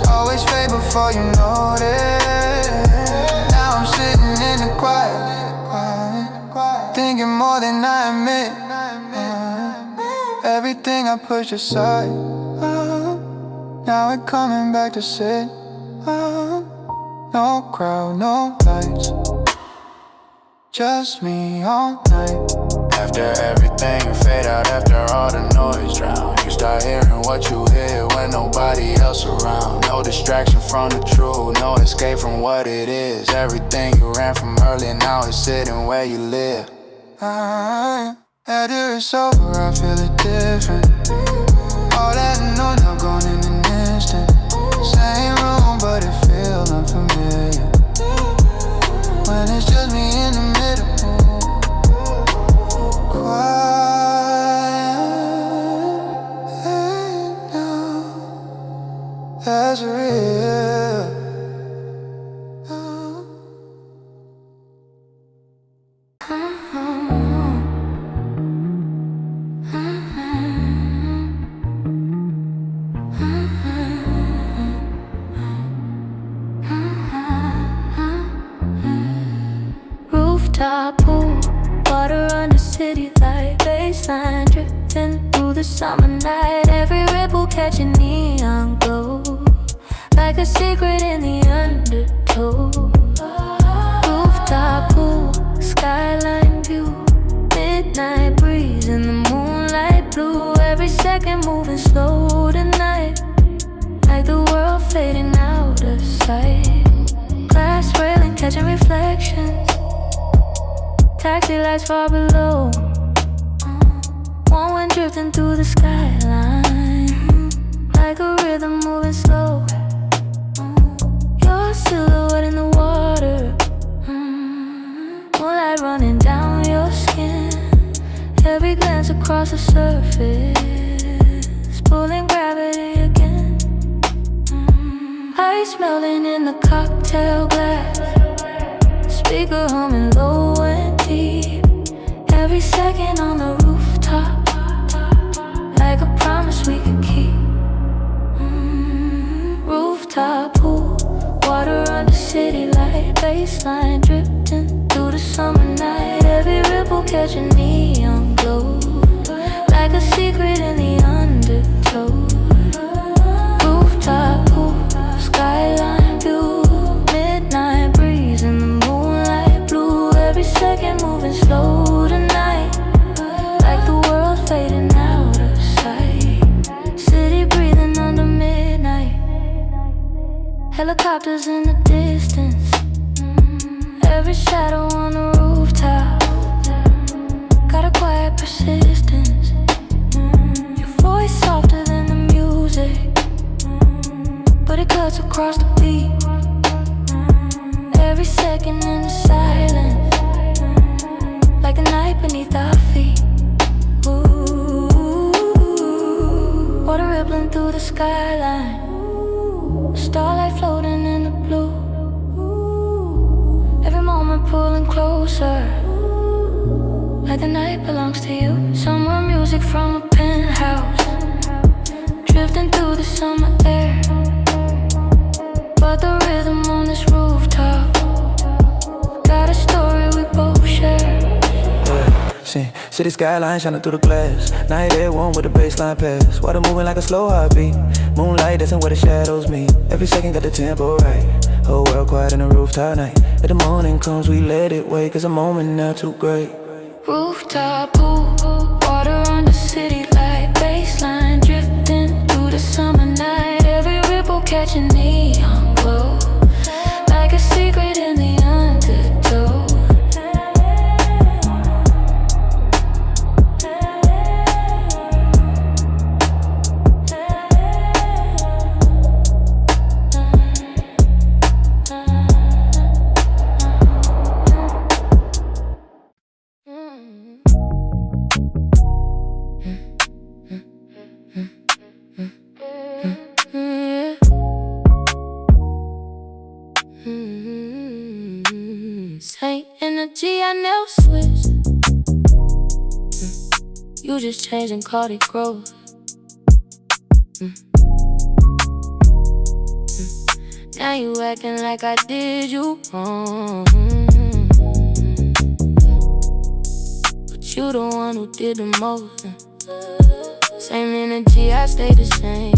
always fade before you notice. Now I'm sitting in the quiet, thinking more than I admit. Everything I push aside, now it coming back to sit. No crowd, no lights, just me all night. After everything fade out, after all the noise drown, you start hearing what you hear when nobody else around. No distraction from the truth, no escape from what it is. Everything you ran from early, now it's sitting where you live. After it's over, I feel it different. All that noise, now gone in an instant. Same room, but it feels unfamiliar. When it's just me in the middle. That's real. Rooftop pool, water on the city light, baseline drifting through the summer night. Every ripple catching neon glow, like a secret in the undertow. Rooftop pool, skyline view, midnight breeze in the moonlight blue. Every second moving slow tonight, like the world fading out of sight. Glass railing catching reflections, taxi lights far below. One wind drifting through the skyline, like a rhythm moving slow. Your silhouette in the water, moonlight running down your skin. Every glance across the surface, pulling gravity again. Ice melting in the cocktail glass, speaker humming low and deep. Every second on the rooftop, like a promise we could keep. Rooftop pool, water on the city light, baseline drifting through the summer night. Every ripple catching neon glow, like a secret in the undertow. Rooftop pool, skyline view, midnight breeze in the houses in the distance, every shadow on the rooftop. Got a quiet persistence, your voice softer than the music, but it cuts across the beat. Every second in the silence, like the night beneath our feet. Ooh, water rippling through the skyline, starlight floating in the blue. Every moment pulling closer, like the night belongs to you. Somewhere music from a penthouse, drifting through the summer air. But the rhythm on this rooftop got a story we both share. City skyline shining through the glass. Night air warm with the baseline pass. Water moving like a slow heartbeat. Moonlight dancing where the shadows meet. Every second got the tempo right. Whole world quiet in the rooftop night. If the morning comes we let it wait, 'cause the moment now too great. Rooftop pool, water on the city light. Baseline drifting through the summer night. Every ripple catching neon glow, like a secret in the undertow. Same energy, I never switch. You just changed and called it growth. Now you acting like I did you wrong, but you the one who did the most. Same energy, I stay the same.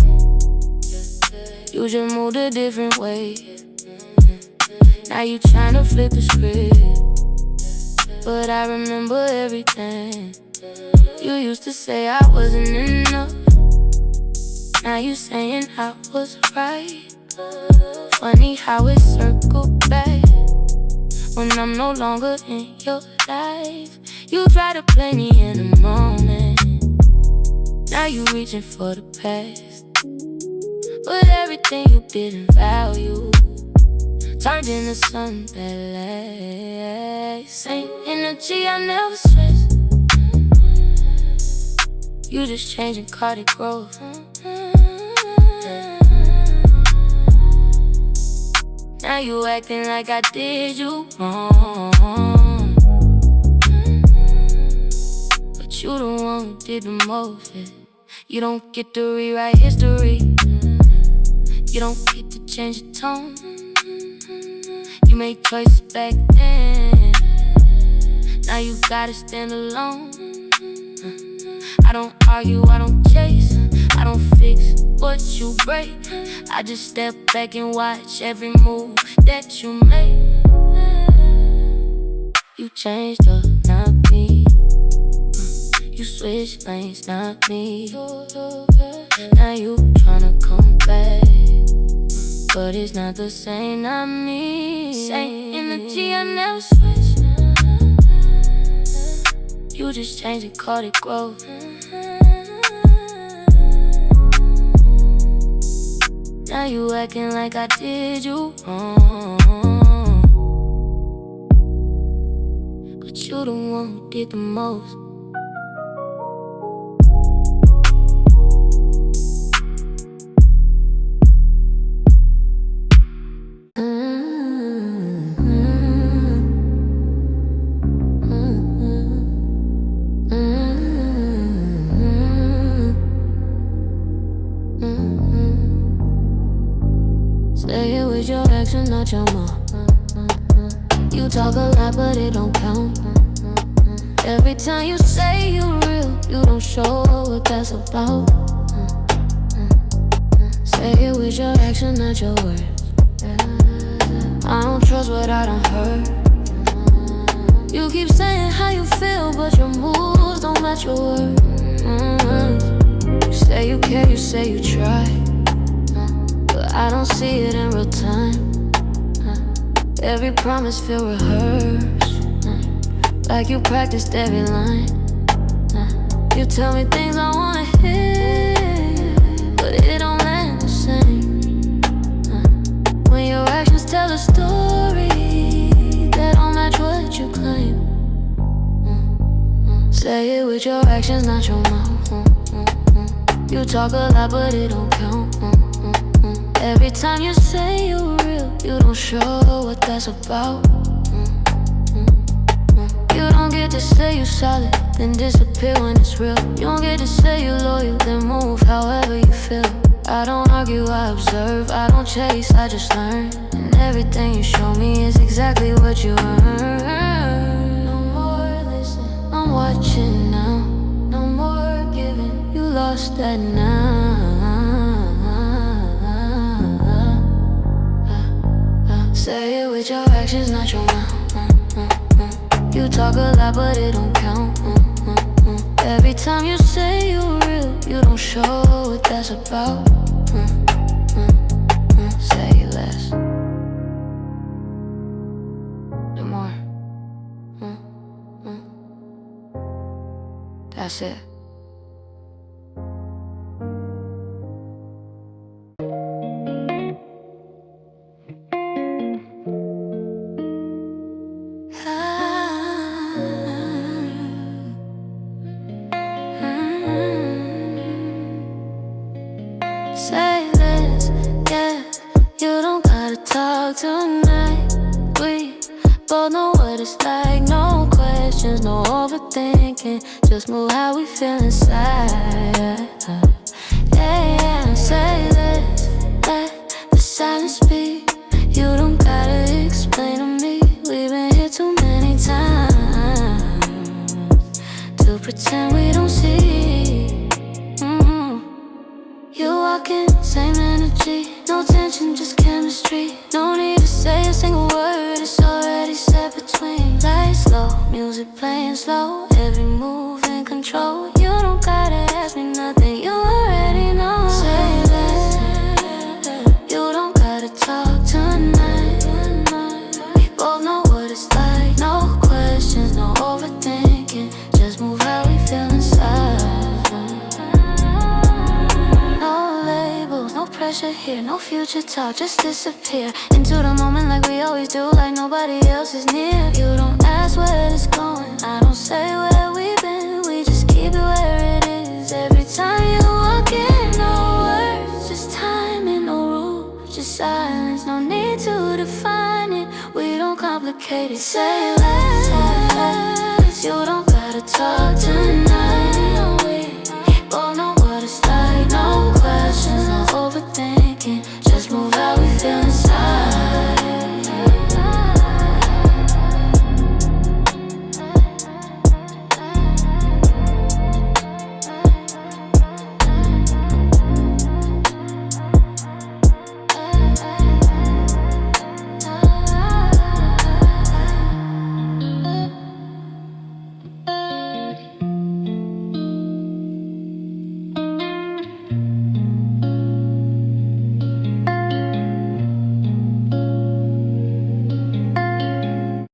You just moved a different way. Now you tryna flip the script, but I remember everything. You used to say I wasn't enough, now you saying I was right. Funny how it circled back when I'm no longer in your life. You try to play me in the moment, now you reaching for the past. But everything you didn't value turned into something that lasts. Same energy, I never stress. You just changed and caught it growth. Now you acting like I did you wrong, but you the one who did the most. You don't get to rewrite history, you don't get to change your tone. You made choices back then, now you gotta stand alone. I don't argue, I don't chase, I don't fix what you break. I just step back and watch every move that you make. You changed up, not me. You switched lanes, not me. Now you tryna come back, but it's not the same, not me. Same energy, I never switch. You just changed and called it growth. Now you acting like I did you wrong, but you the one who did the most. Say it with your action, not your mouth. You talk a lot, but it don't count. Every time you say you real, you don't show what that's about. Say it with your action, not your words. I don't trust what I done heard. You keep saying how you feel, but your moves don't match your words. You say you care, you say you try, but I don't see it in real time. Every promise feel rehearsed, like you practiced every line. You tell me things I wanna hear, but it don't land the same. When your actions tell a story that don't match what you claim. Say it with your actions, not your mouth. You talk a lot, but it don't count. Every time you say you're real, you don't show what that's about. You don't get to say you solid, then disappear when it's real. You don't get to say you're loyal, then move however you feel. I don't argue, I observe, I don't chase, I just learn. And everything you show me is exactly what you earn. No more listening, I'm watching now. No more giving, you lost that now. Say it with your actions, not your mouth. You talk a lot, but it don't count. Every time you say you're real, you don't show what that's about. Say less, do more. That's it. Say this, yeah. You don't gotta talk tonight. We both know what it's like. No questions, no overthinking. Just move how we feel inside. Yeah. Say this, let the silence speak. You don't gotta explain to me. We've been here too many times to pretend we don't see. You walking, same energy. No tension, just chemistry. No need to say a single word, it's already set between. Lights low, music playing slow. Every move in control. You don't gotta ask me nothing, you already know. Say that, you don't gotta talk tonight. We both know what it's like. No questions, no overthinking. Just move how we feel inside. No pressure here, no future talk, just disappear into the moment like we always do, like nobody else is near. You don't ask where it's going, I don't say where we've been. We just keep it where it is. Every time you walk in, no words, just time and no rules, just silence. No need to define it, we don't complicate it. Say less, you don't gotta talk to